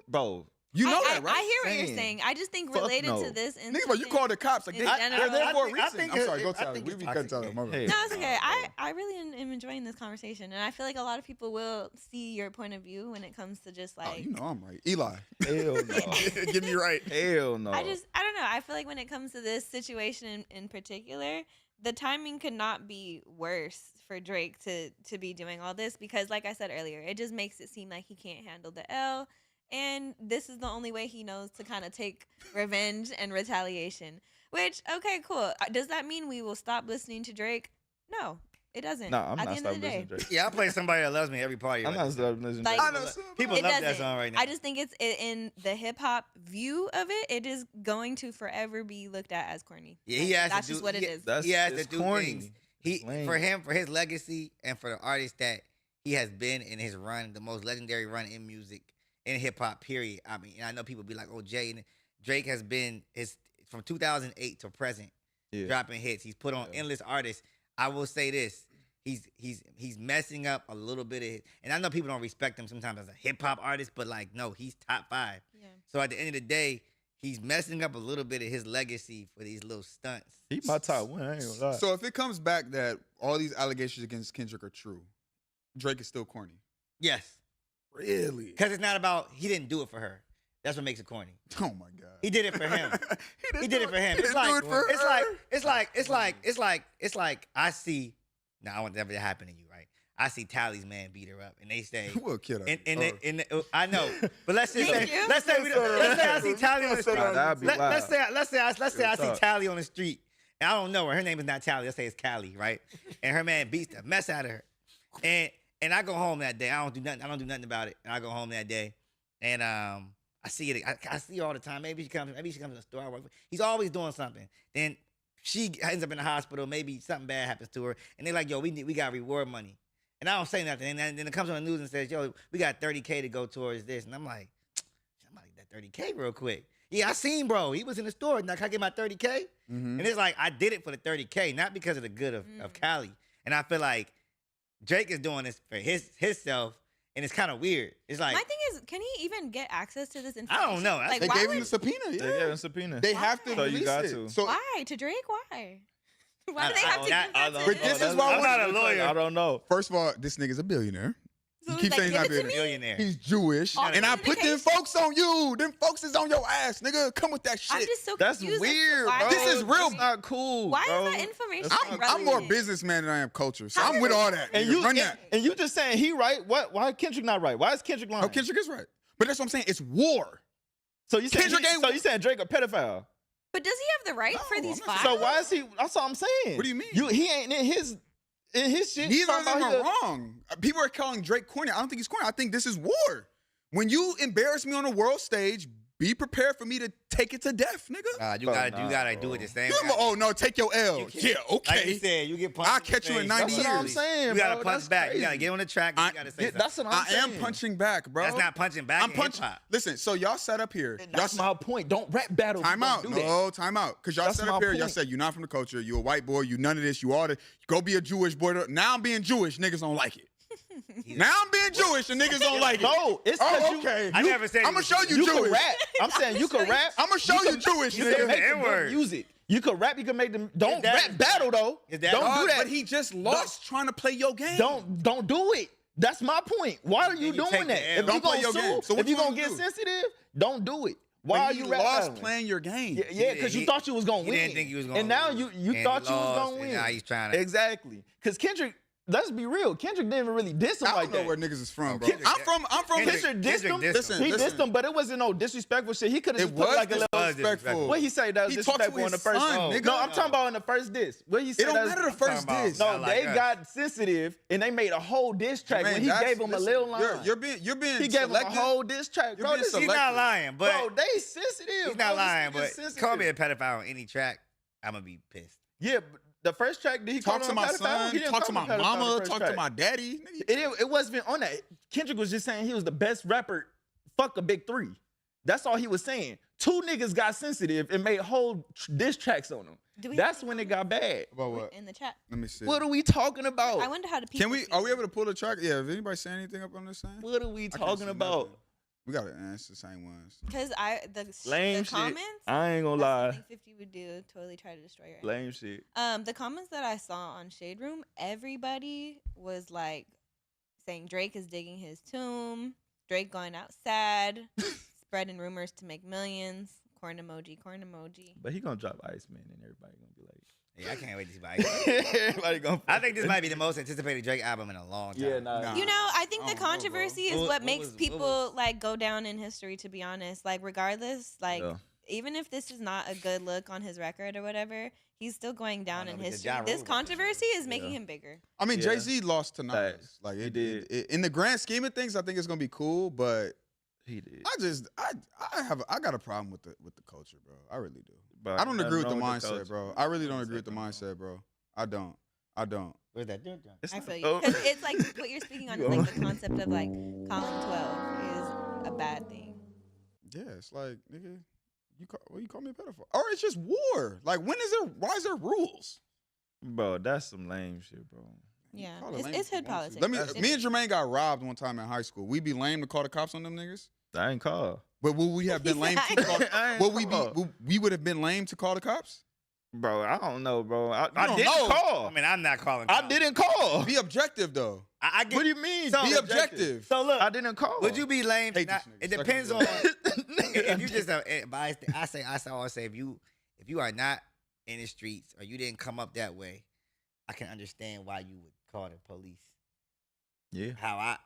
Bro, You know I that, right? I hear what you're Saying. saying. I just think Fuck related no. to this Nigga, bro, you call the cops like in they're general. there for a I reason. think I'm sorry, go I tell think We it's cut toxic. Tyler. My bad. Hey. No, it's okay. I really am enjoying this conversation, and I feel like a lot of people will see your point of view when it comes to just Oh, like. you know I'm right. Eli. hell no. Get me right. Hell no. I don't know. I feel like when it comes to this situation in particular, the timing could not be worse for Drake to be doing all this because, like I said earlier, it just makes it seem like he can't handle the L. And this is the only way he knows to kind of take revenge and retaliation. Which, okay, cool. Does that mean we will stop listening to Drake? No, it doesn't. Nah, I'm At not the end of the stopping day. listening to Drake. Yeah, I play Somebody That Loves Me every party. I'm right? not stopping listening to Like- Drake. I know. People It love that doesn't. song right now. I just think it's in the hip hop view of it. It is going to forever be looked at as corny. Yeah, he has That's to just do, what it is. He has to it's do corny. things. He It's lame. for him, for his legacy, and for the artist that he has been in his run, the most legendary run in music, in hip hop. Period. I mean, I know people be like, "Oh, Jay," and Drake has been from 2008 to present, Yeah. dropping hits. He's put on endless artists. I will say this: he's messing up a little bit of it, and I know people don't respect him sometimes as a hip hop artist, but like, no, he's top 5. Yeah. So at the end of the day, he's messing up a little bit of his legacy for these little stunts. He my top one. I ain't gonna lie. So if it comes back that all these allegations against Kendrick are true, Drake is still corny. Yes. Really? Because it's not about, he didn't do it for her. That's what makes it corny. Oh my God. He did it for him. He did it for him. He It's didn't do like, it for her. it's like, I see, now I want that to happen to you, right? I see Tally's man beat her up, and they say, We'll kill her. I know, but let's just Thank say, you. let's say I see Tally on the street. That'd be wild. Let's say I see talk. Tally on the street, and I don't know her. Her name is not Tally. Let's say it's Callie, right? And her man beats the mess out of her, and I go home that day. I don't do nothing about it. And I go home that day, and I see it. I see her all the time. Maybe she comes to the store. I work with. He's always doing something. Then she ends up in the hospital. Maybe something bad happens to her, and they're like, "Yo, we got reward money." And I don't say nothing. And then it comes on the news and says, "Yo, we got 30K to go towards this." And I'm like, "That 30K real quick." Yeah, I seen bro. He was in the store. Now, can I get my 30K? Mhm. And it's like, I did it for the 30K, not because of the good of Cali. And I feel like Drake is doing this for himself, and it's kind of weird. It's like, My thing is, can he even get access to this information? I don't know. That's- Like, They why gave would, him the subpoena. They Yeah. gave him subpoena. They have to So you release got it. to. So why to Drake? Why? Why do they I have to don't- give that to But him? this is why I'm not a lawyer. I don't know. first of all, this nigga's a billionaire. So You it's keep like, saying he's not give it to me. billionaire. He's Jewish, All and I put them communication. folks on you. Them folks is on your ass, nigga. Come with that shit. I'm just so That's confused as to weird, why bro. This is real- That's not cool. Why bro. is that information That's I'm not more relevant? businessman than I am culture, so How I'm is with it- all that. And nigga. you Run that. and you just saying he right? What? Why Kendrick not right? Why is Kendrick lying? Oh, Kendrick is right, but that's what I'm saying. It's war. So you saying Kendrick ain't- so you saying Drake a pedophile? But does he have the right No, for these I'm not files? So why is he? That's what I'm saying. What do you mean? He ain't in his shit. Neither of talking them about are he- wrong. People are calling Drake corny. I don't think he's corny. I think this is war. When you embarrass me on the world stage, be prepared for me to take it to death, nigga. you Bro, gotta do bro. it the same You way. ever- oh no, take your L. You can't- Yeah, Like you okay. said, you get punched. I'll the catch you in face. 90 That's what I'm years. saying. You gotta bro. punch That's back. You crazy. gotta get on the track. And you gotta say something. That's what I'm I saying. am punching back, bro. That's not punching back. I'm in punching. hip-hop. Listen, so y'all sat up here. That's my point. Don't rap battle. Time out. Don't do that. No, time out. Because y'all That's sat up my here. Y'all point. said you're not from the culture. You a white boy. You none of this. You all the. Go be a Jewish boy. Now I'm being Jewish. Niggas don't like it. Now I'm being Jewish and niggas don't like it. No, it's because Oh, you. okay. I never said I'm gonna you show you You Jewish. can rap. I'm saying you can rap. I'm gonna show you Jewish. You nigga. can make the some good N-word. music. You can rap. You can make them. Don't that- rap battle though. Is that- Don't Dog, do that. But he just lost trying to play your game. Don't do it. That's my point. Why are you Then you take doing the that? L. If Don't you play gonna your sue, game. So what if you you gonna wanna get do? sensitive, don't do it. Why But are he you rap lost battling? playing your game. Yeah, because you thought you was gonna He win. didn't think he was gonna and now lose. you And thought he you was lost, gonna and win. now he's trying to. Exactly. Because Kendrick, let's be real, Kendrick didn't even really diss him I like don't know that. where niggas is from, bro. Kendrick- I'm from Kendrick dissed him. Listen, He listen. dissed him, but it wasn't no disrespectful shit. He could have It just put was like a little. disrespectful. What he say that was He talked to disrespectful in the his first? son, nigga. No, I'm talking about in the first diss. What he It said don't that matter the was, first talking about- diss. no, Not like they us. got sensitive and they made a whole diss track Man, when he that's- gave him a listen, little line. You're being He gave him a selective. whole diss track, You're bro. being This, He's not selective. lying, but bro, they sensitive. he's bro. not This lying. nigga But sensitive. call me a pedophile on any track, I'm gonna be pissed. Yeah, but the first track, did he call Talk to him my a pedophile? son. He didn't Talk to call my him a pedophile the mama. first Talk track. to my daddy. It wasn't on that. Kendrick was just saying he was the best rapper. Fuck a big three. That's all he was saying. Two niggas got sensitive and made whole diss tracks on them. Do we That's have when it got bad. About what? in the chat? Let me see. What are we talking about? I wonder how the people. Can we? Are we able to pull the track? Yeah. If anybody say anything up on this thing? What are we I can't talking see about? nothing. We got to answer the same ones. Because Lame the shit. comments. I ain't gonna That's lie. something 50 would do. Totally try to destroy your. Lame shit. The comments that I saw on Shade Room, everybody was like saying Drake is digging his tomb, Drake going out sad, spreading rumors to make millions, corn emoji, corn emoji. But he gonna drop Iceman and everybody gonna be like, Yeah, I can't wait to see Ice. everybody gonna. I think this might be the most anticipated Drake album in a long time. Yeah, nah. Nah. You know, I think I the don't know, bro. controversy is What what was- makes what people was- like go down in history. To be honest, like regardless, like Yeah. even if this is not a good look on his record or whatever, he's still going down know, in because history. Ja Rule This was- controversy is making Yeah. him bigger. I mean, Yeah. Jay-Z lost to Nas. Facts. Like He it did. in the grand scheme of things, I think it's gonna be cool. But He did. I got a problem with the culture, bro. I really do. But I don't nothing agree with the wrong mindset, culture. bro. I really don't Nothing agree with the wrong. mindset, bro. I don't. Where's that dude? It's I not- feel you. oh. 'Cause it's like what you're speaking on You is like are- the concept of like calling 12 is a bad thing. Yeah, it's like, nigga, you call me a pedophile, or it's just war. Like, why is there rules? Bro, that's some lame shit, bro. Yeah, Call it lame it's if you hood want to. politics. Me and Jermaine got robbed one time in high school. We be lame to call the cops on them niggas, I ain't call. but would we have been lame to call? I ain't Would we call. we would have been lame to call the cops? Bro, I don't know, bro. I don't didn't know. call. I mean, I'm not calling. I cops. didn't call. Be objective though. I get, What do you mean? So- Be Be objective. So look, I didn't call. would you be lame? Hate Not, this nigga. it depends Suck on his if you just I say if you are not in the streets or you didn't come up that way, I can understand why you would call the police. Yeah.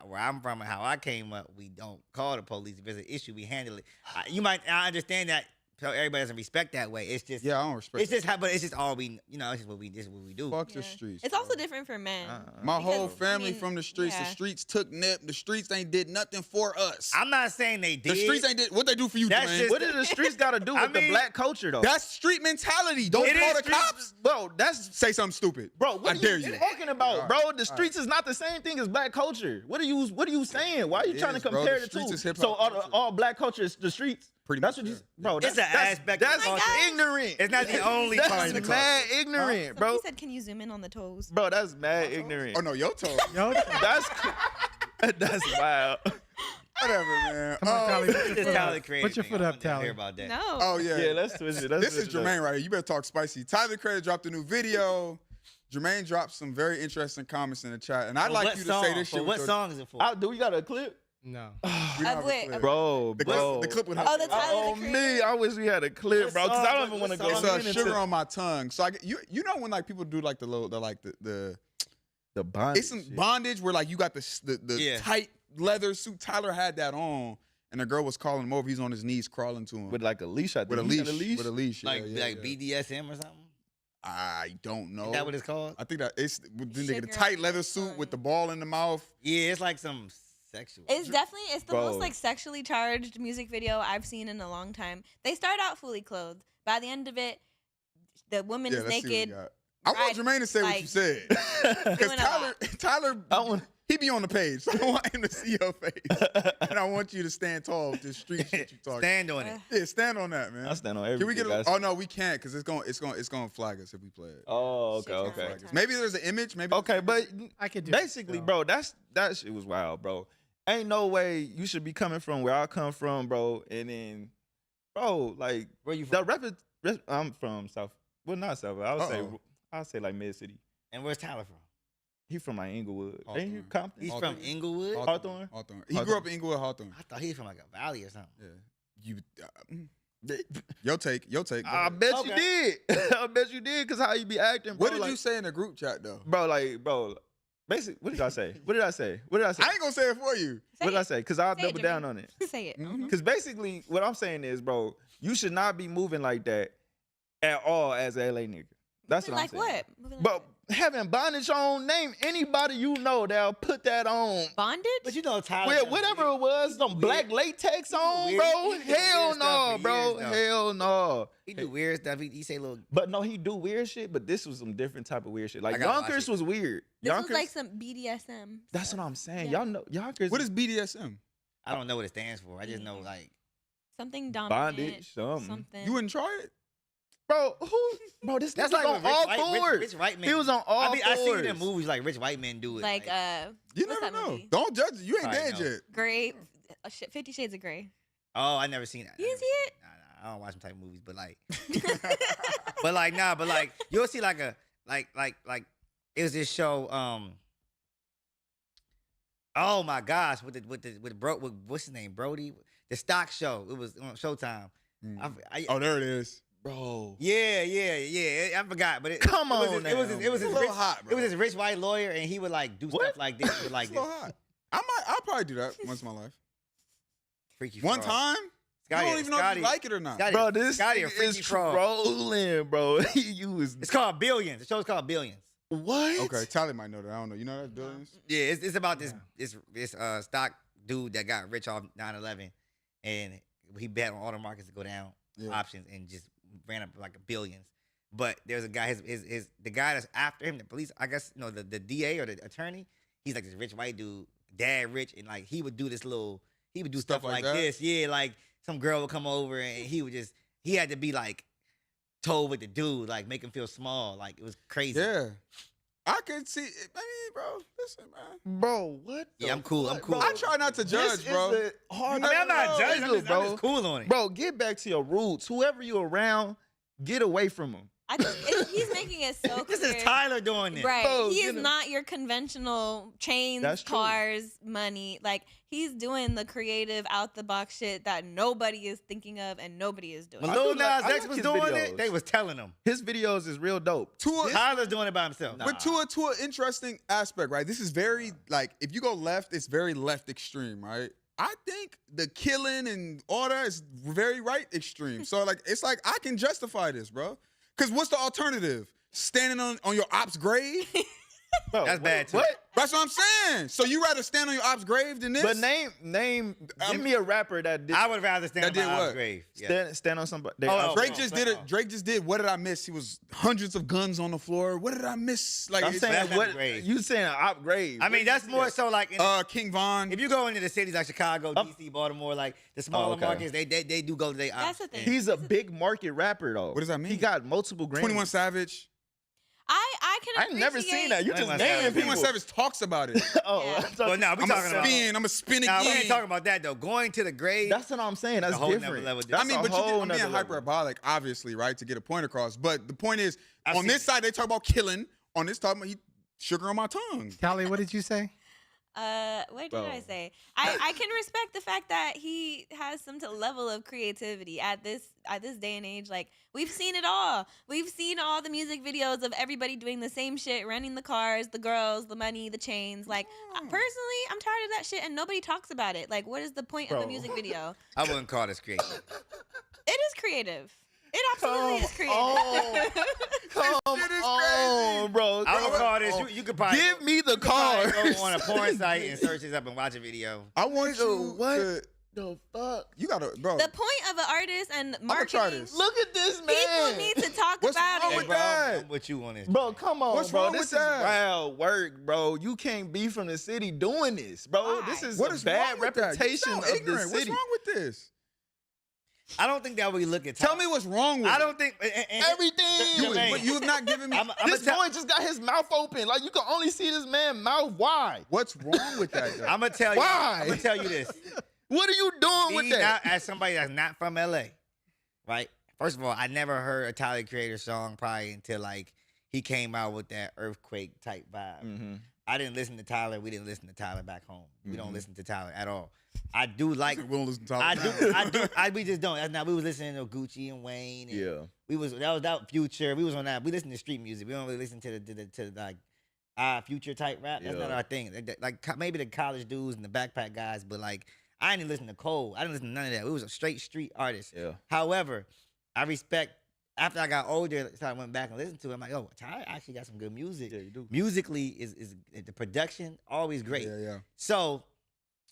Where I'm from and how I came up, we don't call the police. If there's an issue, we handle it. I understand that everybody doesn't respect that way. It's just Yeah, I don't respect. it's just how, but it's just all we it's just what we do. Fuck the Yeah. streets. It's bro. also different for men. My whole because, family I mean, from the streets. The yeah. streets took nip. The streets ain't did nothing for us. I'm not saying they did. The streets ain't did what they do for you, That's Jermaine. just- What did the streets got to do with the mean, black culture, though? That's street mentality. Don't It call is the street- cops. Bro, that's Say something stupid. bro. What I are dare you you. talking about, All bro? right. The streets is not the same thing as black culture. What are you saying? Why are you It trying is, to bro. compare The the streets two? is hip-hop So culture. all black culture is the streets. Pretty That's much, what you, yeah. bro. It's That's, an aspect of That's culture. ignorant. It's not the only part of the That's culture. mad ignorant, bro. Somebody said, "Can you zoom in on the toes?" Bro, that's mad ignorant. Oh no, your toe. Yo, That's wild. Whatever, man. Come on, Tally, put your This foot Tyler up. Creator Put your thing, foot I up, wanted to Tally. hear about that. No. Oh yeah. Yeah, let's switch it. This is Jermaine right here. You better talk spicy. Tyler Creator dropped a new video. Jermaine dropped some very interesting comments in the chat, and I'd For like what you to song? say this For shit. what with song is it for? Do we got a clip? No. We don't have a wait, clip. Bro, The bro. clip would have. Oh, the Tyler, Oh, the me. Creator. I wish we had a clip, bro, because I don't even want to go. It's into sugar on my tongue. So you know when like people do like the the bond. it's some bondage where like you got the Yeah. tight leather suit. Tyler had that on, and the girl was calling him over. He's on his knees crawling to him with like a leash. I think. with a He leash. had With a leash. Yeah, like yeah, yeah. BDSM or something? I don't know. Is that what it's called? I think that it's the Sugar tight on leather my suit tongue. with the ball in the mouth. Yeah, it's like some sexual. It's the Bro. most like sexually charged music video I've seen in a long time. They start out fully clothed. By the end of it, the woman Yeah, is let's see what we naked. got. I want right, Jermaine to say what you like, said. Because doing a lot. Tyler, I want- he be on the page. So I want him to see your face. And I want you to stand tall with this street shit you talking. Stand on it. Yeah, stand on that, man. I stand on everything. Can we get guys. Oh no, we can't because it's gonna flag us if we play it. Oh, okay, Shit, okay. flag us. Maybe there's an image, maybe Okay, but I could do basically, it, bro, that shit was wild, bro. Ain't no way you should be coming from where I come from, bro. And then, bro, like Where you the from? I'm from South. Well, not South. I'll say like mid city. And where's Tyler from? He from like Inglewood. Ain't he Hawthorne. Compton? He's Hawthorne. from Inglewood. Hawthorne? He grew up in Inglewood, Hawthorne. I thought he was from like a valley or something. Yeah. You, your take. Go I ahead. bet Okay. you did. I bet you did, because how you be acting, bro. What did like, you say in the group chat though? Bro, basically, what did I say? What did I say? I ain't gonna say it for you. What did I say? Because I'll Say it, double down Jermaine. on it. Say it. Mhm. Because basically, what I'm saying is, bro, you should not be moving like that at all as a LA nigga. That's what I'm Like saying. what? Moving like But what? having bondage on, name anybody you know that'll put that on. Bondage? But you know, Tyler. Well, does whatever weird- it was, some weird- black latex on, weird- bro. he do weird Hell stuff no, for bro. years, though. Hell no. He do weird stuff. He say little. But no, he do weird shit, but this was some different type of weird shit. Like I gotta watch Yonkers it. was weird. This Yonkers, was like some BDSM. that's stuff. what I'm saying. Yeah. Y'all know Yonkers What is BDSM? I don't know what it stands for. I just know like. Something dominant. bondage, something. You wouldn't try it? Bro, this That's nigga like on what all rich fours. rich white men. He was on all I see it fours. in movies like rich white men do it. like You what's never that know. movie? Don't judge it. You ain't Probably dead know. yet. Gray. 50 Shades of Grey. Oh, I never seen that. You didn't see it? Nah, I don't watch them type of movies, but like, but like you'll see like a like it was this show. Oh my gosh, with what's his name, Brody, the stock show. It was on Showtime. Oh, there it is. Bro. Yeah. I forgot, but Come it was on this- it was now, this- it was It's this a little rich, hot, It bro. was this rich white lawyer, and he would like do What? stuff like this, with, like It's a little this hot. I'll probably do that once in my life. freaky One fraud. time? Scotty, you don't even know if Scotty- you like it or not. Scotty- Bro, this Scotty a nigga freaky is fraud. trolling, bro. You was It's called Billions. The show's called Billions. what? Okay, Tally might know that. I don't know. You know that billions? Yeah, it's about this stock dude that got rich off 9/11, and he bet on all the markets to go down, Yeah. options, and just ran up like billions. But there's a guy, the guy that's after him, the police, I guess, the DA or the attorney, he's like this rich white dude, dad rich, and like he would do stuff like that? this. Yeah, like some girl would come over and he had to be like told what to do, like make him feel small, like it was crazy. Yeah. I could see it. I mean, bro, listen, man. Bro, what? Yeah, the I'm cool. I'm fuck, cool. bro? I try not to judge, This bro. Is a hard I mean, I'm not No, judging, I'm nigga, just cool on it. Bro, get back to your roots. Whoever you around, get away from them. I think he's making it so This clear. is Tyler doing this. Right. Bro, he you is know. not your conventional chains, That's true. cars, money. Like he's doing the creative out the box shit that nobody is thinking of and nobody is doing. When I Lil do like- Nas I X like was his doing videos. it, they was telling him. His videos is real dope. Tyler's doing it by himself. But to an interesting aspect, right? This is very, like, if you go left, it's very left extreme, right? I think the killing and all that is very right extreme. So, like, it's like, I can justify this, bro. Because what's the alternative? Standing on your op's grave? Bro, That's bad, too. What? That's what I'm saying. So you rather stand on your op's grave than this? But give me a rapper that did I would rather stand That on did my what? Bob's grave. Yeah. stand on somebody. Oh, Drake oh, just oh, did it. oh. Drake just did What Did I Miss? He was hundreds of guns on the floor. What did I miss? Like, I'm it's- saying that's not what grave. you saying upgrade. I mean, that's more so like King Von. if you go into the cities like Chicago, DC, Baltimore, like the smaller okay. markets, they do go to their That's the thing. He's a big market rapper though. What does that mean? He got multiple Grammys. 21 Savage. I can I ain't never seen that. You just 21 naming Savage. people. 21 Savage talks about it. Oh, Yeah. I'm talking- Well, nah, we I'm talking a about. spin. I'm a spin Nah, we again. ain't talking about that though. Going to the grave. that's what I'm saying. That's a whole nother different. level. That's I mean, a but whole I'm being nother level. hyperbolic, obviously, right, to get a point across. But the point is, I've on seen this it. side, they talk about killing. On this talking about sugar on my tongue. Callie, what did you say? What did Bro. I say? I can respect the fact that he has some level of creativity at this day and age. Like we've seen it all. We've seen all the music videos of everybody doing the same shit, renting the cars, the girls, the money, the chains. Like personally, I'm tired of that shit and nobody talks about it. Like what is the point of Bro. a music video? I wouldn't call this creative. It is creative. It absolutely is creative. Come shit is on, bro. I would Come call this. on. You could probably Give me the probably cars. go on a porn site and search this up and watch a video. I want you what to. the fuck? You gotta, bro. The point of an artist and I'ma try marketing, this. Look at this man. people need to talk What's about wrong it. with bro, that? I'm with you on this, Bro, come on, What's bro. wrong This with is that? wild work, bro. You can't be from the city doing this, bro. Why? This is What a is bad wrong with that? You reputation sound of the ignorant. What's city. wrong with this? I don't think that we look at. Tell me what's wrong with I it. don't think Everything. Jermaine. But you have not given me. This boy just got his mouth open. Like you can only see this man's mouth wide. What's wrong with that? Though? I'm gonna tell you. Why? I'm gonna tell you this. What are you doing with Me that? now, as somebody that's not from LA, right? First of all, I never heard a Tyler Creator song probably until like he came out with that earthquake type vibe. Mhm. I didn't listen to Tyler. We didn't listen to Tyler back home. We don't Mhm. listen to Tyler at all. I do like. We don't listen to Tyler. We just don't. Now we was listening to Gucci and Wayne. And Yeah. We was that Future. We was on that. We listen to street music. We don't really listen to the like Future type rap. That's not Yeah. our thing. Like maybe the college dudes and the backpack guys, but like I didn't listen to Cole. I didn't listen to none of that. We was a straight street artist. Yeah. However, I respect. After I got older, so I went back and listened to it. I'm like, oh, Tyler actually got some good music. Yeah, you do. Musically is the production always great. Yeah. So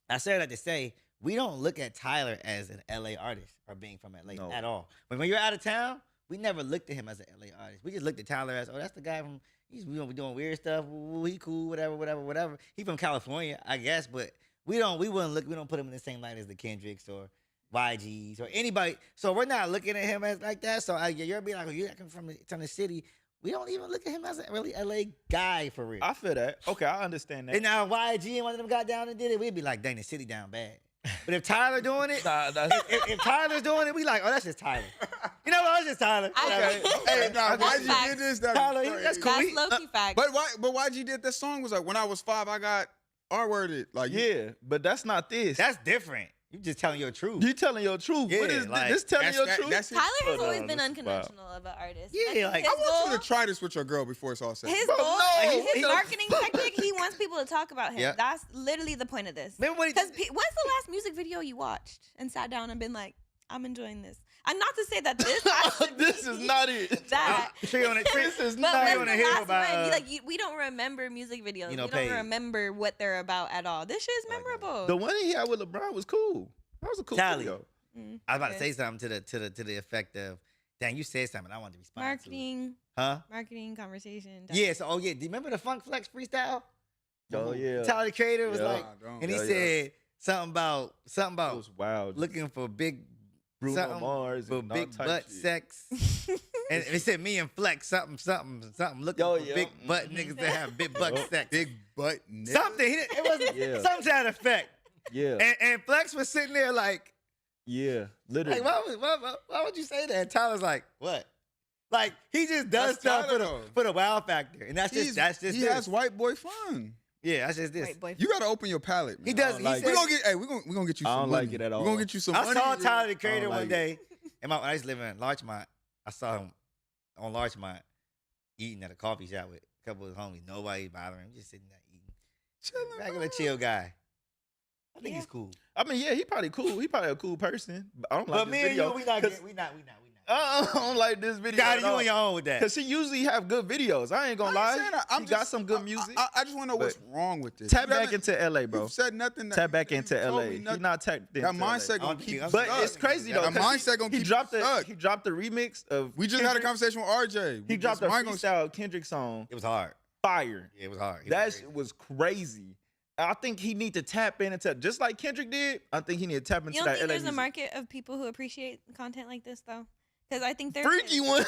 I say that to say we don't look at Tyler as an LA artist or being from LA No. at all. But when you're out of town, we never looked at him as an LA artist. We just looked at Tyler as, oh, that's the guy from. He's we be doing weird stuff. Ooh, he cool, whatever. He from California, I guess, but we don't put him in the same light as the Kendricks or YGs or anybody. So we're not looking at him as like that. So you're being like, oh, you're from the city. We don't even look at him as a really LA guy for real. I feel that. Okay, I understand that. And now YG and one of them got down and did it, we'd be like, dang, the city down bad. But if Tyler doing it, if Tyler's doing it, we like, oh, that's just Tyler. You know what? That's just Tyler. I- Hey, nah, That's YG facts. did this. That Tyler, was that's crazy. cool. That's low-key fact. But YG did that song was like when I was 5, I got R-worded. Like Yeah, but that's not this. That's different. You just telling your truth. You telling your truth. Yeah, What is like, this telling your truth? That's his, Tyler has Hold always on, been this is unconventional of an artist. Yeah, Like, like, I want you to try this with your girl before it's all said. His Bro, goal, no. his marketing technique, he wants people to talk about him. Yeah. That's literally the point of this. Remember when he Because when's the last music video you watched and sat down and been like, I'm enjoying this? And not to say that this has to This is be not it. that. Tree on it. This is But not Tree when's on the the hill last by, one? We don't remember music videos. You know, we don't Paige. remember what they're about at all. This shit is memorable. The one he had with LeBron was cool. That was a cool Tally. video. I was about to Okay. say something to the effect of, dang, you said something. I wanted to respond Marketing, to it. Huh? marketing, conversation. Yeah, so, do you remember the Funk Flex freestyle? Oh yeah. Tyler the Creator was Yeah. like, Nah, don't. and he Yeah, yeah. said something about That was wild. looking for big Bruno something Mars for and all big type butt shit. sex. And it said me and Flex something looking Oh, for yeah. big butt niggas that have big butt Yup. sex. Big butt nigga. Something. It wasn't Yeah. some kind of effect. Yeah. And Flex was sitting there like Literally. why would you say that? And Tyler's like, what? Like he just does That's stuff Tyler, though. for the wow factor, and that's just He this. has white boy fun. Yeah, that's just this. Wait, boy. You gotta open your palate, man. He does. don't He like said, We gonna get. Hey, we gonna get you. I Some don't money. like it at We all. gonna get you some I money. saw Tyler the Creator like one it. day, and when I used to live in Larchmont, I saw him on Larchmont eating at a coffee shop with a couple of homies. Nobody bothering him, just sitting there eating. Chilling, Regular bro. chill guy. I think Yeah. he's cool. I mean, yeah, he probably cool. He probably a cool person. But I don't like But this me and video. you, we not. 'cause I I don't like this video. got at you all. on your own with that. Cause he usually have good videos. I ain't gonna I ain't lie. saying that. He got some good music. I just want to know what's But wrong with this. Tap You back haven't- into LA, bro. You've said nothing. That Tap back you've into told LA. me He nothing. not tapped into That mindset I gonna don't keep think you I'm- But stuck. it's crazy though. That 'cause mindset gonna he keep dropped you stuck. He dropped the remix of. We just had a Kendrick. conversation with RJ. He dropped a Mine gonna- freestyle Kendrick song. It was hard. Fire. Yeah, it was hard. It That was shit crazy. was crazy. I think he need to tap in and tap, just like Kendrick did. I think he need to tap into You don't that think LA there's a music. market of people who appreciate content like this though? Because I think there's Freaky one.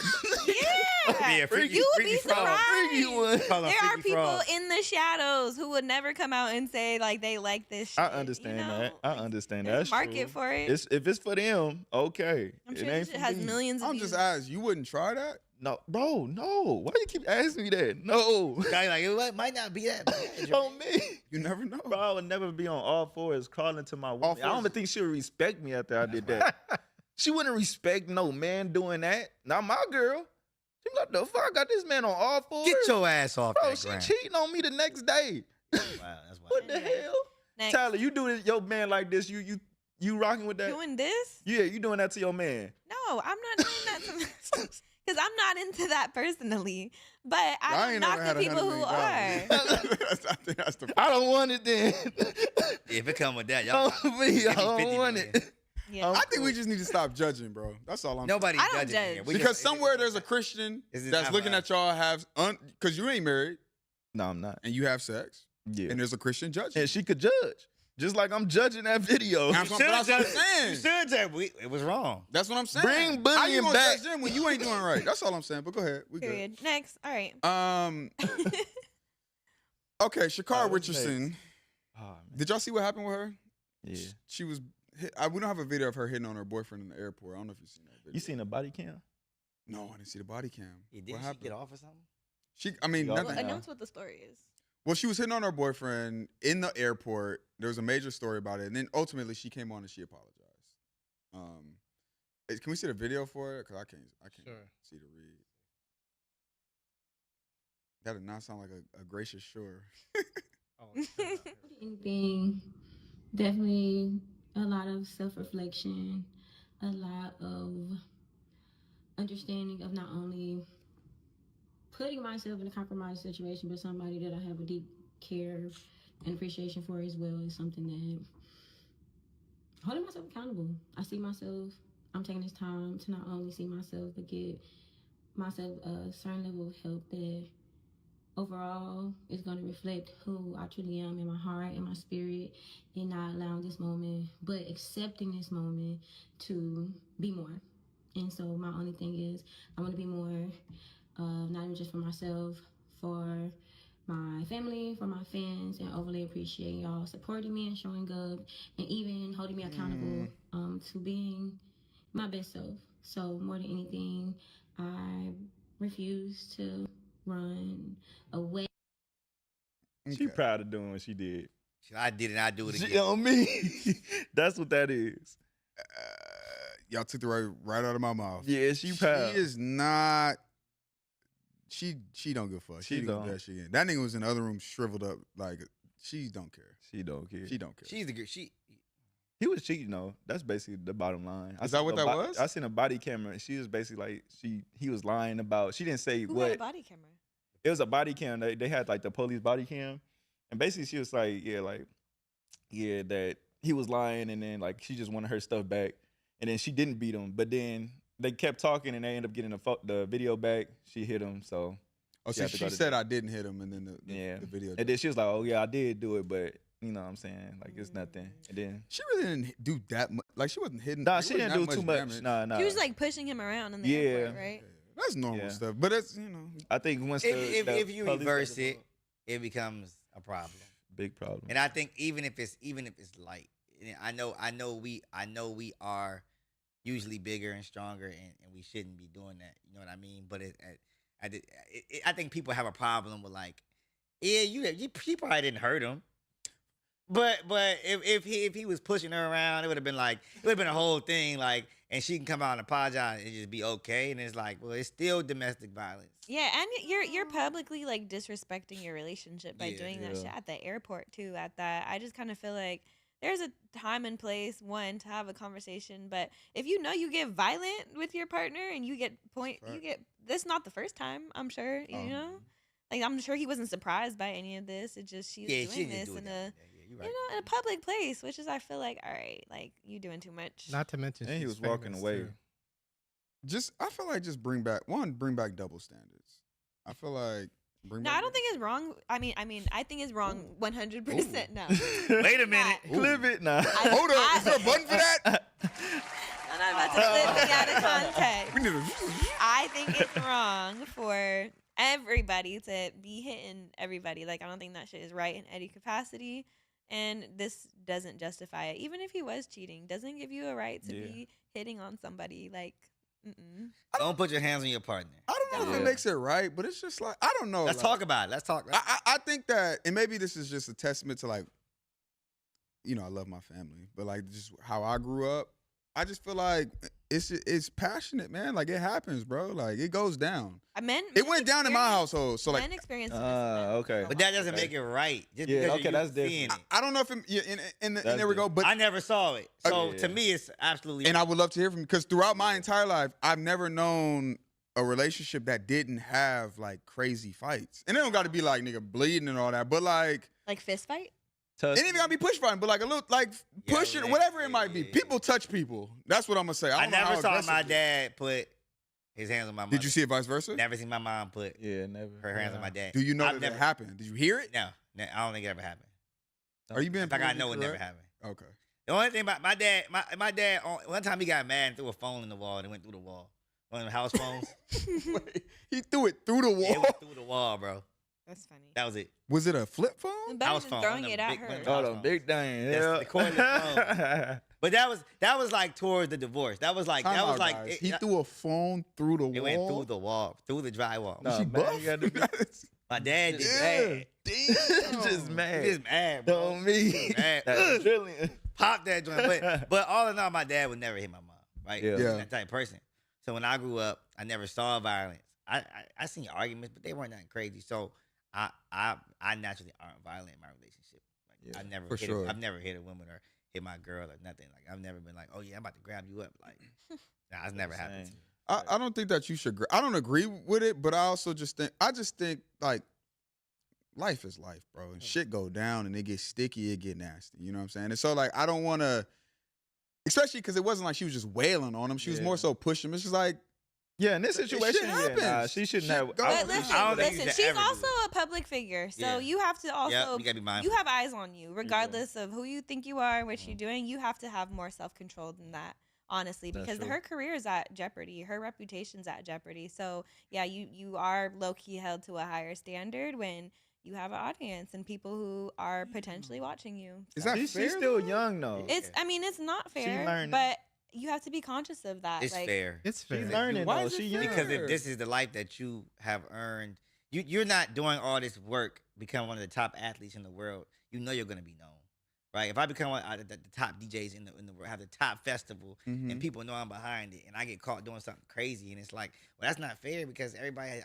Yeah, freaky- you would freaky be frog. surprised. Freaky one. Call him There are Freaky people Frog. in the shadows who would never come out and say like they like this shit. I understand you know? that. I Like, understand that. there's That's a market true. for it. If it's for them, okay. I'm It sure ain't this shit for has me. millions of I'm views. just asking. You wouldn't try that? No, bro, no. Why you keep asking me that? No. Guy like it might not be that bad. On me. You never know. Bro, I would never be on all fours crawling to my woman. I don't fours. even think she would respect me after I did that. She wouldn't respect no man doing that. Not my girl. She be like, the fuck? I got this man on all fours. Get your ass off Bro, that she ground. cheating on me the next day. Wow, that's wild. What the Anyway. hell? Next. Tyler, you do this, your man like this, you rocking with that? Doing this? Yeah, you doing that to your man. No, I'm not doing that to because I'm not into that personally. But I ain't don't never knock had the people who are. I think that's the. I don't want it then. If it come with that, y'all. Oh, me, I 50-50 don't want man. it. Yeah. I think we just need to stop judging, bro. That's all I'm. Nobody's I don't judging judge. here. We Because just- somewhere there's a Christian Is it that's not looking right? at y'all have because you ain't married No, I'm not. and you have sex Yeah. and there's a Christian judging. And she could judge. Just like I'm judging that video. That's what I'm saying. You should judge. It was wrong. That's what I'm saying. Bring Bunny How you gonna back. judge them when you ain't doing right? That's all I'm saying. But go ahead. We Period. Next. All right. good. Okay, Shakar what's Richardson. Oh, man. Did y'all see what happened with her? Yeah. She was. We don't have a video of her hitting on her boyfriend in the airport. I don't know if you've seen that video. You seen a body cam? No, I didn't see the body cam. Yeah, What didn't she happened? get off or something? I mean, She got nothing. off. Announce what the story is. Well, she was hitting on her boyfriend in the airport. There was a major story about it, and then ultimately she came on and she apologized. Can we see the video for it? Cause I can't Sure. see the read. That did not sound like a gracious sure. Oh, sure. Anything, definitely a lot of self-reflection, a lot of understanding of not only putting myself in a compromised situation, but somebody that I have a deep care and appreciation for as well is something that holding myself accountable. I see myself, I'm taking this time to not only see myself, but get myself a certain level of help that overall is going to reflect who I truly am in my heart and my spirit, and not allowing this moment, but accepting this moment to be more. And so my only thing is I want to be more, not even just for myself, for my family, for my fans, and overly appreciate y'all supporting me and showing up and even holding me accountable to being my best self. So more than anything, I refuse to run away. She proud of doing what she did. I did it. I do it again. She on me. That's what that is. Y'all took the right out of my mouth. Yeah, she proud. She is not. She don't give a fuck. She don't. Do that shit again. That nigga was in the other room shriveled up. Like, she don't care. She don't care. She don't care. She's the girl. He was cheating though. That's basically the bottom line. Is that what that was? I seen a body camera. And she was basically like he was lying about. She didn't say Who what. had a body camera? It was a body cam. They had like the police body cam, and basically she was like, that he was lying, and then like she just wanted her stuff back, and then she didn't beat him, but then they kept talking, and they ended up getting the video back. She hit him, so. Oh, so she said I didn't hit him, and then the video. And then she was like, "Oh yeah, I did do it, but you know what I'm saying, like it's nothing." And then she really didn't do that much. Like she wasn't hitting. Nah, she didn't do too much. Damage. Nah. She was like pushing him around in the airport, right? That's normal stuff, but it's I think once if you reverse it, it becomes a problem. Big problem. And I think even if it's light, I know we are usually bigger and stronger, and we shouldn't be doing that. You know what I mean? But I think people have a problem with like, she probably didn't hurt him. But if he was pushing her around, it would have been a whole thing, like, and she can come out and apologize and just be okay. And it's like, well, it's still domestic violence. Yeah, and you're publicly like disrespecting your relationship by doing that shit at the airport too. I just kind of feel like there's a time and place, one, to have a conversation. But if you know you get violent with your partner and you get that's not the first time, I'm sure, you know? Like, I'm sure he wasn't surprised by any of this. It's just she's doing this in in a public place, which is, I feel like, all right, like, you doing too much. Not to mention, and he was walking away. Too. I feel like just bring back double standards. I feel like I don't think it's wrong. I mean, I think it's wrong 100%. No. Wait a minute. Clip it now. Hold up. Is there a button for that? I'm not about to clip it out of context. I think it's wrong for everybody to be hitting everybody. Like, I don't think that shit is right in any capacity. And this doesn't justify it. Even if he was cheating, doesn't give you a right to be hitting on somebody. Like, don't put your hands on your partner. I don't know if it makes it right, but it's just like, I don't know. Let's talk about it. Let's talk. I think that, and maybe this is just a testament to, like, you know, I love my family, but like just how I grew up, I just feel like it's passionate, man. Like, it happens, bro. Like, it goes down. It went down in my household. So, like, men experience okay. But that doesn't make it right. Just okay, that's different. I don't know if and there we go. But I never saw it. So to me, it's absolutely. And I would love to hear from you, because throughout my entire life, I've never known a relationship that didn't have like crazy fights. And it don't got to be like nigga bleeding and all that, but like fist fight. It ain't even gotta be push fighting, but like a little, like push it, whatever it might be. People touch people. That's what I'm gonna say. I never saw my dad put his hands on my mom. Did you see it vice versa? Never seen my mom put never her hands on my dad. Do you know that it happened? Did you hear it? No, I don't think it ever happened. Are you being like I know it never happened? Okay. The only thing about my dad, my dad, one time he got mad and threw a phone in the wall and it went through the wall. One of them house phones. Wait, he threw it through the wall? It went through the wall, bro. That's funny. That was it. Was it a flip phone? House phone. Throwing it at her. Oh, the big thing. Yeah. The cordless phone. But that was like towards the divorce. That was like he threw a phone through the wall. It went through the wall, through the drywall. Was she buff? My dad just Yeah. mad. Damn. Just mad. He just mad, bro. On me. Mad. That trillion. Pop that joint. But all in all, my dad would never hit my mom, right? Yeah. He's Yeah. that type of person. So when I grew up, I never saw violence. I seen arguments, but they weren't nothing crazy. So I naturally aren't violent in my relationship. Like, Yeah, I never for hit sure. I've never hit a woman or hit my girl or nothing. Like I've never been like, oh yeah, I'm about to grab you up. Like nah, it's never happened to Same. me. I don't think that you should. I don't agree with it, but I also just think like life is life, bro. And shit go down and it gets sticky, it get nasty. You know what I'm saying? And so like I don't want to, especially because it wasn't like she was just wailing on him. She was Yeah. more so pushing him. It's just like Yeah, in this Shit situation, happens. she shouldn't Shit have. goes But down. listen, I don't think you listen. should She's ever do also it. a public figure, so Yeah. you have to Yep, also you gotta be mindful. you have eyes on you, regardless of who you think you are, what you're doing. You have to have more self control than that, honestly, That's because true. her career is at jeopardy. Her reputation's at jeopardy. So yeah, you are low key held to a higher standard when you have an audience and people who are potentially watching you. Is So that She's fair, still though? young though. it's. I mean, it's not fair, learning. but you have to be conscious of that. It's like, fair. It's fair. She's learning Why though. is it She fair? young. Because if this is the life that you have earned, you're not doing all this work, become one of the top athletes in the world. You know you're gonna be known, right? If I become one of the top DJs in the world, have the top festival, Mhm. and people know I'm behind it, and I get caught doing something crazy, and it's like, well, that's not fair because everybody,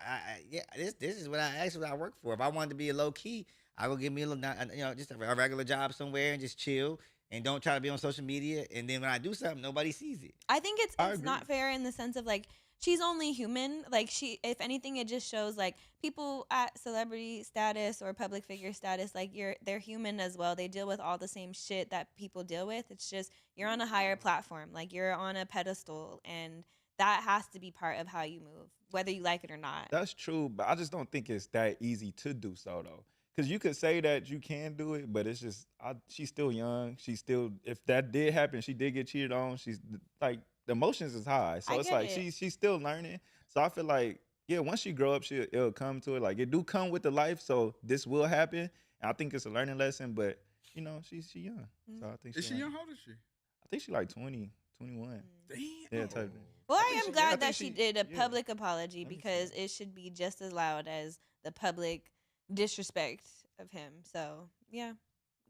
this is what I work for. If I wanted to be a low key, I go get me a little, just a regular job somewhere and just chill. And don't try to be on social media. And then when I do something, nobody sees it. I think it's I agree. not fair in the sense of like she's only human. Like if anything, it just shows like people at celebrity status or public figure status, like they're human as well. They deal with all the same shit that people deal with. It's just you're on a higher platform, like you're on a pedestal, and that has to be part of how you move, whether you like it or not. That's true, but I just don't think it's that easy to do so though. Because you could say that you can do it, but it's just she's still young. She's still, if that did happen, she did get cheated on. She's like the emotions is high, so I it's get like it. she's still learning. So I feel like once she grow up, it'll come to it. Like it do come with the life, so this will happen. And I think it's a learning lesson, but she's young, so I think Is she young? How old is she? I think she like 20, 21. Damn. Yeah, type of thing. Well, I I think am she- I glad think that she did a yeah. public apology I think because so. it should be just as loud as the public disrespect of him. So yeah,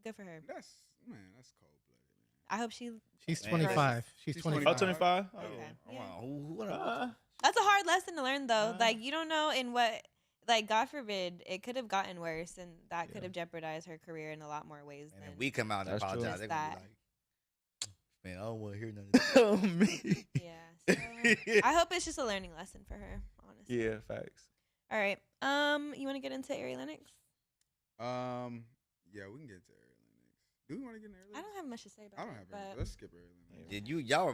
good for her. That's cold blooded. I hope she. She's Man, 25. She's she's 25. Oh, 25? Oh, Okay. I Yeah. want- who wanna- That's a hard lesson to learn, though. Uh, Like you don't know in what. Like God forbid, it could have gotten worse, and that could Yeah. have jeopardized her career in a lot more ways And than. if we come out and That's true. apologize, they're gonna be That. like, man, I don't want to hear none of this. Oh, me. Yeah. So I hope it's just a learning lesson for her. Honestly. Yeah, facts. All right. You want to get into Ari Lennox? Yeah, we can get to Ari Lennox. Do we want to get into Ari I Lennox? don't have much to say about I don't it, have but any. Let's skip Ari Lennox. Did y'all were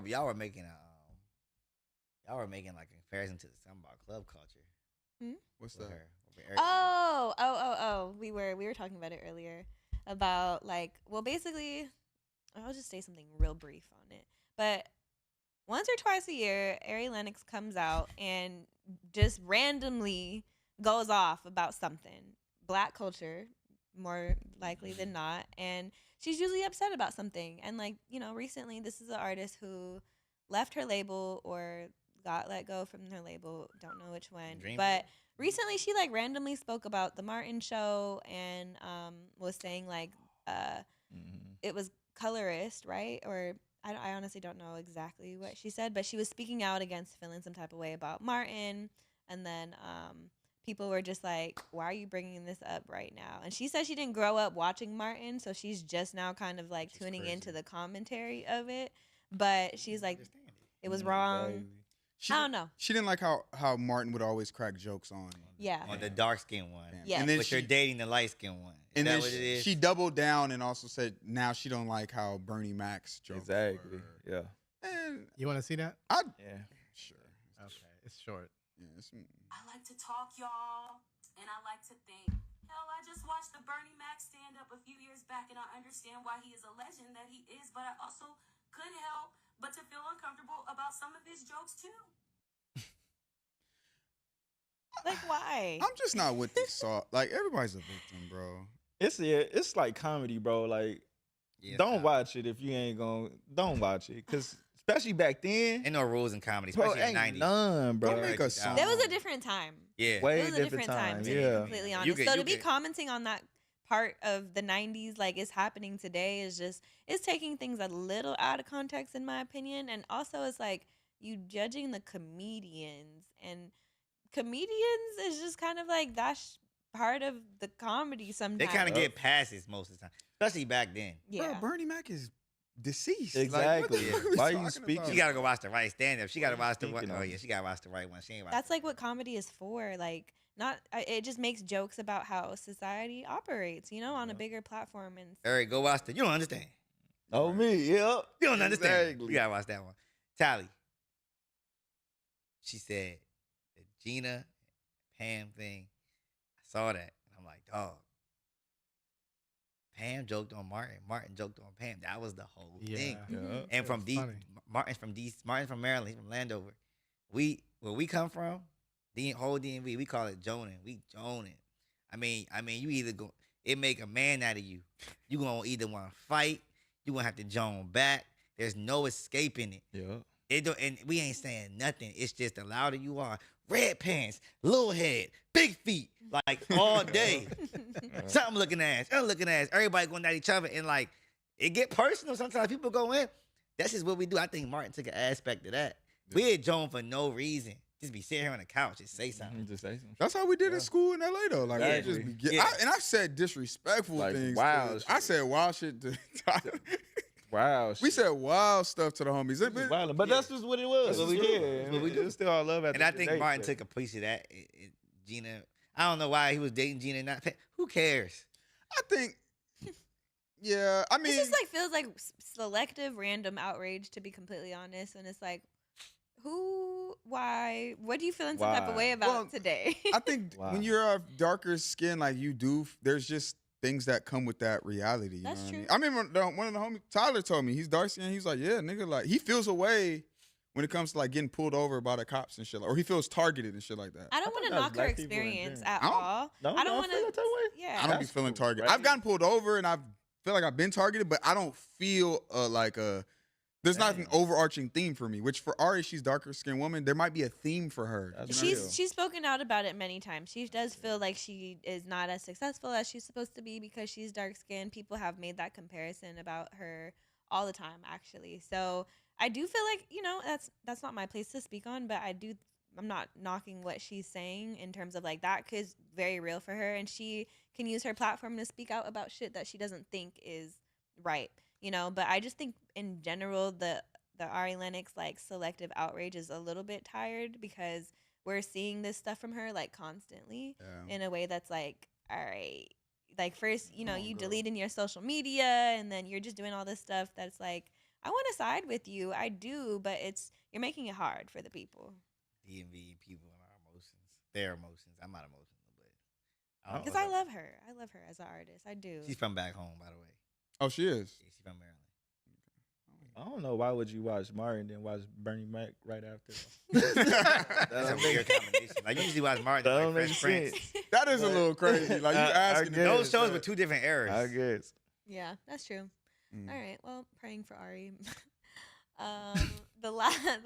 making like a comparison to something about club culture What's with that? her. With Ari. Oh. We were talking about it earlier about basically, I'll just say something real brief on it. But once or twice a year, Ari Lennox comes out and just randomly goes off about something. Black culture, more likely than not. And she's usually upset about something. And recently this is an artist who left her label or got let go from her label. Don't know which one. Dream But Girl. recently she randomly spoke about the Martin show and was saying it was colorist, right? Or I honestly don't know exactly what she said, but she was speaking out against feeling some type of way about Martin. And then people were just like, why are you bringing this up right now? And she said she didn't grow up watching Martin, so she's just now kind of Which is tuning crazy. into the commentary of it. But she's like, Understand it. it was wrong. Exactly. I don't know. She didn't like how Martin would always crack jokes on. Yeah. On the dark skinned one. Yeah. And then But you're dating the light skinned one. Is and that then what it is? she doubled down and also said now she don't like how Bernie Mac's jokes Exactly. were. Yeah. And You want to see that? Yeah. sure. Okay. It's short. Yeah, I like to talk, y'all, and I like to think. Hell, I just watched the Bernie Mac stand up a few years back, and I understand why he is a legend that he is, but I also couldn't help but to feel uncomfortable about some of his jokes, too. Like, why? I'm just not with this salt. Like everybody's a victim, bro. It's like comedy, bro. Like Yeah, don't nah. watch it if you ain't don't watch it. Cause especially back then. Ain't no rules in comedy, Bro, especially in the ain't 90s. none, bro. Don't make a song. There was a different time. Yeah. Way It was a different time, to be yeah. completely You honest. could- So you to be could- commenting on that part of the 90s like it's happening today is just, it's taking things a little out of context in my opinion. And also it's like you judging the comedians, and comedians is just kind of like that's part of the comedy sometimes. They kind of get passes most of the time, especially back then. yeah. Bro, Bernie Mac is deceased. Exactly. Like, what the fuck we Why you talking speaking? about? She gotta go watch the right stand up. She gotta watch the one. Speaking Oh of- yeah, she gotta watch the right one. She ain't watch. That's like what comedy is for. Like, not it just makes jokes about how society operates, you know, on a bigger platform. And Eric, go watch the. You don't understand. Oh me, yep. You don't understand. Exactly. You gotta watch that one. Tally. She said the Gina Pam thing. I saw that. And I'm like, dog. Pam joked on Martin. Martin joked on Pam. That was the whole thing. Yeah. And from That's D, funny. Martin's from D, Martin's from Maryland. He's from Landover. Where we come from, the whole DMV, we call it joning. We joning. I mean, you either go. It make a man out of you. You gonna either want to fight. You gonna have to join back. There's no escaping it. Yeah. It don't, and we ain't saying nothing. It's just the louder you are. Red pants, little head, big feet, like all day. Something looking ass, other looking ass. Everybody going at each other, and like it get personal. Sometimes people go in. That's just what we do. I think Martin took an aspect of that. We had Joan for no reason. Just be sitting here on the couch, just say something. Just say some That's how we did in school in LA though. Like we Exactly. just be get, Yeah. and I said disrespectful Like things. wild I said wild shit to wow. we said wild stuff to the homies. It- it- violent, but that's just what it was. That's what we do. Yeah, That's what we do. It's still all love at And the I end of think the day, Martin but- took a piece of that. Gina, I don't know why he was dating Gina. Who cares? I think, yeah. I mean, it just like feels like selective random outrage, to be completely honest. And it's like, who, why, what do you feel in some type of Why? way about Well, today? I think Wow. when you're of darker skin, like you do, there's just things that come with that reality. You That's know true. What I mean? I remember one of the homies, Tyler, told me he's dark skinned. He's like, yeah, nigga, like he feels a way when it comes to like getting pulled over by the cops and shit, or he feels targeted and shit like that. I don't thought want to that was knock her black people in experience general. at I don't- all. Don't I don't y'all want feel that way? Yeah. I don't be That's feeling cool, targeted. right? I've gotten pulled over and I feel like I've been targeted, but I don't feel there's not an Damn. overarching theme for me. Which for Ari, she's darker skinned woman. There might be a theme for her. That's You know what I mean? She's spoken out about it many times. She does feel like she is not as successful as she's supposed to be because she's dark skinned. People have made that comparison about her all the time, actually. So I do feel like, you know, that's not my place to speak on, but I'm not knocking what she's saying in terms of like that, because very real for her, and she can use her platform to speak out about shit that she doesn't think is right, you know. But I just think in general the Ari Lennox like selective outrage is a little bit tired, because we're seeing this stuff from her like constantly Yeah. in a way that's like, all right, like first, you know, Come on, you girl. deleting your social media, and then you're just doing all this stuff that's like, I want to side with you, I do, but you're making it hard for the people. DMV people and our emotions, their emotions. I'm not emotional, but don't Because know I about- love her. I love her as an artist. I do. She's from back home, by the way. Oh, she is. Yeah, she's from Maryland. I don't know why would you watch Martin then watch Bernie Mac right after. That's a weird combination. Like you usually watch Martin, That like don't make Fresh Prince. sense. That is a little crazy. Like you I asking. get Those it, shows but- were two different eras. I guess. Yeah, that's true. Mm. All right. Well, praying for Ari. The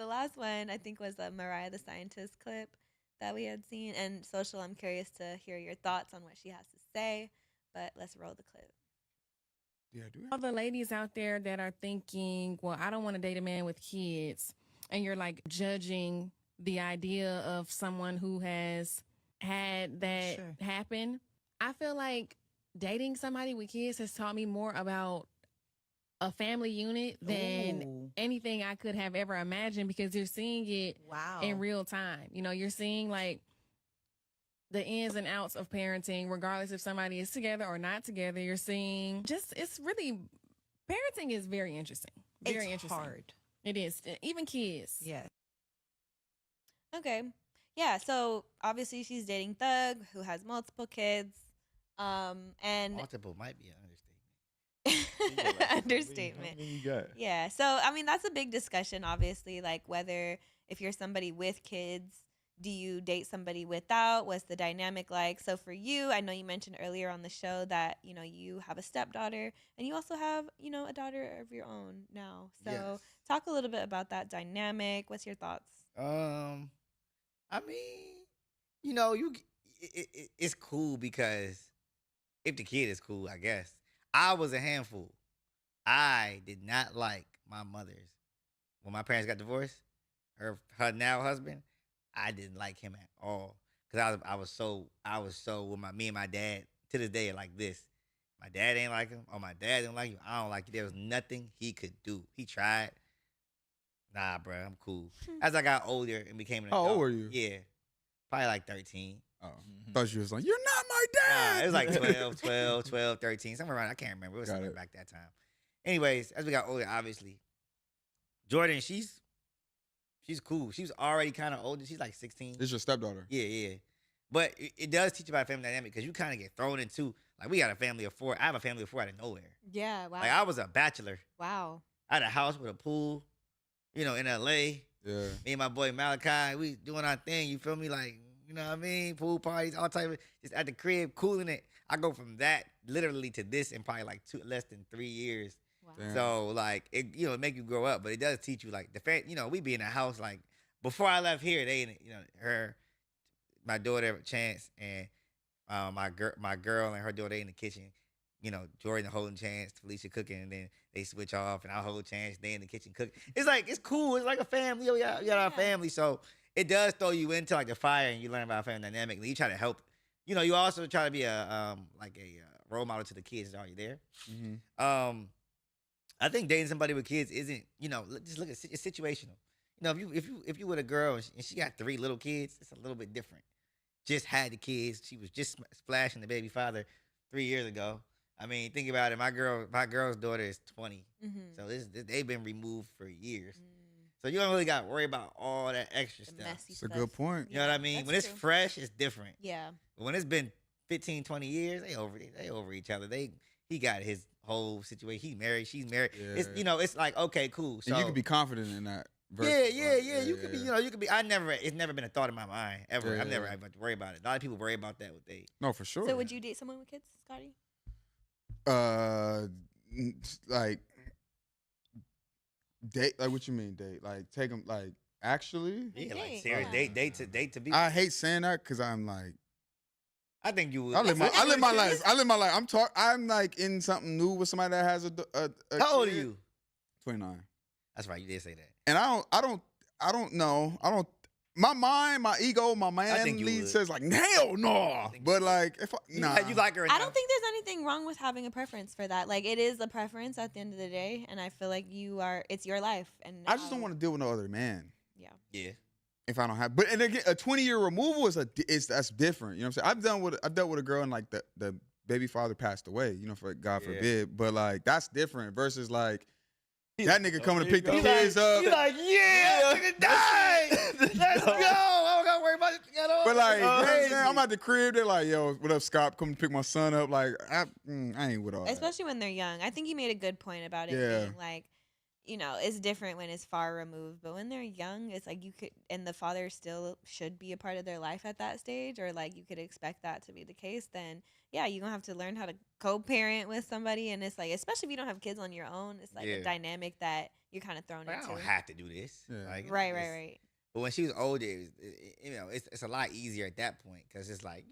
last one I think was the Mariah the Scientist clip that we had seen. And Social, I'm curious to hear your thoughts on what she has to say. But let's roll the clip. Yeah, do All the ladies out there that are thinking, well, I don't want to date a man with kids, and you're like judging the idea of someone who has had that Sure. happen. I feel like dating somebody with kids has taught me more about a family unit than Ooh. anything I could have ever imagined, because you're seeing it Wow. in real time. You know, you're seeing like the ins and outs of parenting, regardless if somebody is together or not together. You're seeing it's really, parenting is very interesting. Very It's interesting. hard. It is. Even kids. Yeah. Okay. Yeah, so obviously she's dating Thug, who has multiple kids. And Multiple might be an understatement. understatement. How many you got? Yeah. So, I mean, that's a big discussion, obviously, like whether if you're somebody with kids, Do you date somebody without? What's the dynamic like? So for you, I know you mentioned earlier on the show that, you have a stepdaughter and you also have, a daughter of your own now. So Yes. talk a little bit about that dynamic. What's your thoughts? I mean, it's cool because if the kid is cool, I guess. I was a handful. I did not like my mother's. When my parents got divorced, her now husband, I didn't like him at all. Cause I was so with me and my dad to this day are like this. My dad ain't like him, or my dad didn't like him. I don't like you. There was nothing he could do. He tried. Nah, bro, I'm cool. As I got older and became an adult. How old were you? Yeah, probably like 13. Oh, thought you was like, you're not my dad. Nah, it was like 12, 13, somewhere around. I can't remember. It was somewhere back that time. Anyways, as we got older, obviously, Jordan, she's cool. She was already kind of older. She's like 16. This your stepdaughter. Yeah. But it does teach you about family dynamic because you kind of get thrown into, like, we got a family of 4. I have a family of 4 out of nowhere. Yeah, wow. Like, I was a bachelor. Wow. I had a house with a pool, in L.A. Yeah. Me and my boy Malachi, we doing our thing. You feel me? Like, you know what I mean? Pool parties, all type of, just at the crib, cooling it. I go from that literally to this in probably like less than 3 years. Wow. Damn. So like it, it make you grow up, but it does teach you like the fact, we be in a house like before I left here, they, my daughter Chance and my girl and her daughter in the kitchen. Jordan holding Chance, Felicia cooking, and then they switch off, and I hold Chance. They in the kitchen cooking. It's like it's cool. It's like a family. You got our family, so it does throw you into like the fire, and you learn about family dynamic. And you try to help. You also try to be a role model to the kids that are already there. Mm-hmm. I think dating somebody with kids isn't. Just look at it's situational. If you with a girl and she got 3 little kids, it's a little bit different. Just had the kids. She was just splashing the baby father 3 years ago. I mean, think about it. My girl's daughter is 20, so they've been removed for years. So you don't really got to worry about all that extra stuff. That's a good point. You know what I mean? When it's fresh, it's different. Yeah. But when it's been 15, 20 years, they over each other. He got his whole situation. He's married. She's married. Yeah. It's it's like okay, cool. So and you can be confident in that. Yeah. You could be. You could be. It's never been a thought in my mind ever. Yeah. I've never had to worry about it. A lot of people worry about that with they. No, for sure. So would you date someone with kids, Scotty? Like date. Like what you mean date? Like take them. Like actually. Yeah, like Date, serious yeah. date to be. I hate saying that because I'm like. I think you would. I live my life. I'm like in something new with somebody that has a How old are kid. you? 29. That's right. You did say that. And I don't know. My mind, my ego, my think you man would. says like hell no. But like if nah. You like her. I don't think there's anything wrong with having a preference for that. Like it is a preference at the end of the day, and I feel like it's your life. And I just don't want to deal with no other man. Yeah. Yeah. If I don't have, but and again, a 20-year removal that's different. You know what I'm saying? I've dealt with a girl and like the baby father passed away. For God forbid. But like that's different versus like that nigga coming to pick the kids up. You like nigga died. Let's go. I don't gotta worry about it at all. But like, you know what I'm saying? I'm at the crib. They're like, yo, what up, Scott? Come to pick my son up. Like, I ain't with all that. Especially when they're young. I think you made a good point about it being like, it's different when it's far removed. But when they're young, it's like you could, and the father still should be a part of their life at that stage, or like you could expect that to be the case, then yeah, you're going to have to learn how to co-parent with somebody. And it's like, especially if you don't have kids on your own, it's like a dynamic that you're kind of thrown I into. don't have to do this. Yeah. Like, Right. But when she was older, it's a lot easier at that point because it's like,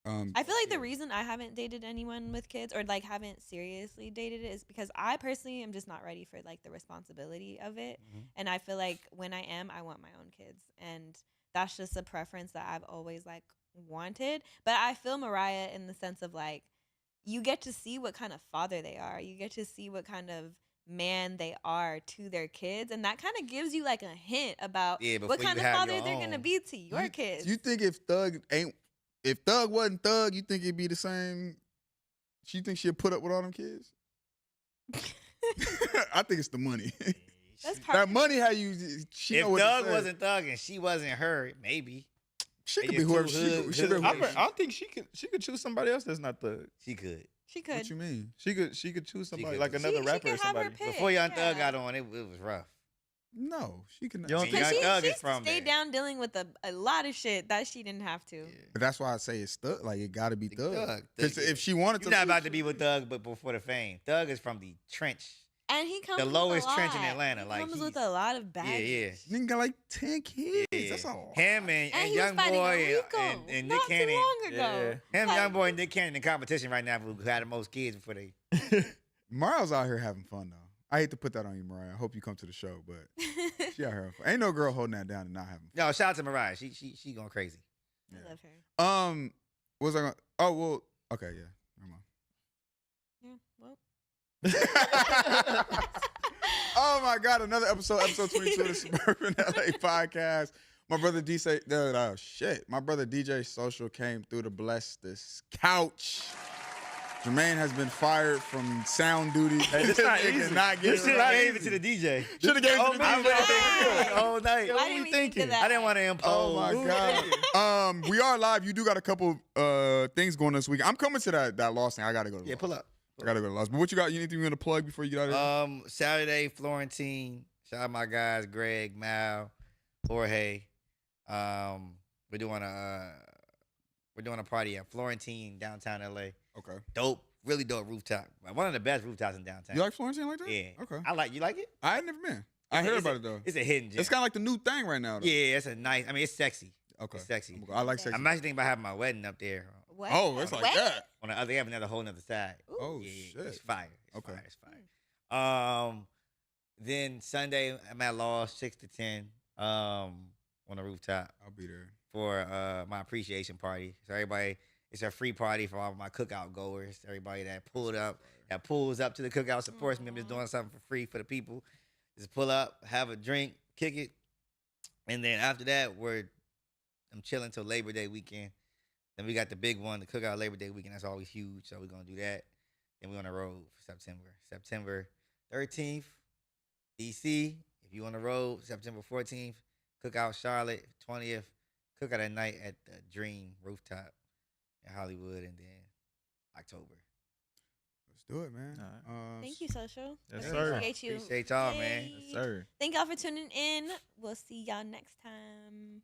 I feel like the reason I haven't dated anyone with kids or like haven't seriously dated it is because I personally am just not ready for like the responsibility of it. Mhm. And I feel like when I am, I want my own kids. And that's just a preference that I've always like wanted. But I feel Mariah in the sense of like, you get to see what kind of father they are. You get to see what kind of man they are to their kids. And that kind of gives you like a hint about what kind of father they're going to be to your kids. You think if Thug wasn't Thug, you think it'd be the same? You think she'd put up with all them kids? I think it's the money. That's part that money, how you? If Thug wasn't Thug and she wasn't her, maybe she could be whoever she should be. I don't think she could choose somebody else that's not Thug. She could. She could. What you mean? She could choose somebody could. like another She rapper could or have her somebody. pick. Before Young Thug got on, it was rough. No, she can. You don't I mean, think Cause Young Thug she is from stayed there. down dealing with a lot of shit that she didn't have to. But that's why I say it's Thug. Like it got to be Thug. Thug. Because if she wanted You're to, not leave, about to be with Thug, but before the fame. Thug is from the trench. And he comes The with lowest a lot. trench in Atlanta, He like, comes with he's- a lot of baggage. yeah. nigga got like 10 kids. Yeah. That's a lot. Him And and he Young was fighting Boy Rico and Nick not too Cannon. long ago. Him, Like, Young Boy, and Nick Cannon in competition right now who had the most kids before they. Mariah's out here having fun though. I hate to put that on you, Mariah. I hope you come to the show, but she out here having fun. Ain't no girl holding that down and not having fun. No, shout out to Mariah. She going crazy. I love her. What was I going? Oh well. Okay, yeah. Never mind. Yeah, well. Oh my God! Another episode 22 of the Suburban LA podcast. My brother DJ, my brother DJ Social came through to bless this couch. Jermaine has been fired from sound duty. Hey, this not Nigga easy. not You getting should right. have gave it to the DJ. Should have gave it to the I DJ. went the whole night. Why didn't we think of that? I didn't want to impose. Oh my God. We are live. You do got a couple things going this week. I'm coming to that Lost thing. I gotta go to Yeah, Lost. pull up. I gotta go to Lost. But what you got? Anything you want to plug before you get out of here? Saturday, Florentine. Shout out my guys, Greg, Mal, Jorge. We're doing a party at Florentine, downtown LA. Okay. Dope, really dope rooftop. One of the best rooftops in downtown. You like Florentine like that? Yeah. Okay. You like it? I ain't never been. I heard about it though. It's a hidden gem. It's kind of like the new thing right now though. Yeah, it's a nice. I mean, it's sexy. Okay. It's sexy. I like sexy. I'm actually thinking about having my wedding up there. What? Oh, it's like What? that. On the other, they have another whole nother side. Oh, Yeah, shit. It's fire. It's Okay. fire. It's fire. Then Sunday I'm at Lost 6 to 10. On the rooftop I'll be there. for my appreciation party. So everybody, it's a free party for all my cookout goers. Everybody that pulls up to the cookout, supports me. I'm just doing something for free for the people. Just pull up, have a drink, kick it, and then after that, I'm chilling till Labor Day weekend. Then we got the big one, the Cookout Labor Day weekend. That's always huge, so we're gonna do that. Then we're on the road for September 13th, DC. If you on the road, September 14th, Cookout Charlotte 20th, Cookout at night at the Dream Rooftop in Hollywood, and then October. Let's do it, man. Thank you, Social. Yes, sir. Appreciate you. Appreciate y'all, man. Yay. Yes, sir. Thank y'all for tuning in. We'll see y'all next time.